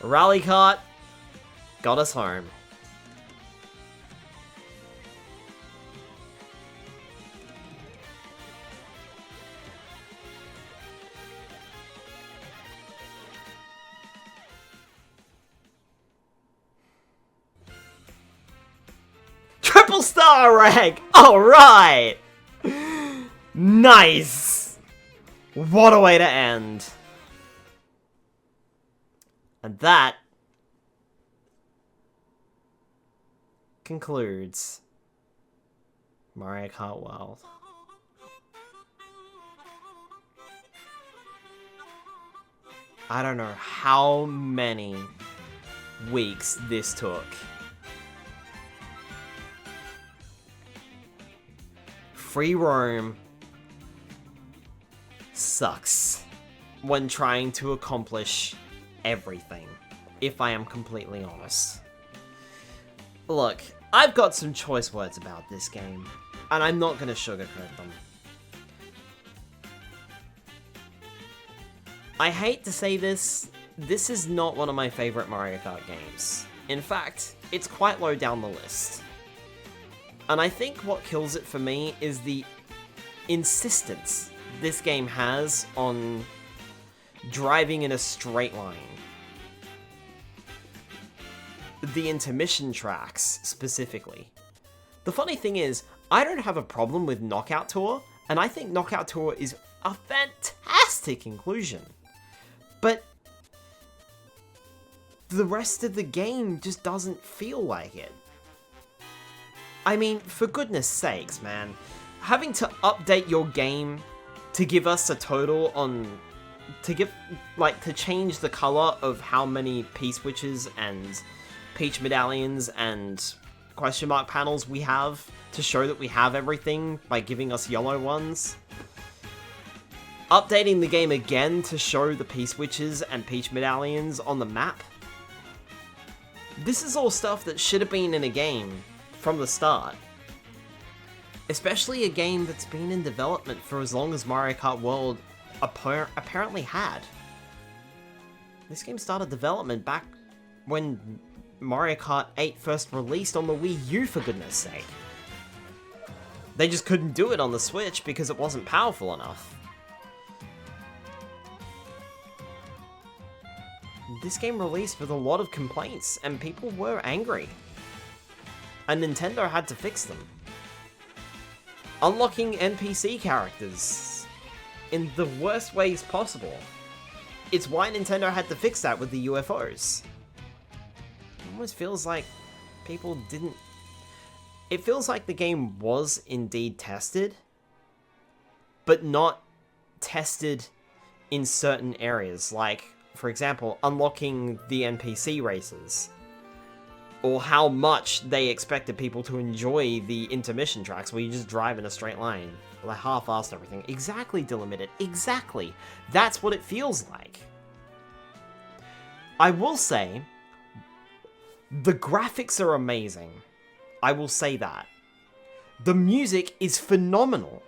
Rally Kart got us home. Triple star rank! Alright! Nice! What a way to end. And that concludes Mario Kart World. I don't know how many weeks this took. Free roam sucks when trying to accomplish everything, if I am completely honest. Look, I've got some choice words about this game, and I'm not going to sugarcoat them. I hate to say this, this is not one of my favorite Mario Kart games. In fact, it's quite low down the list. And I think what kills it for me is the insistence this game has on driving in a straight line. The intermission tracks, specifically. The funny thing is, I don't have a problem with Knockout Tour, and I think Knockout Tour is a fantastic inclusion. But the rest of the game just doesn't feel like it. I mean, for goodness sakes, man. Having to update your game to give us a total on... to change the color of how many P-switches and Peach medallions and question mark panels we have to show that we have everything by giving us yellow ones. updating the game again to show the P-switches and Peach medallions on the map. This is all stuff that should have been in a game from the start. Especially a game that's been in development for as long as Mario Kart World apparently had. This game started development back when Mario Kart 8 first released on the Wii U, for goodness sake. They just couldn't do it on the Switch because it wasn't powerful enough. This game released with a lot of complaints, and people were angry. And Nintendo had to fix them. Unlocking NPC characters in the worst ways possible. It's why Nintendo had to fix that with the UFOs. It almost feels like people didn't... It feels like the game was indeed tested, but not tested in certain areas, like, for example, unlocking the NPC races, or how much they expected people to enjoy the intermission tracks where you just drive in a straight line, like half-assed everything. Exactly, Delimited, exactly. That's what it feels like. I will say, the graphics are amazing. I will say that. The music is phenomenal.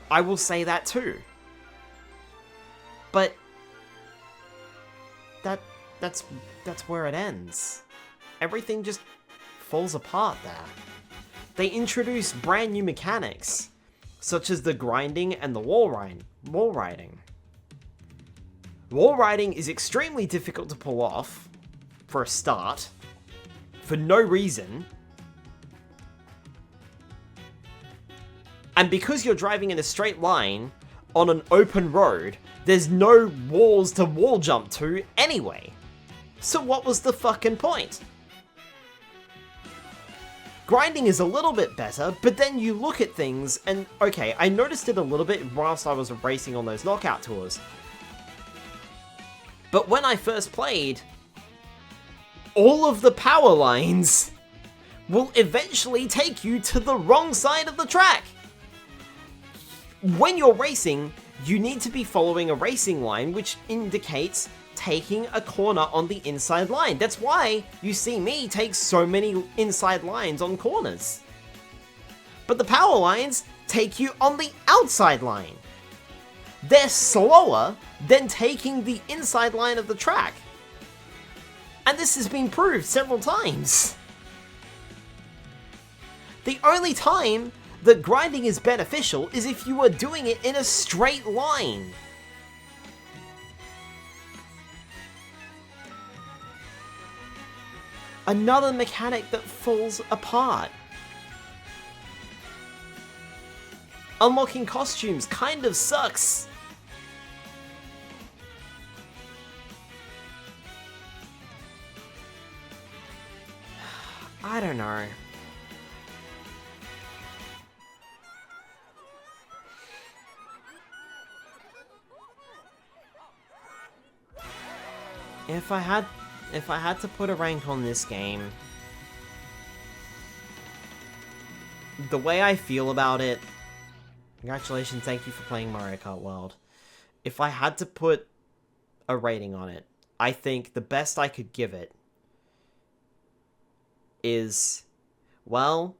I will say that too. But that's where it ends. Everything just falls apart there. They introduce brand new mechanics, such as the grinding and the wall riding. Wall riding is extremely difficult to pull off, for a start, for no reason. And because you're driving in a straight line, on an open road, there's no walls to wall jump to anyway. So what was the fucking point? Grinding is a little bit better, but then you look at things and, okay, I noticed it a little bit whilst I was racing on those knockout tours. But when I first played, all of the power lines will eventually take you to the wrong side of the track. When you're racing, you need to be following a racing line, which indicates taking a corner on the inside line. That's why you see me take so many inside lines on corners. But the power lines take you on the outside line. They're slower than taking the inside line of the track. And this has been proved several times. The only time that grinding is beneficial is if you are doing it in a straight line. Another mechanic that falls apart. Unlocking costumes kind of sucks. I don't know. If I had to put a rank on this game, the way I feel about it, congratulations, thank you for playing Mario Kart World. If I had to put a rating on it, I think the best I could give it is, well,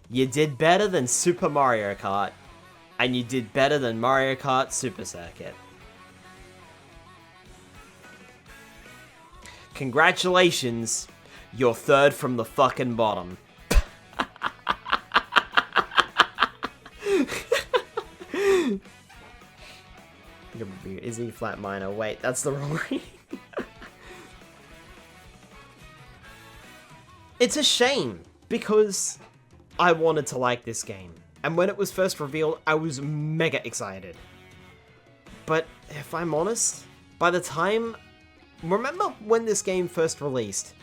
you did better than Super Mario Kart, and you did better than Mario Kart Super Circuit. Congratulations, you're third from the fucking bottom. Is E flat minor? Wait, that's the wrong reading. It's a shame, because I wanted to like this game. And when it was first revealed, I was mega excited. But if I'm honest, by the time... Remember when this game first released?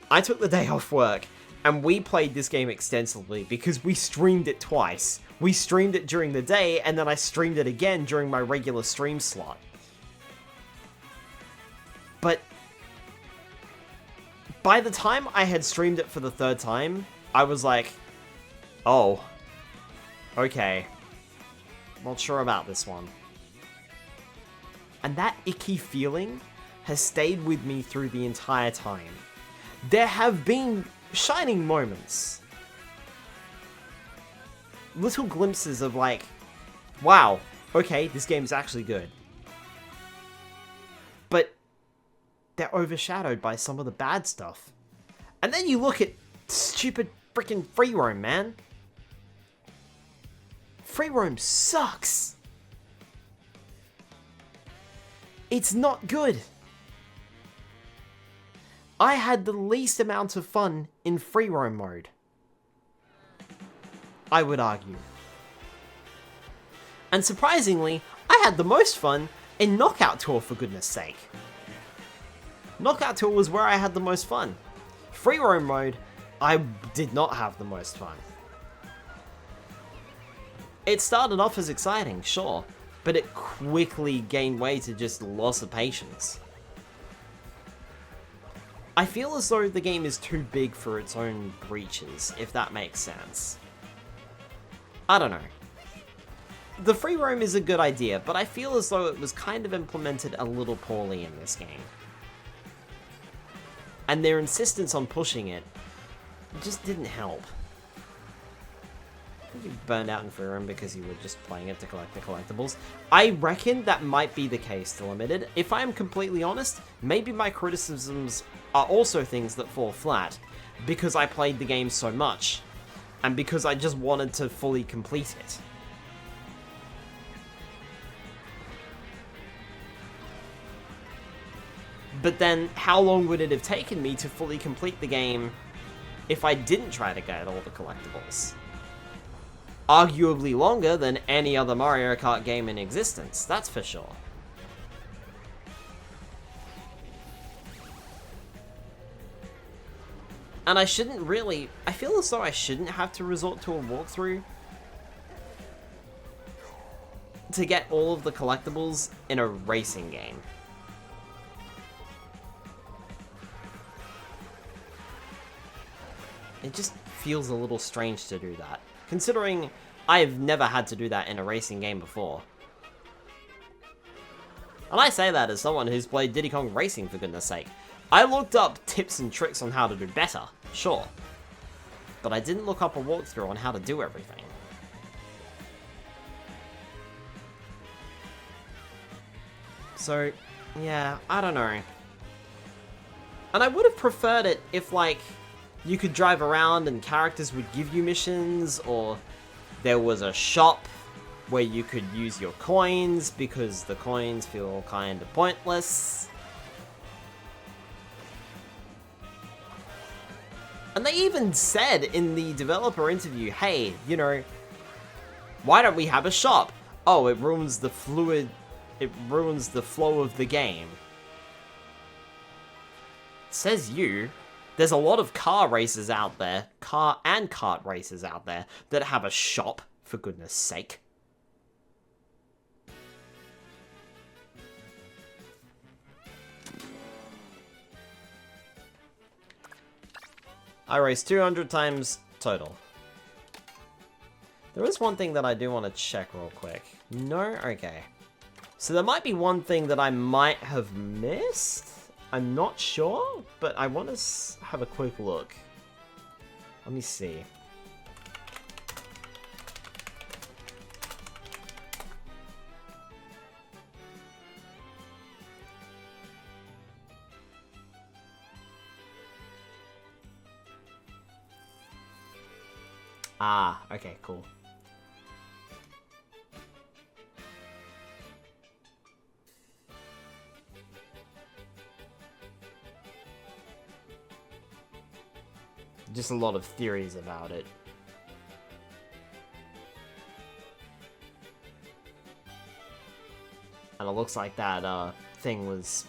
I took the day off work, and we played this game extensively because we streamed it twice. We streamed it during the day, and then I streamed it again during my regular stream slot. But by the time I had streamed it for the third time, I was like, oh, okay. Not sure about this one. And that icky feeling has stayed with me through the entire time. There have been shining moments. Little glimpses of like, wow, okay, this game's actually good. But they're overshadowed by some of the bad stuff. And then you look at stupid freaking free roam, man. Free roam sucks. It's not good. I had the least amount of fun in free roam mode, I would argue. And surprisingly, I had the most fun in Knockout Tour, for goodness sake. Knockout Tour was where I had the most fun. Free roam mode, I did not have the most fun. It started off as exciting, sure, but it quickly gained way to just loss of patience. I feel as though the game is too big for its own breaches, if that makes sense. I don't know. The free roam is a good idea, but I feel as though it was kind of implemented a little poorly in this game. And their insistence on pushing it just didn't help. You burned out in free roam because you were just playing it to collect the collectibles. I reckon that might be the case to Limited. If I am completely honest, maybe my criticisms are also things that fall flat because I played the game so much and because I just wanted to fully complete it. But then, how long would it have taken me to fully complete the game if I didn't try to get all the collectibles? Arguably longer than any other Mario Kart game in existence, that's for sure. And I feel as though I shouldn't have to resort to a walkthrough to get all of the collectibles in a racing game. It just feels a little strange to do that, considering I've never had to do that in a racing game before. And I say that as someone who's played Diddy Kong Racing, for goodness sake. I looked up tips and tricks on how to do better, sure. But I didn't look up a walkthrough on how to do everything. So, yeah, I don't know. And I would have preferred it if, like, you could drive around and characters would give you missions, or there was a shop where you could use your coins, because the coins feel kind of pointless. And they even said in the developer interview, hey, you know, why don't we have a shop? Oh, it ruins the flow of the game. Says you. There's a lot of car races out there, car and kart races out there, that have a shop, for goodness sake. I raced 200 times total. There is one thing that I do want to check real quick. No? Okay. So there might be one thing that I might have missed? I'm not sure, but I want to have a quick look. Let me see. Ah, okay, cool. Just a lot of theories about it. And it looks like that thing was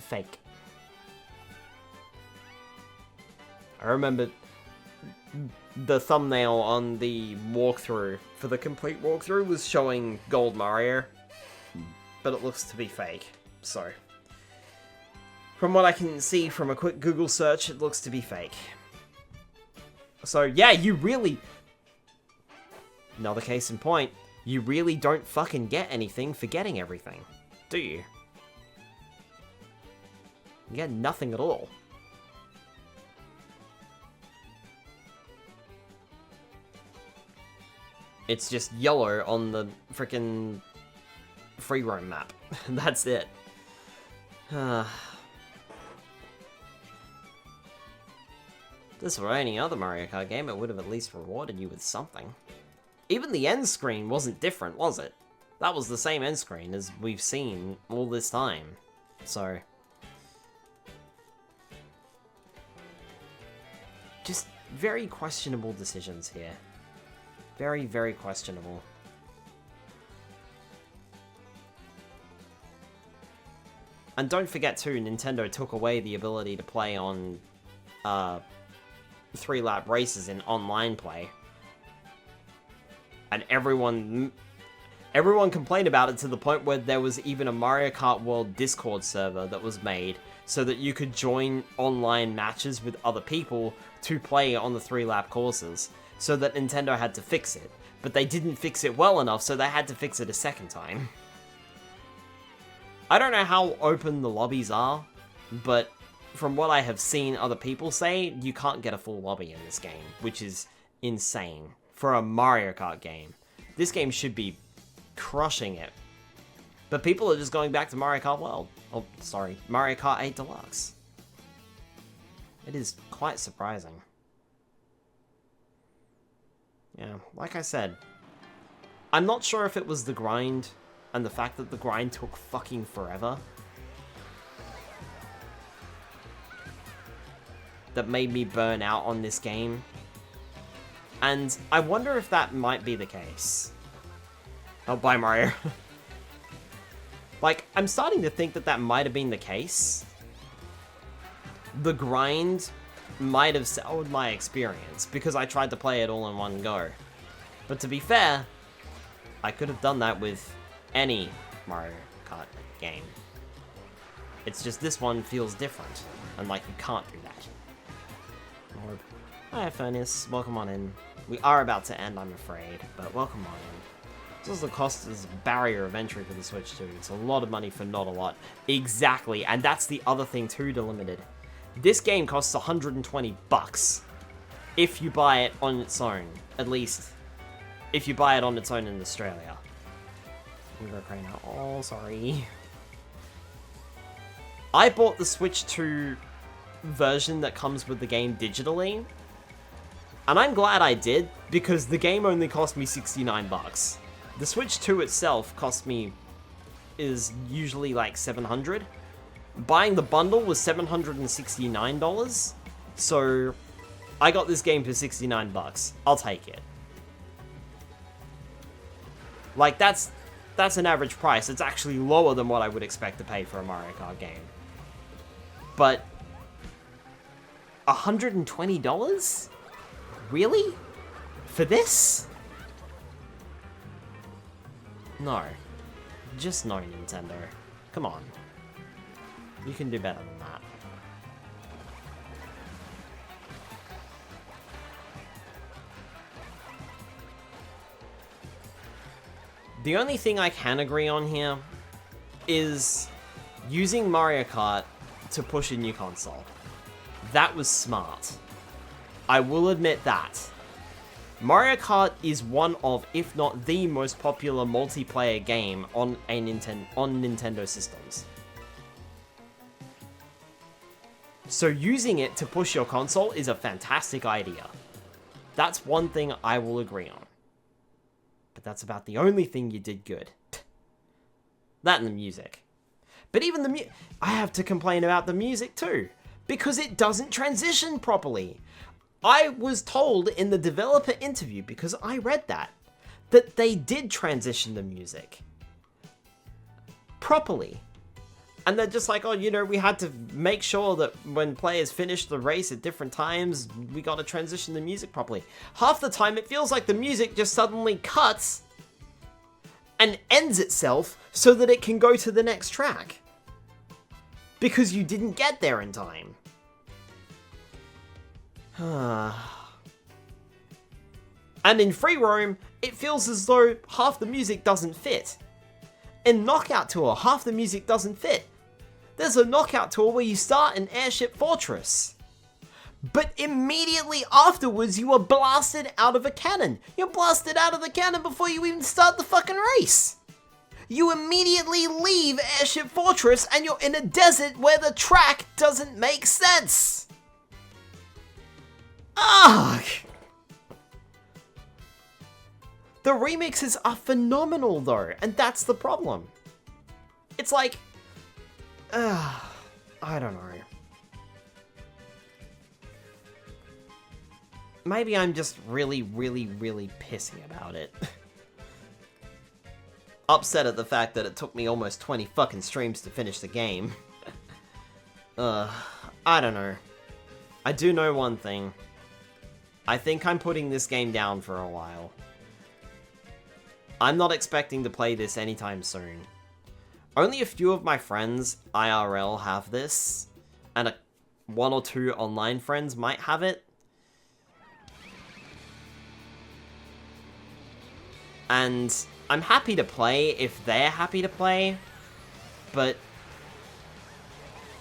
fake. I remember the thumbnail on the walkthrough for the complete walkthrough was showing Gold Mario, but it looks to be fake, so from what I can see from a quick Google search, it looks to be fake. So yeah, you really... Another case in point, you really don't fucking get anything for getting everything, do you? You get nothing at all. It's just yellow on the frickin' free roam map. That's it. This were any other Mario Kart game, it would have at least rewarded you with something. Even the end screen wasn't different, was it? That was the same end screen as we've seen all this time. So... just very questionable decisions here. Very, very questionable. And don't forget too, Nintendo took away the ability to play on 3-lap races in online play. And everyone complained about it to the point where there was even a Mario Kart World Discord server that was made so that you could join online matches with other people to play on the 3-lap courses, so that Nintendo had to fix it. But they didn't fix it well enough, so they had to fix it a second time. I don't know how open the lobbies are, but from what I have seen other people say, you can't get a full lobby in this game, which is insane for a Mario Kart game. This game should be crushing it. But people are just going back to Mario Kart World. Oh, sorry, Mario Kart 8 Deluxe. It is quite surprising. Yeah, like I said, I'm not sure if it was the grind and the fact that the grind took fucking forever that made me burn out on this game. And I wonder if that might be the case. Oh, bye, Mario. Like, I'm starting to think that that might have been the case. The grind might have soured my experience because I tried to play it all in one go. But to be fair, I could have done that with any Mario Kart game. It's just this one feels different, and like you can't do that. Lord. Hi, Furnace. Welcome on in. We are about to end, I'm afraid, but welcome on in. This is the cost is barrier of entry for the Switch 2. It's a lot of money for not a lot. Exactly, and that's the other thing too, Delimited. This game costs $120 if you buy it on its own. At least, if you buy it on its own in Australia. Oh, sorry. I bought the Switch 2 version that comes with the game digitally, and I'm glad I did, because the game only cost me $69. The Switch 2 itself is usually like $700. Buying the bundle was $769, so I got this game for $69. I'll take it. Like, that's an average price. It's actually lower than what I would expect to pay for a Mario Kart game. But $120? Really? For this? No. Just no, Nintendo. Come on. You can do better than that. The only thing I can agree on here is using Mario Kart to push a new console. That was smart. I will admit that. Mario Kart is one of, if not the most popular multiplayer game on Nintendo systems. So using it to push your console is a fantastic idea. That's one thing I will agree on. But that's about the only thing you did good. That and the music. But even I have to complain about the music too, because it doesn't transition properly. I was told in the developer interview, because I read that they did transition the music properly. And they're just like, oh, you know, we had to make sure that when players finish the race at different times, we got to transition the music properly. Half the time, it feels like the music just suddenly cuts and ends itself so that it can go to the next track. Because you didn't get there in time. And And in free roam, it feels as though half the music doesn't fit. In Knockout Tour, half the music doesn't fit. There's a Knockout Tour where you start in Airship Fortress, but immediately afterwards you are blasted out of a cannon. You're blasted out of the cannon before you even start the fucking race. You immediately leave Airship Fortress and you're in a desert where the track doesn't make sense. Ugh! The remixes are phenomenal though, and that's the problem. It's like, I don't know. Maybe I'm just really pissy about it. Upset at the fact that it took me almost 20 fucking streams to finish the game. I don't know. I do know one thing. I think I'm putting this game down for a while. I'm not expecting to play this anytime soon. Only a few of my friends IRL have this, and one or two online friends might have it. And I'm happy to play if they're happy to play, but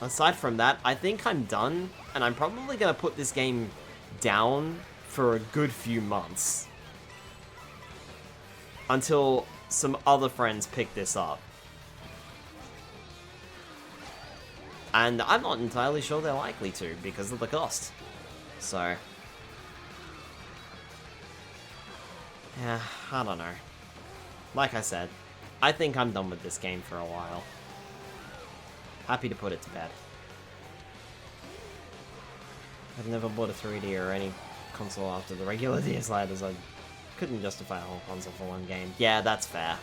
aside from that, I think I'm done, and I'm probably gonna put this game down for a good few months. Until some other friends pick this up. And I'm not entirely sure they're likely to, because of the cost. So, yeah, I don't know. Like I said, I think I'm done with this game for a while. Happy to put it to bed. I've never bought a 3D or any console after the regular DS Lite, as I couldn't justify a whole console for one game. Yeah, that's fair.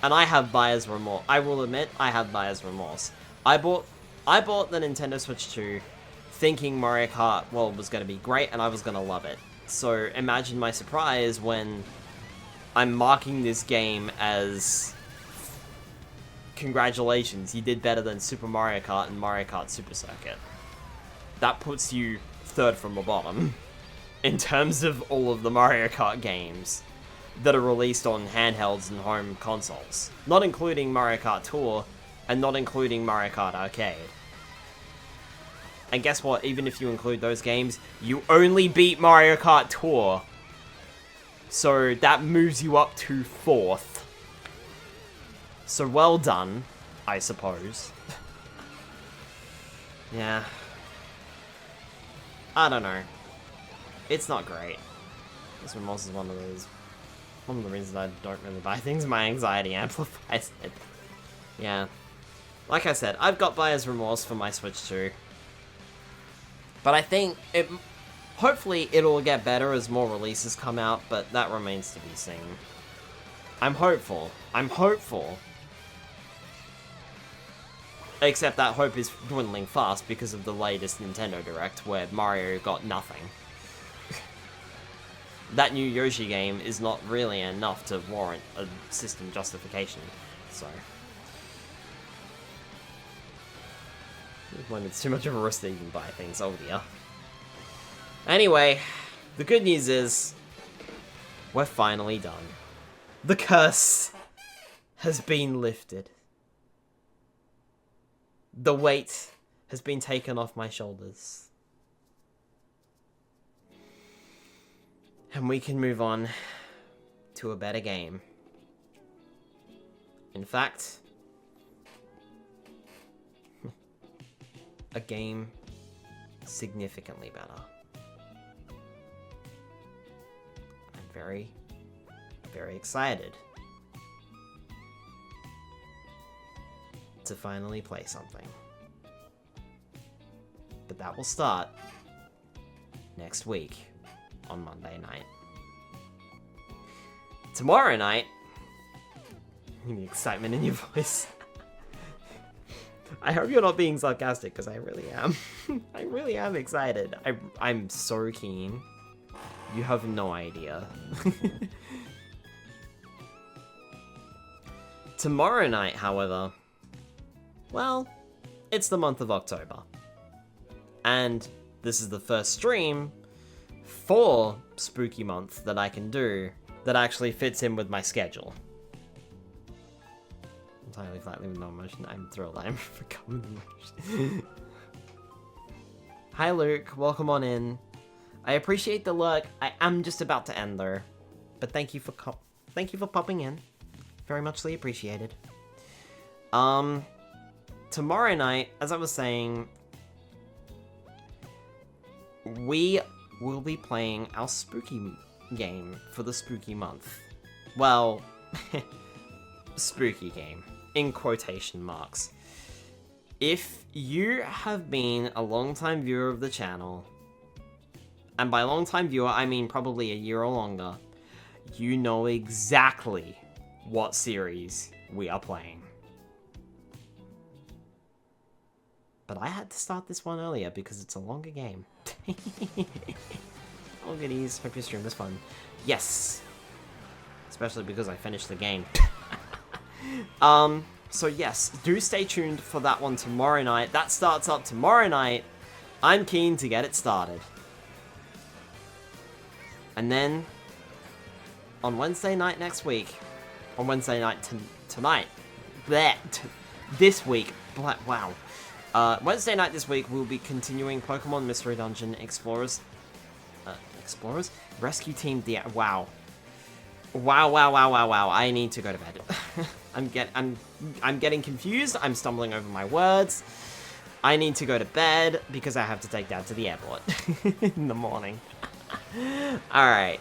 And I have buyer's remorse. I will admit, I have buyer's remorse. I bought the Nintendo Switch 2 thinking Mario Kart World was going to be great and I was going to love it. So imagine my surprise when I'm marking this game as congratulations, you did better than Super Mario Kart and Mario Kart Super Circuit. That puts you third from the bottom in terms of all of the Mario Kart games that are released on handhelds and home consoles. Not including Mario Kart Tour, and not including Mario Kart Arcade. And guess what? Even if you include those games, you only beat Mario Kart Tour. So that moves you up to 4th. So well done, I suppose. Yeah. I don't know. It's not great. This remorse is one of the reasons I don't really buy things. My anxiety amplifies it. Yeah. Like I said, I've got buyer's remorse for my Switch 2. But I think hopefully it'll get better as more releases come out, but that remains to be seen. I'm hopeful. I'm hopeful. Except that hope is dwindling fast because of the latest Nintendo Direct, where Mario got nothing. That new Yoshi game is not really enough to warrant a system justification, so. When it's too much of a risk to even buy things, oh dear. Anyway, the good news is, we're finally done. The curse has been lifted. The weight has been taken off my shoulders. And we can move on to a better game. In fact, a game significantly better. I'm very, very excited to finally play something. But that will start next week on Monday night. Tomorrow night, the excitement in your voice. I hope you're not being sarcastic, because I really am. I really am excited. I'm so keen. You have no idea. Tomorrow night, however, well, it's the month of October. And this is the first stream for Spooky Month that I can do that actually fits in with my schedule. Entirely flatly with no emotion. I'm thrilled. I'm overcome emotion. Hi Luke, welcome on in. I appreciate the look. I am just about to end though, but thank you for popping in. Very muchly appreciated. Tomorrow night, as I was saying, we will be playing our spooky game for the spooky month. Well, spooky game, in quotation marks. If you have been a long-time viewer of the channel, and by long-time viewer, I mean probably a year or longer, you know exactly what series we are playing. But I had to start this one earlier because it's a longer game. Oh goodies, hope your stream was fun. Yes! Especially because I finished the game. So yes, do stay tuned for that one tomorrow night. That starts up tomorrow night. I'm keen to get it started. And then, on Wednesday night next week, on Wednesday night tonight, this week, wow. Wednesday night this week, we'll be continuing Pokemon Mystery Dungeon Explorers. Explorers? Rescue Team Wow. Wow. I need to go to bed. I'm getting confused. I'm stumbling over my words. I need to go to bed because I have to take Dad to the airport in the morning. Alright.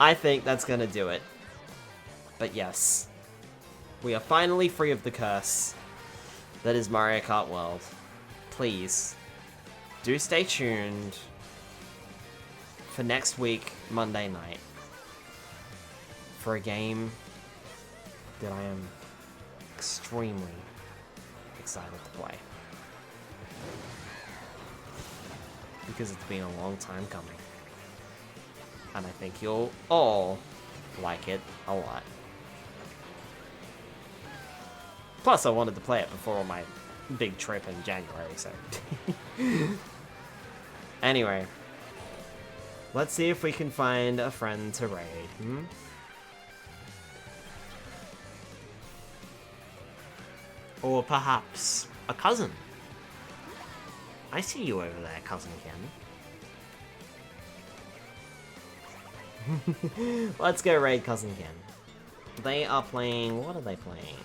I think that's gonna do it. But yes. We are finally free of the curse that is Mario Kart World. Please, do stay tuned for next week, Monday night, for a game that I am extremely excited to play. Because it's been a long time coming. And I think you'll all like it a lot. Plus, I wanted to play it before my big trip in January, so... Anyway. Let's see if we can find a friend to raid, Or perhaps a cousin. I see you over there, Cousin Ken. Let's go raid Cousin Ken. They are playing... What are they playing?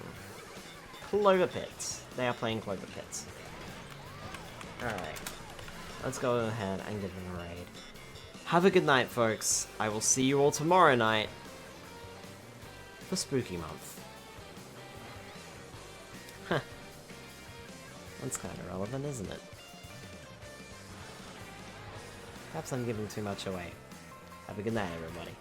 Clover Pits. They are playing Clover Pits. Alright. Let's go ahead and give them a raid. Have a good night, folks. I will see you all tomorrow night for Spooky Month. Huh. That's kind of relevant, isn't it? Perhaps I'm giving too much away. Have a good night, everybody.